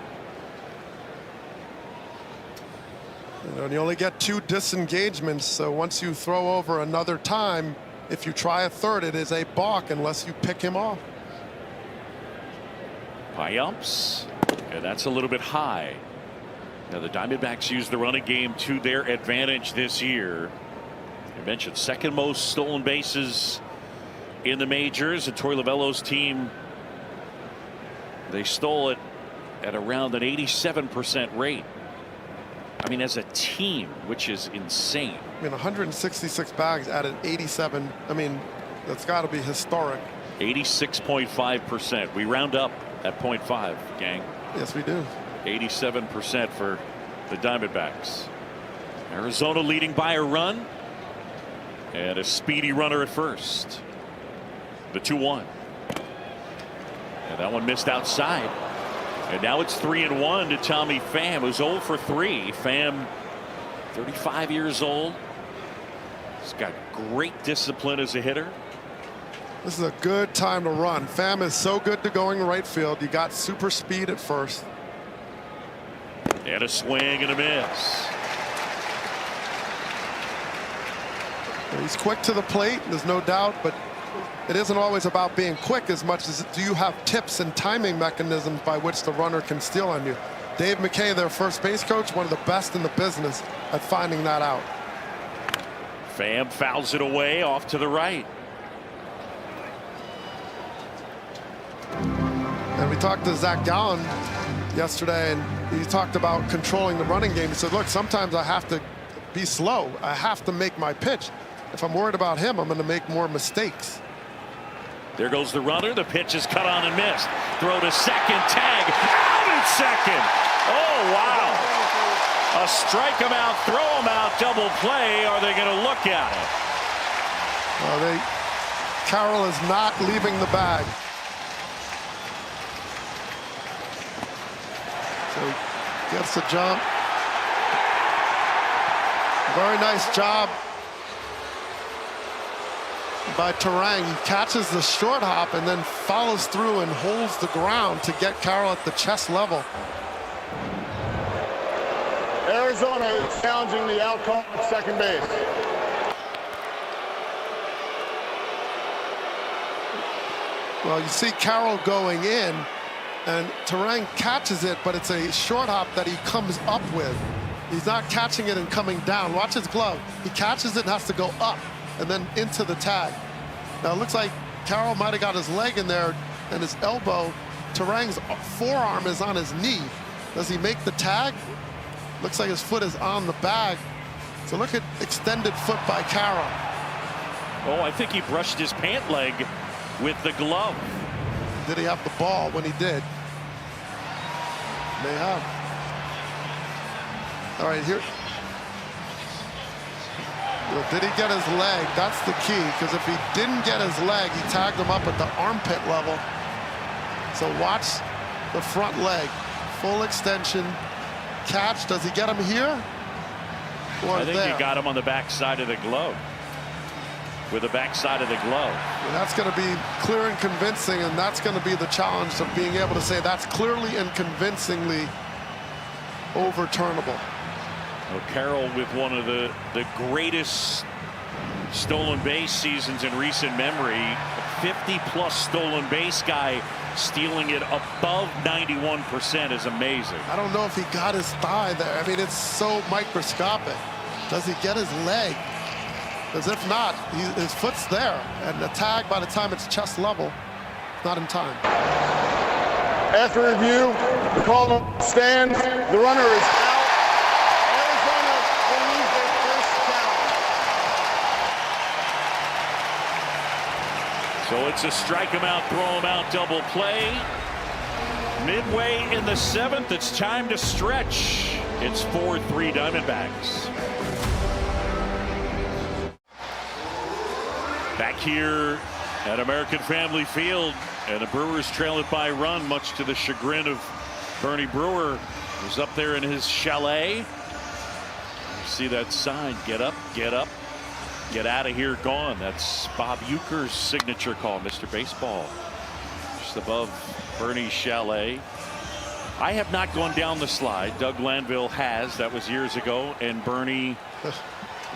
And you only get 2 disengagements, so once you throw over another time, if you try a third, it is a balk unless you pick him off. Payamps, and that's a little bit high. Now the Diamondbacks use the running game to their advantage this year. I mentioned 2nd most stolen bases in the majors, and Torey Lovullo's team, they stole it at around an 87% rate. I mean, as a team, which is insane. I mean, 166 bags at an 87. I mean, that's got to be historic. 86.5%. We round up at 0.5, gang. Yes, we do. 87% for the Diamondbacks. Arizona leading by a run, and a speedy runner at first. The 2-1, and that one missed outside. And now it's 3-1 to Tommy Pham, who's 0 for 3. Pham, 35 years old. He's got great discipline as a hitter. This is a good time to run. Pham is so good to going right field. You got super speed at first. And a swing and a miss. He's quick to the plate, there's no doubt, but it isn't always about being quick as much as do you have tips and timing mechanisms by which the runner can steal on you. Dave McKay, their first base coach, one of the best in the business at finding that out. Pham fouls it away off to the right. And we talked to Zach Gallen yesterday, and he talked about controlling the running game. He said, look, sometimes I have to be slow. I have to make my pitch. If I'm worried about him, I'm going to make more mistakes. There goes the runner. The pitch is cut on and missed. Throw to second. Tag. Out at second. Oh, wow. A strike him out, throw him out, double play. Are they going to look at it? Well, Carroll is not leaving the bag. So he gets the jump. Very nice job by Terang. He catches the short hop and then follows through and holds the ground to get Carroll at the chest level. Arizona is challenging the out call at second base. Well, you see Carroll going in, and Terang catches it, but it's a short hop that he comes up with. He's not catching it and coming down. Watch his glove. He catches it and has to go up. and then into the tag. Now it looks like Carroll might have got his leg in there and his elbow. Terang's forearm is on his knee. Does he make the tag? Looks like his foot is on the bag. So look at extended foot by Carroll. Oh, I think he brushed his pant leg with the glove. Did he have the ball when he did? May have. All right, here. Well, did he get his leg? That's the key, because if he didn't get his leg, he tagged him up at the armpit level. So watch the front leg, full extension, catch. Does he get him here? Or I think there? he got him on the back side of the glove. With the back side of the glove. And that's going to be clear and convincing, and that's going to be the challenge of being able to say that's clearly and convincingly overturnable. Well, Carroll with one of the greatest stolen base seasons in recent memory. A 50+ stolen base guy stealing it above 91% is amazing. I don't know if he got his thigh there. I mean, it's so microscopic. Does he get his leg? Because if not, his foot's there. And the tag, by the time it's chest level, not in time. After review, the call to stand. The runner is out. Arizona will lose their first challenge. So it's a strike him out, throw him out, double play. Midway in the 7th, it's time to stretch. It's 4-3 Diamondbacks. Back here at American Family Field, and the Brewers trail it by a run, much to the chagrin of Bernie Brewer, who's up there in his chalet. You see that sign, get up, get out of here, gone. That's Bob Uecker's signature call, Mr. Baseball. Just above Bernie's chalet. I have not gone down the slide. Doug Lanville has. That was years ago. And Bernie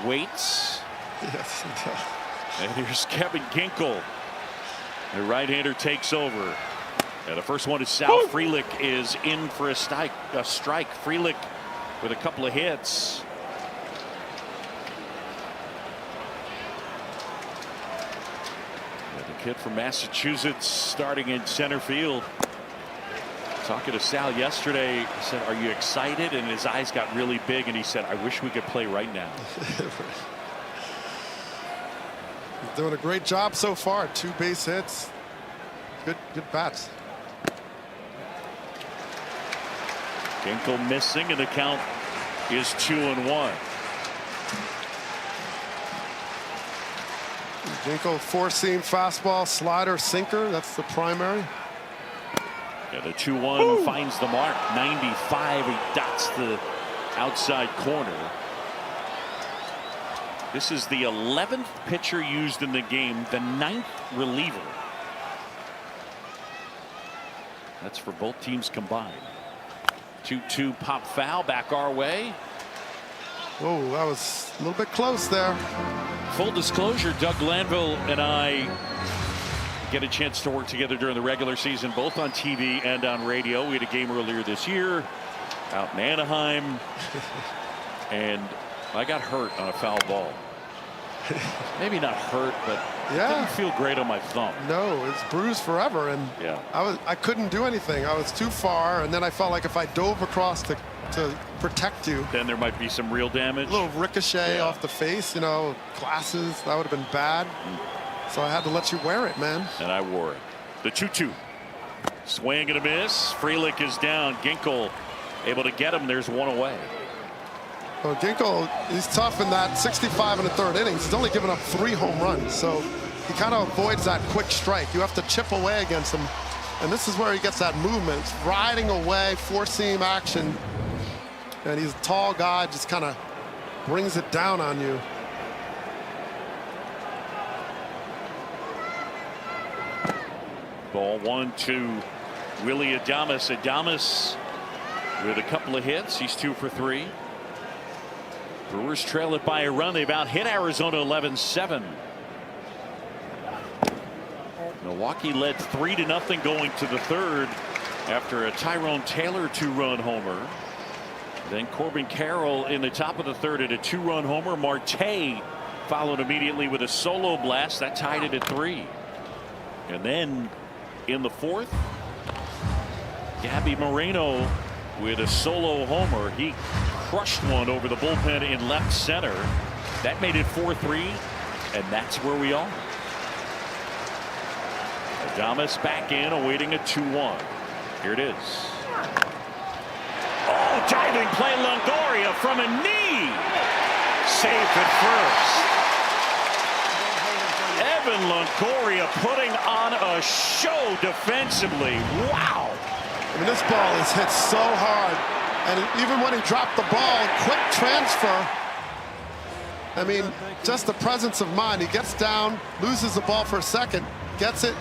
waits. Yes. And here's Kevin Ginkel. The right-hander takes over. And the first one is Sal Frelick is in for a strike. Frelick with a couple of hits. And the kid from Massachusetts starting in center field. Talking to Sal yesterday, he said, "Are you excited?" And his eyes got really big, and he said, "I wish we could play right now." He's doing a great job so far. 2 base hits. Good bats. Ginkel missing, and the count is 2-1. Ginkel, 4-seam fastball, slider, sinker. That's the primary. Yeah, the 2-1 finds the mark. 95. He dots the outside corner. This is the 11th pitcher used in the game, the 9th reliever. That's for both teams combined. 2-2 pop foul back our way. Oh, that was a little bit close there. Full disclosure, Doug Lanville and I get a chance to work together during the regular season, both on TV and on radio. We had a game earlier this year out in Anaheim, and I got hurt on a foul ball. Maybe not hurt, but yeah, it didn't feel great on my thumb. No, it's bruised forever, and yeah, I couldn't do anything. I was too far, and then I felt like if I dove across to protect you, then there might be some real damage. A little ricochet off the face, you know, glasses, that would have been bad. So I had to let you wear it, man. And I wore it. The 2-2. Swing and a miss. Frelick is down. Ginkel able to get him. There's one away. Well, Ginkel, he's tough in that 65 in the 3rd innings. He's only given up 3 home runs, so he kind of avoids that quick strike. You have to chip away against him, and this is where he gets that movement. It's riding away, 4-seam action, and he's a tall guy, just kind of brings it down on you. Ball 1 to Willy Adames. Adames with a couple of hits. He's 2 for 3. Brewers trail it by a run. They've out hit Arizona 11-7. Milwaukee led 3-0 going to the 3rd after a Tyrone Taylor 2-run homer. Then Corbin Carroll in the top of the 3rd at a 2-run homer. Marte followed immediately with a solo blast that tied it at 3. And then in the 4th, Gabby Moreno with a solo homer. He crushed one over the bullpen in left center. That made it 4-3, and that's where we are. Adames back in, awaiting a 2-1. Here it is. Oh, diving play, Longoria from a knee. Safe at first. Evan Longoria putting on a show defensively. Wow. I mean, this ball is hit so hard. And even when he dropped the ball, quick transfer. I mean, just the presence of mind. He gets down, loses the ball for a second, gets it,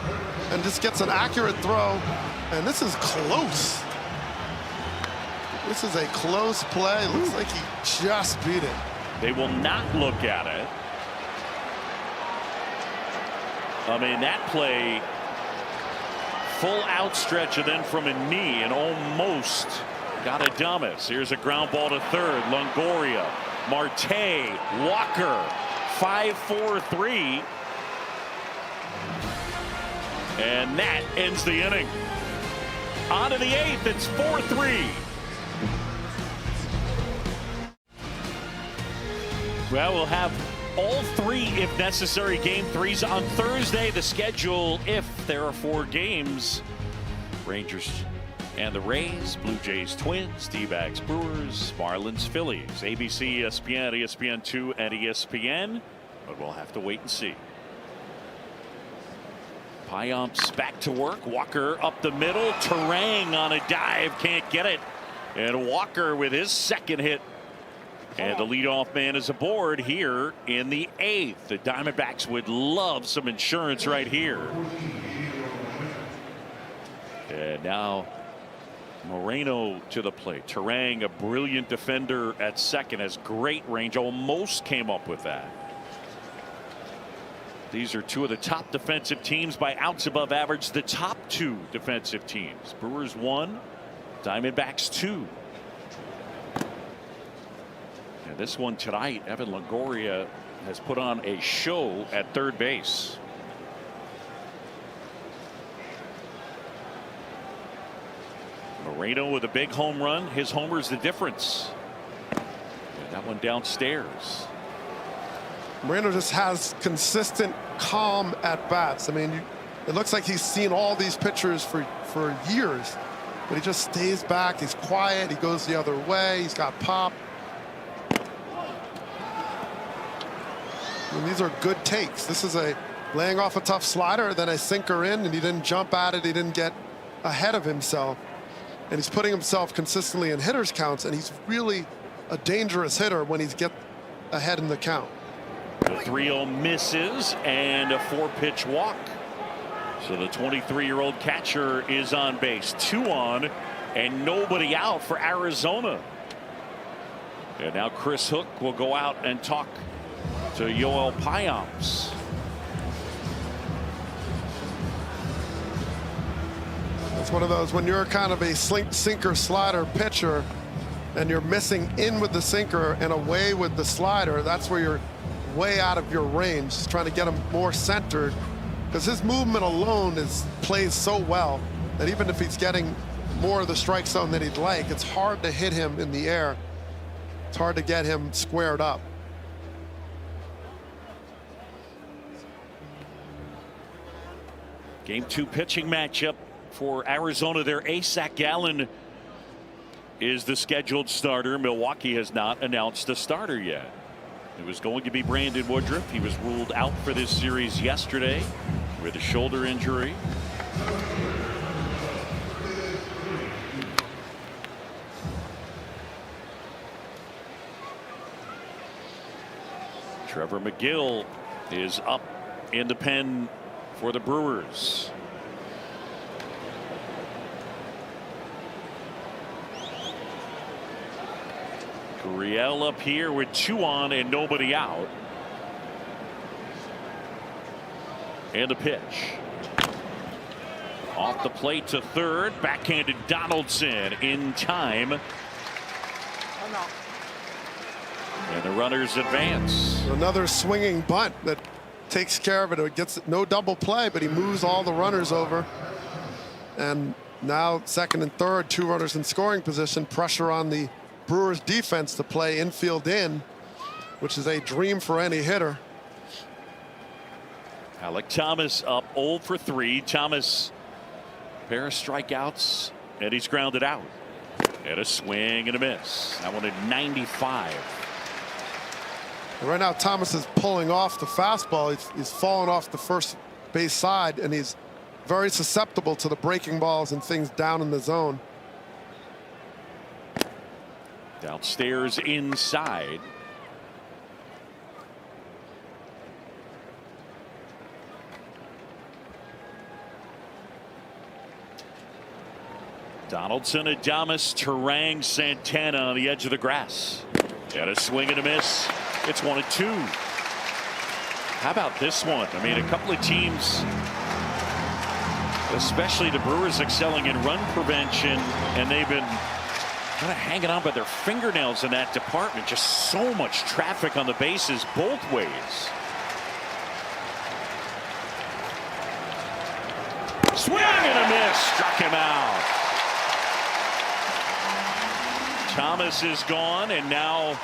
and just gets an accurate throw. And this is close. This is a close play. Looks like he just beat it. They will not look at it. I mean, that play, full outstretch and then from a knee and almost got Adames. Here's a ground ball to third. Longoria, Marte, Walker, 5-4-3. And that ends the inning. On to the 8th, it's 4-3. Well, we'll have all 3, if necessary, game 3s on Thursday. The schedule, if there are 4 games: Rangers and the Rays, Blue Jays, Twins, D-backs, Brewers, Marlins, Phillies, ABC, ESPN, ESPN2, and ESPN. But we'll have to wait and see. Payamps back to work. Walker up the middle. Terang on a dive, can't get it. And Walker with his second hit. And the leadoff man is aboard here in the 8th. The Diamondbacks would love some insurance right here. And now Moreno to the plate. Terang, a brilliant defender at second, has great range. Almost came up with that. These are 2 of the top defensive teams by outs above average. The top 2 defensive teams. Brewers 1, Diamondbacks 2. And this one tonight, Evan Longoria has put on a show at third base. Moreno with a big home run. His homer's the difference. And that one downstairs. Moreno just has consistent, calm at bats. I mean, it looks like he's seen all these pitchers for years, but he just stays back. He's quiet. He goes the other way. He's got pop. I mean, these are good takes. This is a laying off a tough slider, then a sinker in, and he didn't jump at it. He didn't get ahead of himself. And he's putting himself consistently in hitters counts, and he's really a dangerous hitter when he's get ahead in the count. The 3-0 misses and a 4-pitch walk. So the 23-year-old catcher is on base. 2 on and nobody out for Arizona. And now Chris Hook will go out and talk to Yoel Payamps. It's one of those when you're kind of a sinker slider pitcher and you're missing in with the sinker and away with the slider, that's where you're way out of your range. Just trying to get him more centered, because his movement alone plays so well that even if he's getting more of the strike zone than he'd like, it's hard to hit him in the air. It's hard to get him squared up. Game 2 pitching matchup for Arizona. Their ace, Zach Gallen, is the scheduled starter. Milwaukee has not announced a starter yet. It was going to be Brandon Woodruff. He was ruled out for this series yesterday with a shoulder injury. Trevor McGill is up in the pen for the Brewers. Gurriel up here with 2 on and nobody out. And the pitch. Off the plate to third. Backhanded Donaldson in time. And the runners advance. Another swinging bunt that takes care of it. It gets no double play, but he moves all the runners over. And now second and third, 2 runners in scoring position. Pressure on the Brewers defense to play infield in, which is a dream for any hitter. Alec Thomas up 0 for 3. Thomas, pair of strikeouts, and he's grounded out. And a swing and a miss. That one at 95. Right now, Thomas is pulling off the fastball. He's falling off the first base side, and he's very susceptible to the breaking balls and things down in the zone. Downstairs inside. Donaldson, Adames, Terang, Santana on the edge of the grass. And a swing and a miss. It's 1-2. How about this one? I mean, a couple of teams, especially the Brewers, excelling in run prevention, and they've been kind of hanging on by their fingernails in that department. Just so much traffic on the bases both ways. Swing and a miss. Struck him out. Thomas is gone, and now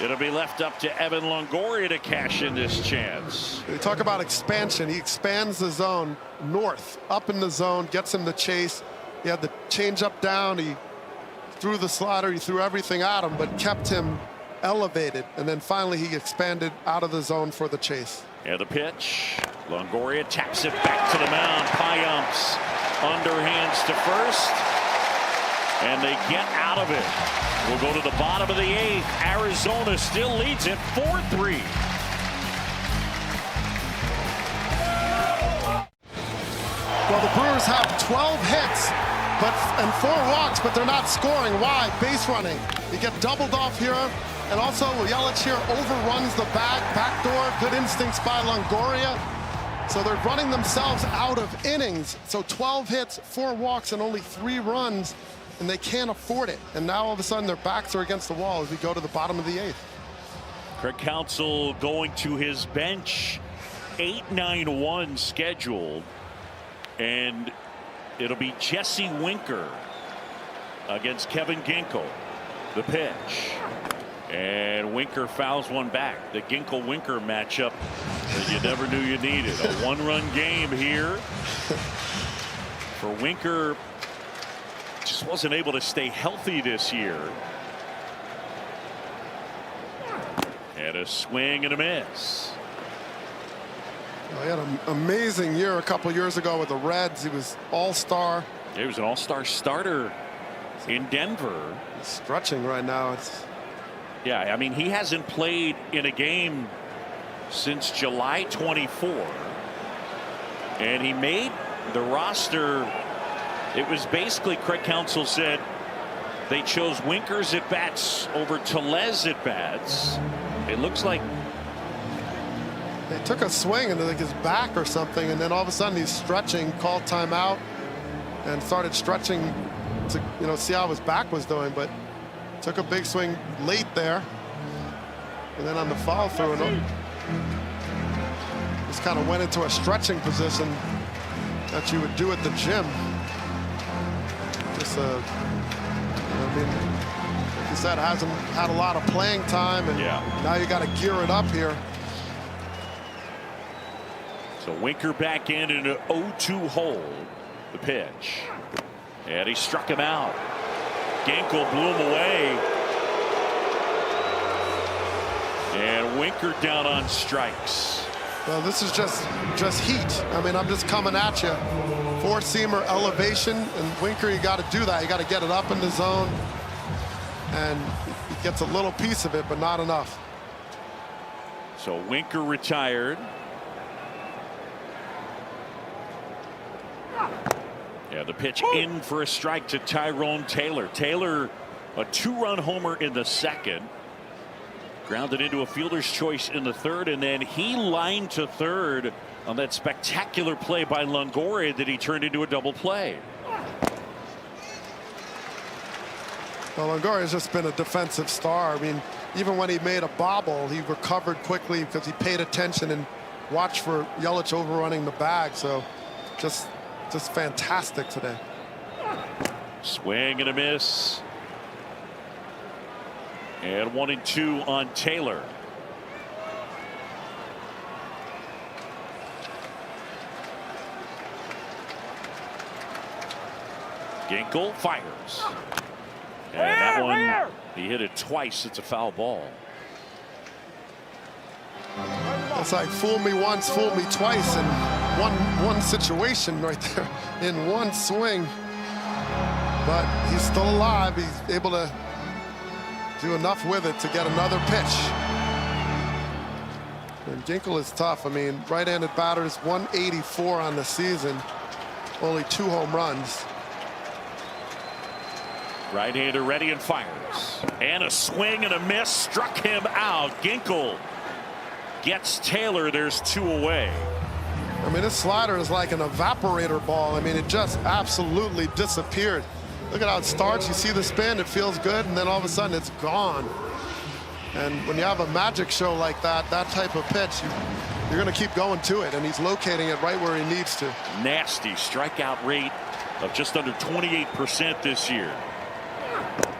it'll be left up to Evan Longoria to cash in this chance. You talk about expansion. He expands the zone north, up in the zone, gets him to chase. He had the changeup down. He threw the slider. He threw everything at him, but kept him elevated. And then finally he expanded out of the zone for the chase. And the pitch. Longoria taps it back to the mound. Payamps underhands to first. And they get out of it. We'll go to the bottom of the 8th. Arizona still leads it 4-3. Well, the Brewers have 12 hits and 4 walks, but they're not scoring. Why? Base running. You get doubled off here. And also, Yelich here overruns the backdoor. Good instincts by Longoria. So they're running themselves out of innings. So 12 hits, 4 walks, and only 3 runs. And they can't afford it. And now all of a sudden their backs are against the wall as we go to the bottom of the 8th. Craig Counsell going to his bench. 8-9-1 scheduled. And it'll be Jesse Winker against Kevin Ginkel. The pitch. And Winker fouls one back. The Ginkel-Winker matchup that you never knew you needed. A 1-run game here for Winker. Just wasn't able to stay healthy this year. And a swing and a miss. Well, he had an amazing year a couple years ago with the Reds. He was all-star. He was an all-star starter in Denver. He's stretching right now. Yeah, I mean, he hasn't played in a game since July 24. And he made the roster. It was basically, Craig Counsell said, they chose Winker's at-bats over Tellez at-bats. It looks like they took a swing into like his back or something, and then all of a sudden he's stretching, called timeout, and started stretching to see how his back was doing, but took a big swing late there, and then on the follow through, just kind of went into a stretching position that you would do at the gym. Just I mean, like you said, hasn't had a lot of playing time, and now you got to gear it up here. So Winker back in an 0-2 hole. The pitch. And he struck him out. Ginkel blew him away. And Winker down on strikes. Well, this is just heat. I mean, I'm just coming at you. 4-seamer elevation, and Winker, you got to do that. You got to get it up in the zone. And he gets a little piece of it, but not enough. So Winker retired. Yeah, the pitch in for a strike to Tyrone Taylor. Taylor, a 2-run homer in the second. Grounded into a fielder's choice in the third, and then he lined to third on that spectacular play by Longoria that he turned into a double play. Well, Longoria's just been a defensive star. I mean, even when he made a bobble, he recovered quickly because he paid attention and watched for Yelich overrunning the bag. So just fantastic today. Swing and a miss. And 1-2 on Taylor. Ginkel fires. And that one, he hit it twice. It's a foul ball. It's like fool me once, fool me twice in one situation right there in one swing. But he's still alive. He's able to do enough with it to get another pitch. And Ginkel is tough. I mean, right-handed batters, 184 on the season, only 2 home runs. Right-hander ready and fires. And a swing and a miss struck him out. Ginkel gets Taylor. There's 2 away. I mean, this slider is like an evaporator ball. I mean, it just absolutely disappeared. Look at how it starts. You see the spin, it feels good, and then all of a sudden it's gone. And when you have a magic show like that type of pitch, you're going to keep going to it, and he's locating it right where he needs to. Nasty strikeout rate of just under 28% this year.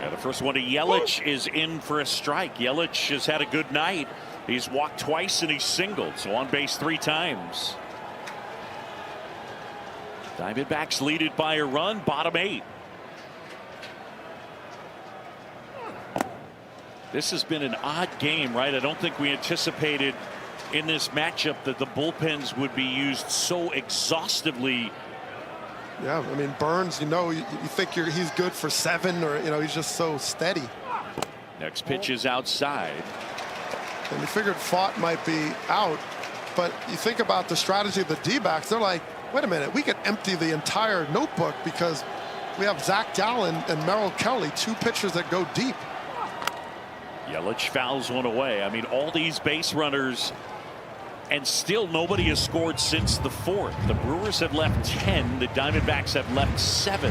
And the first one to Yelich is in for a strike. Yelich has had a good night. He's walked twice and he's singled, so on base 3 times. Diamondbacks lead it by a run, bottom 8. This has been an odd game, right? I don't think we anticipated in this matchup that the bullpens would be used so exhaustively. Yeah, I mean, Burns, you think he's good for 7, or he's just so steady. Next pitch is outside. And you figured Fott might be out, but you think about the strategy of the D-backs. They're like, wait a minute, we could empty the entire notebook because we have Zach Gallen and Merrill Kelly, 2 pitchers that go deep. Yelich fouls one away. I mean, all these base runners, and still nobody has scored since the 4th. The Brewers have left 10. The Diamondbacks have left 7.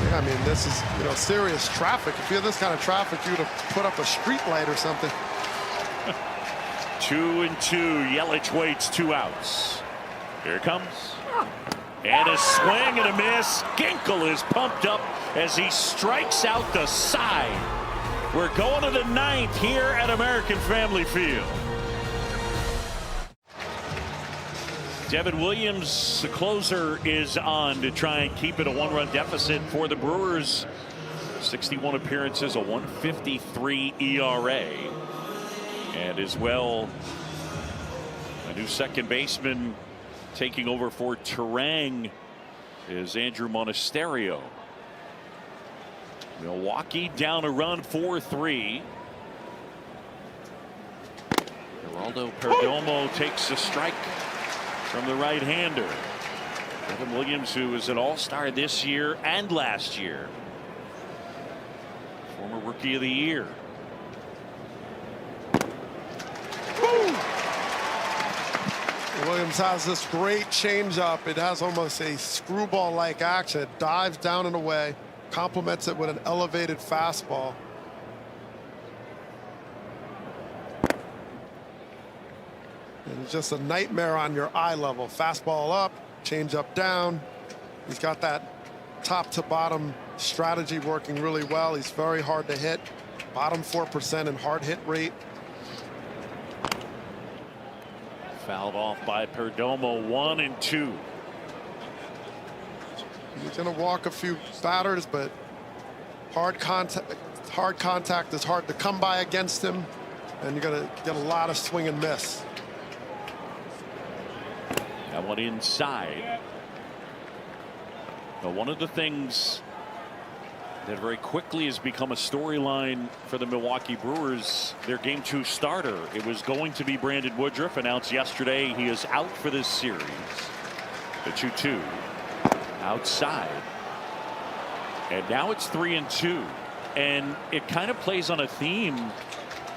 Yeah, I mean, this is serious traffic. If you had this kind of traffic, you would have put up a street light or something. 2-2. Yelich waits 2 outs. Here it comes. And a swing and a miss. Ginkel is pumped up as he strikes out the side. We're going to the 9th here at American Family Field. Devin Williams, the closer, is on to try and keep it a 1-run deficit for the Brewers. 61 appearances, a 1.53 ERA. And as well, a new second baseman taking over for Terang is Andrew Monasterio. Milwaukee down a run, 4-3. Geraldo Perdomo takes a strike from the right-hander. Devin Williams, who is an all-star this year and last year. Former Rookie of the Year. Williams has this great changeup. It has almost a screwball-like action. It dives down and away, complements it with an elevated fastball. And it's just a nightmare on your eye level. Fastball up, changeup down. He's got that top to bottom strategy working really well. He's very hard to hit. Bottom 4% in hard hit rate. Fouled off by Perdomo, 1-2. He's going to walk a few batters, but hard contact is hard to come by against him, and you're going to get a lot of swing and miss. That one inside. But one of the things that very quickly has become a storyline for the Milwaukee Brewers, their Game 2 starter. It was going to be Brandon Woodruff, announced yesterday he is out for this series. The 2-2 outside. And now it's 3-2. And it kind of plays on a theme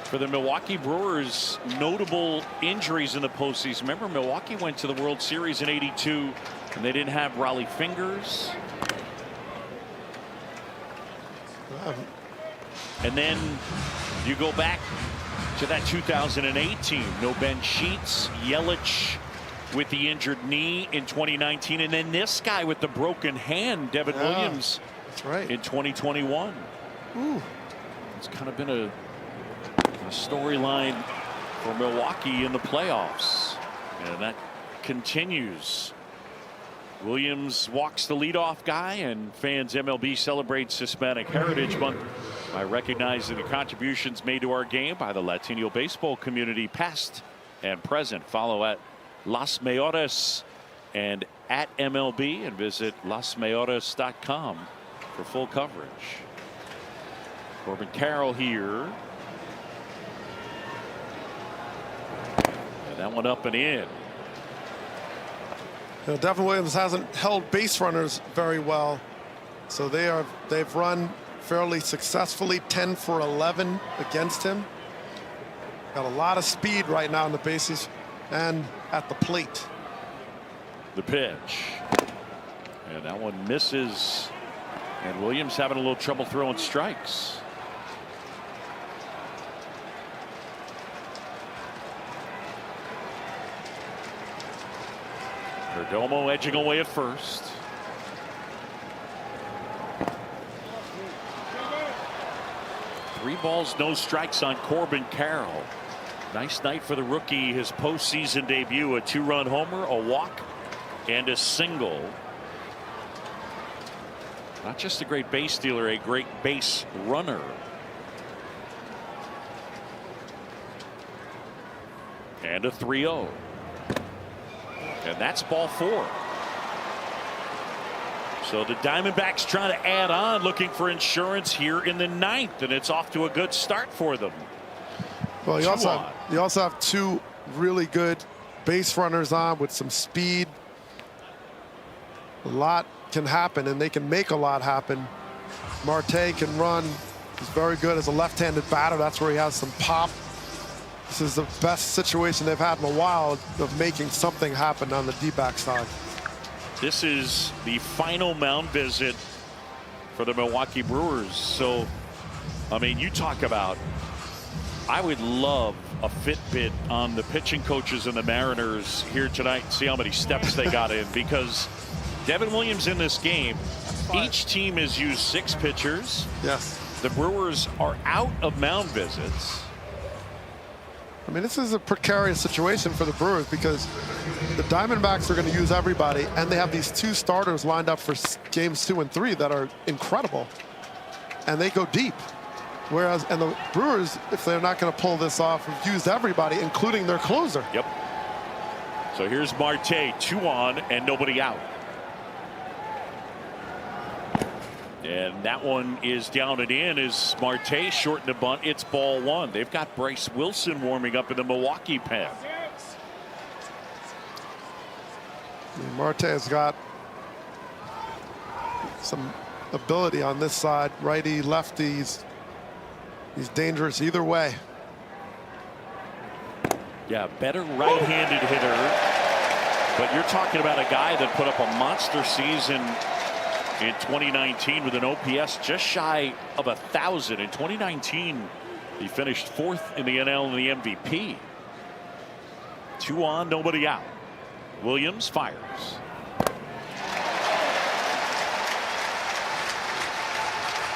for the Milwaukee Brewers. Notable injuries in the postseason. Remember, Milwaukee went to the World Series in '82 and they didn't have Raleigh Fingers. And then you go back to that 2008 team. No Ben Sheets, Yelich with the injured knee in 2019, and then this guy with the broken hand, Devin Williams. That's right. In 2021. Ooh. It's kind of been a storyline for Milwaukee in the playoffs, and that continues. Williams walks the leadoff guy, and fans MLB celebrates Hispanic Heritage Month by recognizing the contributions made to our game by the Latino baseball community, past and present. Follow at Las Mayores and at MLB, and visit lasmayores.com for full coverage. Corbin Carroll here. And that one up and in. You know, Devin Williams hasn't held base runners very well, so they've run fairly successfully, 10 for 11 against him. Got a lot of speed right now in the bases and at the plate. The pitch, and that one misses, and Williams having a little trouble throwing strikes. Perdomo edging away at first. Three balls, no strikes on Corbin Carroll. Nice night for the rookie. His postseason debut, a 2-run homer, a walk, and a single. Not just a great base stealer, a great base runner. And a 3-0. And that's ball 4. So the Diamondbacks trying to add on, looking for insurance here in the 9th, and it's off to a good start for them. Well, you also have two really good base runners on with some speed. A lot can happen, and they can make a lot happen. Marte can run. He's very good as a left-handed batter. That's where he has some pop. This is the best situation they've had in a while of making something happen on the D-back side. This is the final mound visit for the Milwaukee Brewers. So, I mean, you talk about, I would love a Fitbit on the pitching coaches and the Mariners here tonight and see how many steps they got in, because Devin Williams in this game, each team has used 6 pitchers. Yes. The Brewers are out of mound visits. I mean, this is a precarious situation for the Brewers because the Diamondbacks are going to use everybody, and they have these 2 starters lined up for games 2 and 3 that are incredible, and they go deep. Whereas, and the Brewers, if they're not going to pull this off, have used everybody, including their closer. Yep. So here's Marte, 2 on and nobody out. And that one is down and in as Marte shortened the bunt. It's ball 1. They've got Bryce Wilson warming up in the Milwaukee pen. Marte has got some ability on this side, righty, lefties. He's dangerous either way. Yeah, better right-handed hitter. But you're talking about a guy that put up a monster season in 2019 with an OPS just shy of 1,000. In 2019, he finished 4th in the NL in the MVP. 2 on, nobody out. Williams fires.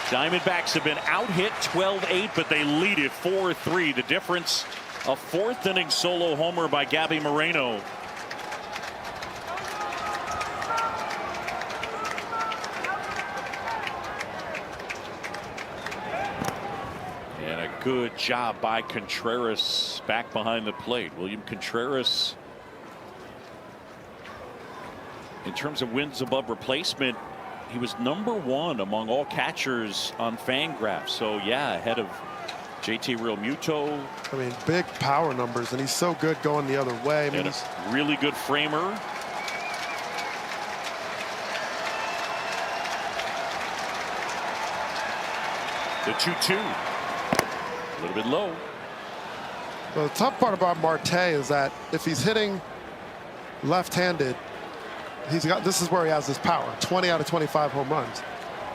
Diamondbacks have been out-hit 12-8, but they lead it 4-3. The difference, a 4th inning solo homer by Gabby Moreno. And a good job by Contreras back behind the plate. William Contreras, in terms of wins above replacement, he was #1 among all catchers on Fangraphs. So yeah, ahead of JT Realmuto. I mean, big power numbers, and he's so good going the other way. I mean, and he's a really good framer. The 2-2. A little bit low. Well, the tough part about Marte is that if he's hitting left-handed, this is where he has his power. 20 out of 25 home runs.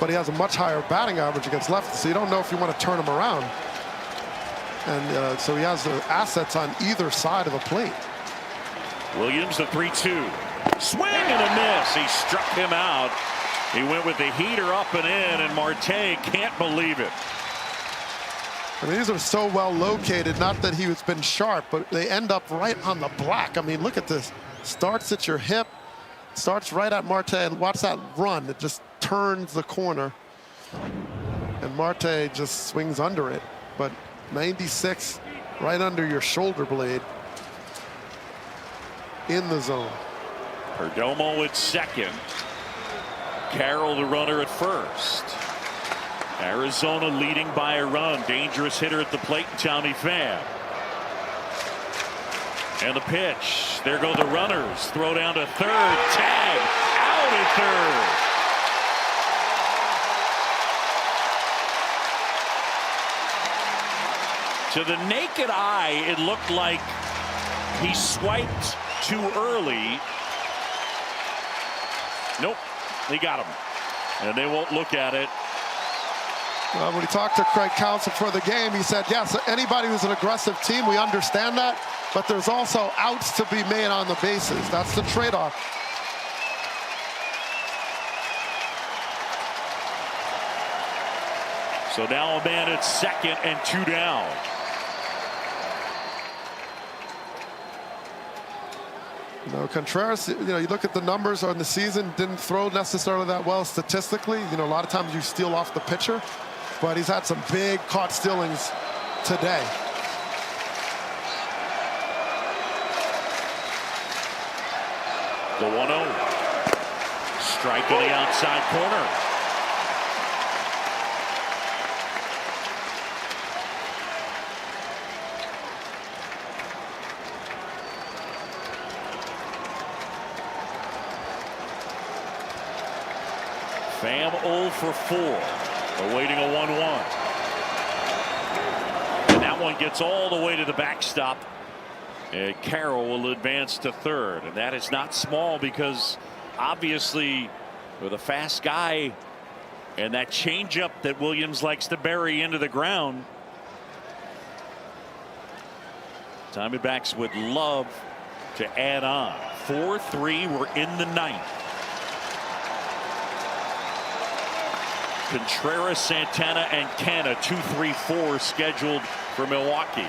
but he has a much higher batting average against lefties, so you don't know if you want to turn him around. And so he has the assets on either side of the plate. Williams, the 3-2. Swing and a miss. He struck him out. He went with the heater up and in, and Marte can't believe it. I mean, these are so well located, not that he has been sharp, but they end up right on the black. I mean, look at this. Starts at your hip, starts right at Marte, and watch that run. It just turns the corner, and Marte just swings under it. But 96 right under your shoulder blade in the zone. Perdomo at second. Carroll the runner at first. Arizona leading by a run. Dangerous hitter at the plate, Tommy Pham. And the pitch. There go the runners. Throw down to third. Tag. Out at third. To the naked eye, it looked like he swiped too early. Nope. They got him. And they won't look at it. Well, when he talked to Craig Counsell for the game, he said, yes, anybody who's an aggressive team, we understand that, but there's also outs to be made on the bases. That's the trade-off. So now a man at second and 2 down. You know, Contreras, you know, you look at the numbers on the season, didn't throw necessarily that well statistically. You know, a lot of times you steal off the pitcher, but he's had some big caught stealings today. The 1-0. Strike on the outside corner. Pham 0 for 4, awaiting a 1-1. And that one gets all the way to the backstop. And Carroll will advance to third. And that is not small because obviously with a fast guy and that changeup that Williams likes to bury into the ground, Diamondbacks would love to add on. 4-3, we're in the 9th. Contreras, Santana, and Canha, 2-3-4 scheduled for Milwaukee.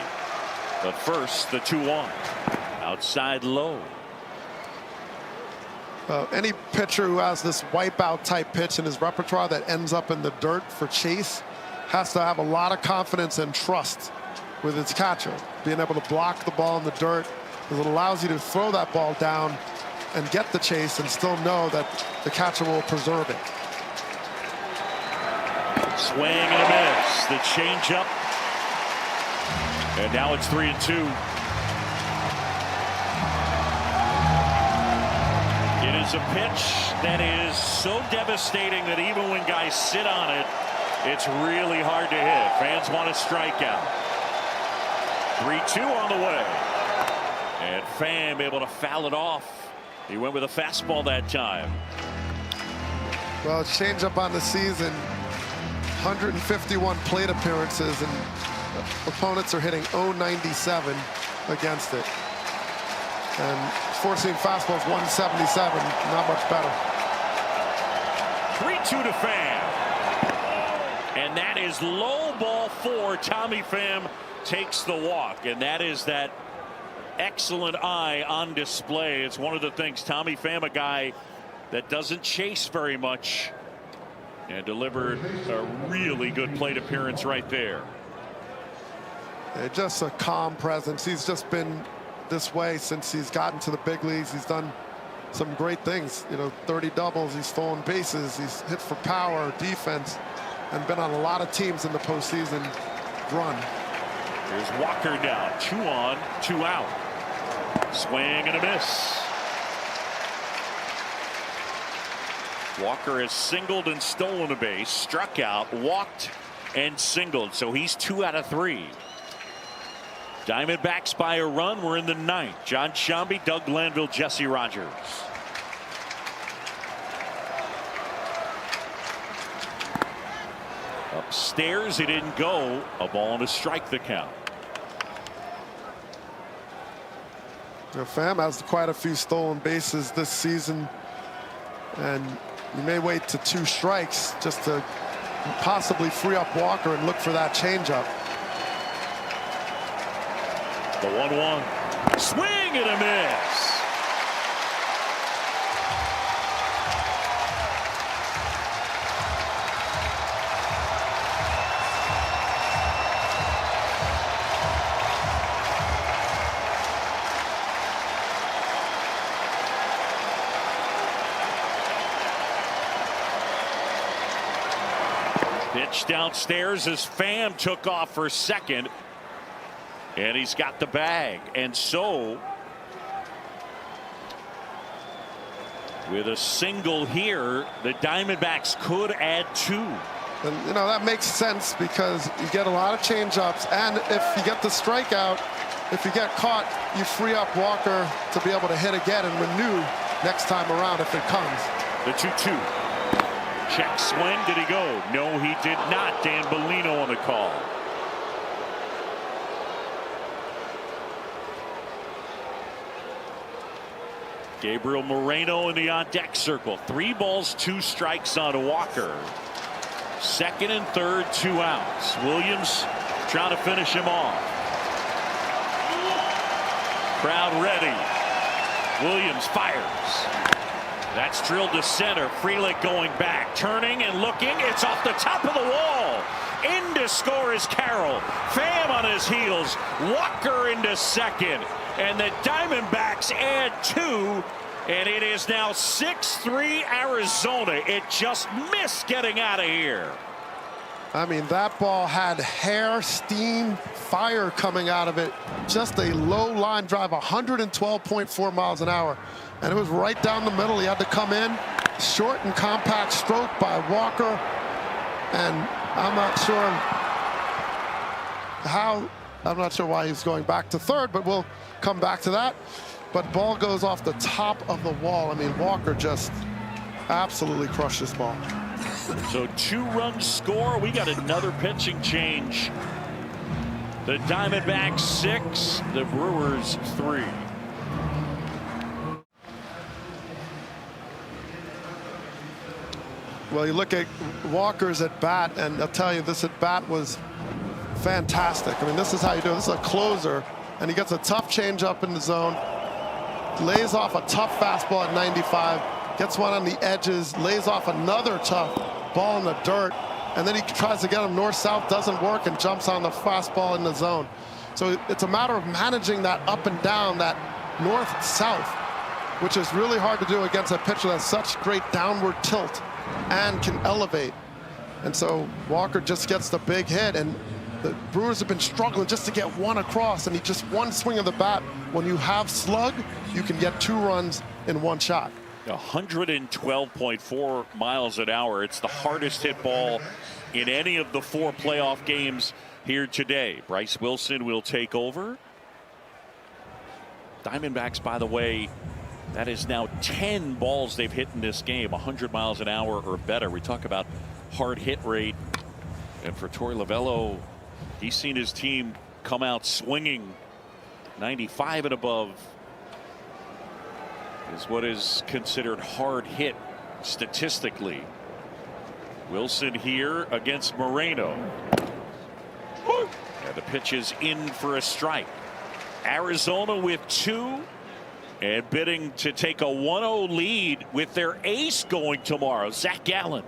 But first, the 2-1. Outside low. Any pitcher who has this wipeout type pitch in his repertoire that ends up in the dirt for chase has to have a lot of confidence and trust with its catcher. Being able to block the ball in the dirt, because it allows you to throw that ball down and get the chase and still know that the catcher will preserve it. Swing and a miss. The changeup. And now it's 3-2. It is a pitch that is so devastating that even when guys sit on it, it's really hard to hit. Fans want a strikeout. 3-2 on the way. And Pham able to foul it off. He went with a fastball that time. Well, changeup on the season. 151 plate appearances, and opponents are hitting .097 against it. And four-seam fastball is 177, not much better. 3-2 to Pham. And that is low ball 4. Tommy Pham takes the walk, and that is that excellent eye on display. It's one of the things. Tommy Pham, a guy that doesn't chase very much, and delivered a really good plate appearance right there. Just a calm presence. He's just been this way since he's gotten to the big leagues. He's done some great things. You know, 30 doubles. He's stolen bases. He's hit for power, defense, and been on a lot of teams in the postseason run. Here's Walker now. 2 on, 2 out. Swing and a miss. Walker has singled and stolen a base, struck out, walked, and singled. So he's 2 out of 3. Diamondbacks by a run. We're in the 9th. John Shambi, Doug Glanville, Jesse Rogers. Upstairs, he didn't go. A ball and a strike the count. Pham has quite a few stolen bases this season, and you may wait to 2 strikes just to possibly free up Walker and look for that changeup. The 1-1. Swing and a miss. Pitch downstairs as Pham took off for second. And he's got the bag. And so, with a single here, the Diamondbacks could add 2. And, you know, that makes sense because you get a lot of changeups. And if you get the strikeout, if you get caught, you free up Walker to be able to hit again and renew next time around if it comes. The 2-2. Check swing. Did he go? No, he did not. Dan Bellino on the call. Gabriel Moreno in the on-deck circle. 3 balls, 2 strikes on Walker. Second and third, 2 outs. Williams trying to finish him off. Crowd ready. Williams fires. That's drilled to center. Frelick going back, turning and looking. It's off the top of the wall. In to score is Carroll. Pham on his heels. Walker into second. And the Diamondbacks add 2. And it is now 6-3 Arizona. It just missed getting out of here. I mean, that ball had hair, steam, fire coming out of it. Just a low line drive, 112.4 miles an hour. And it was right down the middle. He had to come in. Short and compact stroke by Walker. And I'm not sure why he's going back to third, but we'll come back to that. But ball goes off the top of the wall. I mean, Walker just absolutely crushed this ball. So 2 runs score. We got another pitching change. The Diamondbacks 6, the Brewers 3. Well, you look at Walker's at bat, and I'll tell you, this at bat was fantastic. I mean, this is how you do it. This is a closer, and he gets a tough changeup in the zone, lays off a tough fastball at 95, gets one on the edges, lays off another tough ball in the dirt, and then he tries to get him north-south, doesn't work, and jumps on the fastball in the zone. So it's a matter of managing that up and down, that north-south, which is really hard to do against a pitcher that's such great downward tilt and can elevate. And so Walker just gets the big hit, and the Brewers have been struggling just to get one across, and he just one swing of the bat. When you have slug, you can get 2 runs in 1 shot. 112.4 miles an hour. It's the hardest hit ball in any of the 4 playoff games here today. Bryce Wilson will take over. Diamondbacks, by the way, that is now 10 balls they've hit in this game, 100 miles an hour or better. We talk about hard hit rate. And for Torey Lovullo, he's seen his team come out swinging. 95 and above is what is considered hard hit statistically. Wilson here against Moreno. And the pitch is in for a strike. Arizona with 2. And bidding to take a 1-0 lead with their ace going tomorrow, Zach Gallen.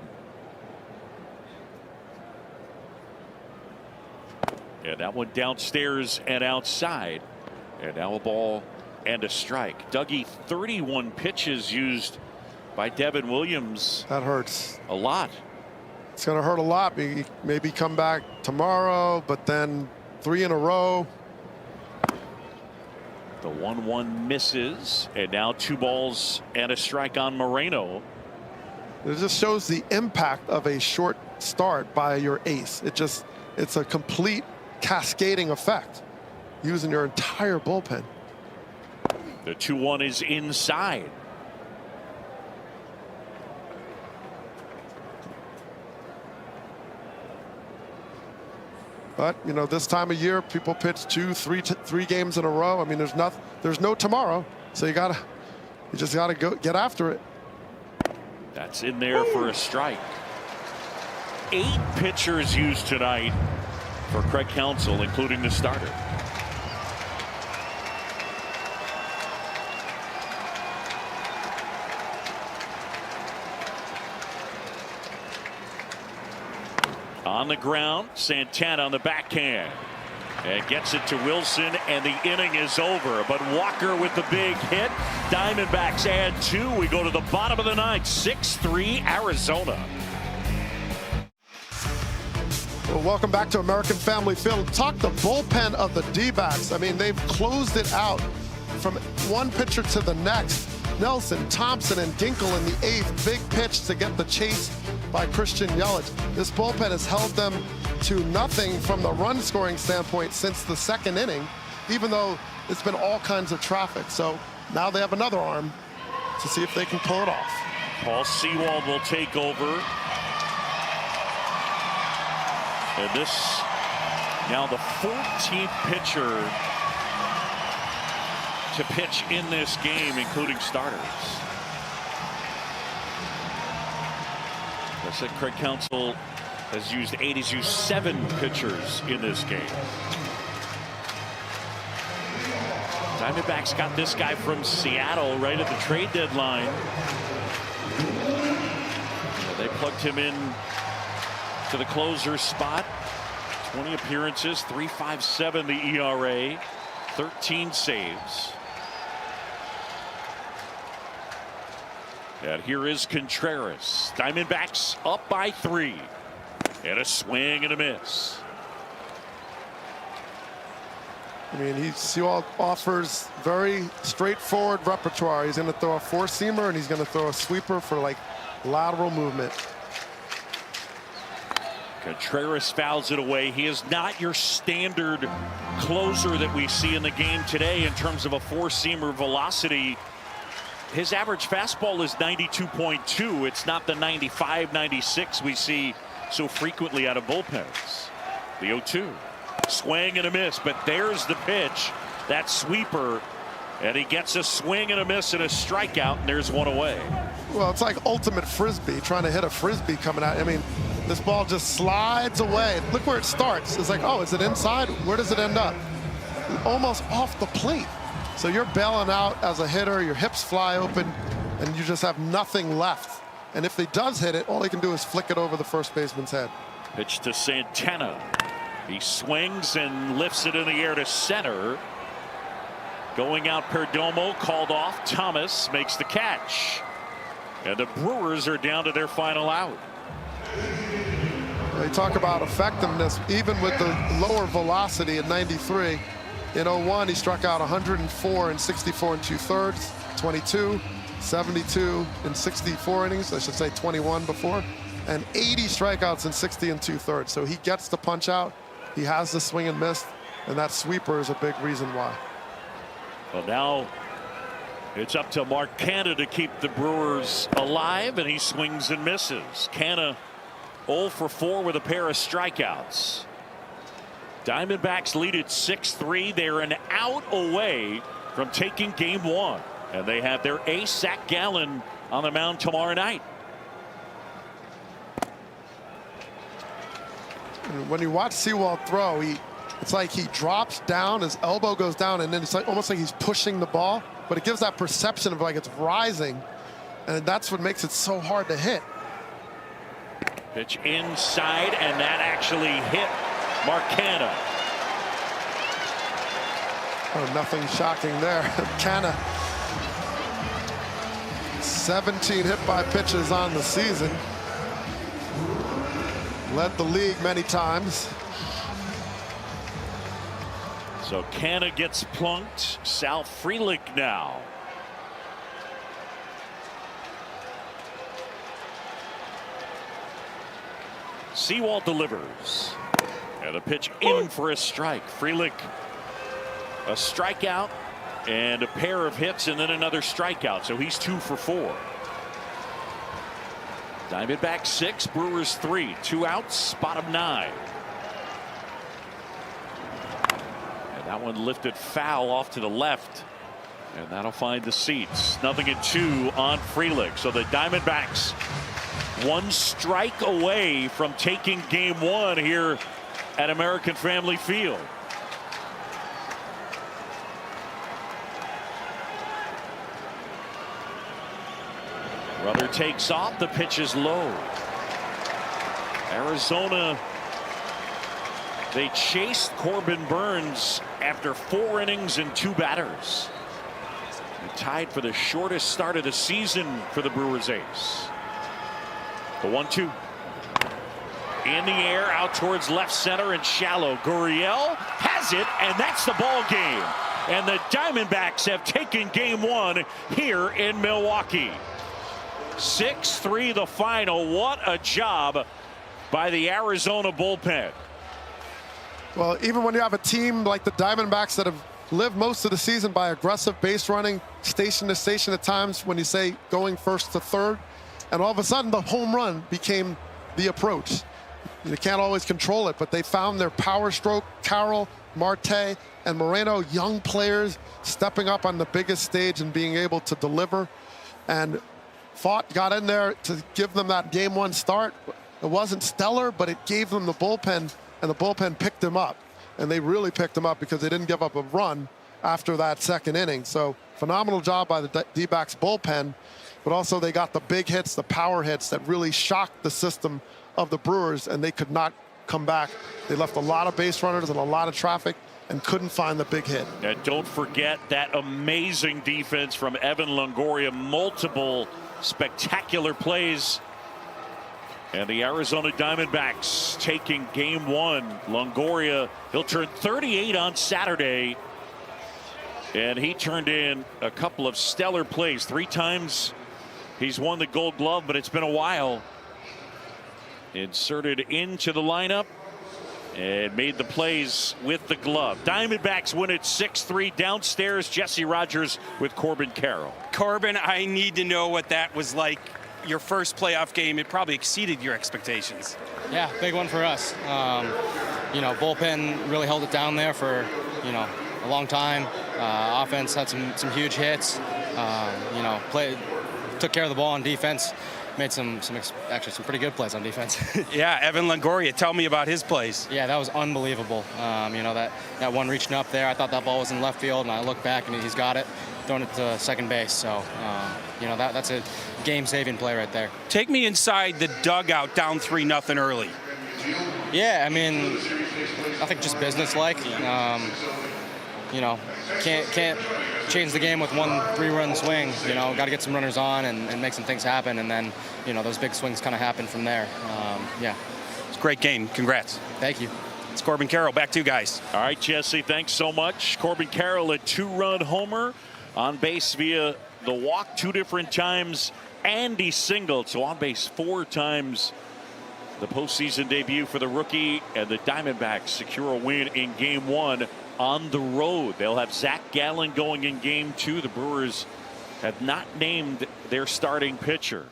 And that one downstairs and outside. And now a ball and a strike. Dougie, 31 pitches used by Devin Williams. That hurts. A lot. It's going to hurt a lot. Maybe come back tomorrow, but then 3 in a row. The 1-1 misses, and now 2 balls and a strike on Moreno. It just shows the impact of a short start by your ace. It's a complete cascading effect using your entire bullpen. The 2-1 is inside. But, you know, this time of year, people pitch three games in a row. I mean, there's no tomorrow. So you just gotta go get after it. That's in there for a strike. 8 pitchers used tonight for Craig Counsell, including the starter. On the ground, Santana on the backhand. And gets it to Wilson, and the inning is over. But Walker with the big hit. Diamondbacks add 2. We go to the bottom of the 9th, 6-3 Arizona. Well, welcome back to American Family Field. Talk the bullpen of the D-backs. I mean, they've closed it out from one pitcher to the next. Nelson, Thompson, and Ginkel in the 8th. Big pitch to get the chase by Christian Yelich. This bullpen has held them to nothing from the run scoring standpoint since the 2nd inning, even though it's been all kinds of traffic. So now they have another arm to see if they can pull it off. Paul Sewald will take over. And this now the 14th pitcher to pitch in this game, including starters. I said Craig Counsell has used 8. He's used 7 pitchers in this game. Diamondbacks got this guy from Seattle right at the trade deadline. They plugged him in to the closer spot. 20 appearances, 3.57 the ERA, 13 saves. And here is Contreras. Diamondbacks up by 3. And a swing and a miss. I mean, Sewald offers very straightforward repertoire. He's going to throw a 4-seamer and he's going to throw a sweeper for like lateral movement. Contreras fouls it away. He is not your standard closer that we see in the game today in terms of a 4-seamer velocity. His average fastball is 92.2. It's not the 95, 96 we see so frequently out of bullpens. The 0-2. Swing and a miss, but there's the pitch. That sweeper. And he gets a swing and a miss and a strikeout, and there's one away. Well, it's like ultimate frisbee, trying to hit a frisbee coming out. I mean, this ball just slides away. Look where it starts. It's like, oh, is it inside? Where does it end up? Almost off the plate. So you're bailing out as a hitter, your hips fly open, and you just have nothing left. And if he does hit it, all he can do is flick it over the first baseman's head. Pitch to Santana. He swings and lifts it in the air to center. Going out Perdomo, called off. Thomas makes the catch. And the Brewers are down to their final out. They talk about effectiveness, even with the lower velocity at 93. In 01, he struck out 104 in 64 2/3, 22, 72 in 64 innings. I should say 21 before, and 80 strikeouts in 60 2/3. So he gets the punch out. He has the swing and miss, and that sweeper is a big reason why. Well, now it's up to Mark Canha to keep the Brewers alive, and he swings and misses. Canha 0 for 4 with a pair of strikeouts. Diamondbacks lead at 6-3. They're an out away from taking game 1. And they have their ace, Zach Gallen, on the mound tomorrow night. When you watch Sewald throw, it's like he drops down, his elbow goes down, and then it's like almost like he's pushing the ball. But it gives that perception of like it's rising. And that's what makes it so hard to hit. Pitch inside, and that actually hit Mark Canha. Oh, nothing shocking there. Canha, 17 hit by pitches on the season. Led the league many times. So Canha gets plunked. Sal Frelick now. Sewald delivers. And a pitch in for a strike. Frelick, a strikeout and a pair of hits and then another strikeout. So he's 2 for 4. Diamondbacks 6, Brewers 3. 2 outs, bottom 9. That one lifted foul off to the left. And that'll find the seats. 0-2 on Frelick. So the Diamondbacks 1 strike away from taking game 1 here at American Family Field. Brother takes off. The pitch is low. Arizona, they chased Corbin Burns after 4 innings and 2 batters. They tied for the shortest start of the season for the Brewers ace. The 1-2. In the air, out towards left center and shallow. Gurriel has it, and that's the ball game. And the Diamondbacks have taken game 1 here in Milwaukee. 6-3 the final. What a job by the Arizona bullpen. Well, even when you have a team like the Diamondbacks that have lived most of the season by aggressive base running, station to station at times, when you say going first to third, and all of a sudden the home run became the approach. You can't always control it, but they found their power stroke. Carroll, Marte, and Moreno, young players stepping up on the biggest stage and being able to deliver. And Fought got in there to give them that game 1 start. It wasn't stellar, but it gave them the bullpen, and the bullpen picked them up. And they really picked them up because they didn't give up a run after that 2nd inning. So phenomenal job by the D-backs bullpen, but also they got the big hits, the power hits that really shocked the system of the Brewers, and they could not come back. They left a lot of base runners and a lot of traffic and couldn't find the big hit. And don't forget that amazing defense from Evan Longoria. Multiple spectacular plays. And the Arizona Diamondbacks taking game 1. Longoria, he'll turn 38 on Saturday. And he turned in a couple of stellar plays. 3 times he's won the Gold Glove, but it's been a while. Inserted into the lineup and made the plays with the glove. Diamondbacks win it 6-3. Downstairs, Jesse Rogers with Corbin Carroll. Corbin, I need to know what that was like. Your first playoff game, it probably exceeded your expectations. Yeah, big one for us. You know, bullpen really held it down there for, you know, a long time. Offense had some huge hits. You know, took care of the ball on defense. Made some pretty good plays on defense. Yeah, Evan Longoria, tell me about his plays. Yeah, that was unbelievable. You know, that one reaching up there, I thought that ball was in left field, and I looked back and he's got it, throwing it to second base. So, you know, that's a game-saving play right there. Take me inside the dugout down 3-0 early. Yeah, I mean, I think just business-like. You know, can't change the game with 1 3-run swing. You know, got to get some runners on and make some things happen, and then, you know, those big swings kind of happen from there. Yeah. It's a great game. Congrats. Thank you. It's Corbin Carroll. Back to you guys. All right, Jesse, thanks so much. Corbin Carroll, a 2-run homer on base via the walk 2 different times, and he singled. So on base 4 times. The postseason debut for the rookie, and the Diamondbacks secure a win in game 1 on the road. They'll have Zach Gallen going in game 2. The Brewers have not named their starting pitcher.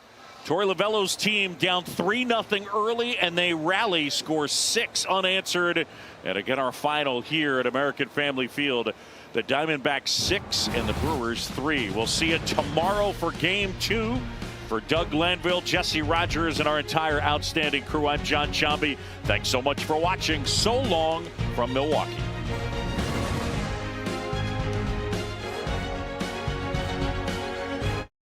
Torey Lovello's team down 3-0 early, and they rally, score 6 unanswered. And again, our final here at American Family Field. The Diamondbacks 6 and the Brewers 3. We'll see you tomorrow for game 2. For Doug Glanville, Jesse Rogers, and our entire outstanding crew, I'm John Chambi. Thanks so much for watching. So long from Milwaukee.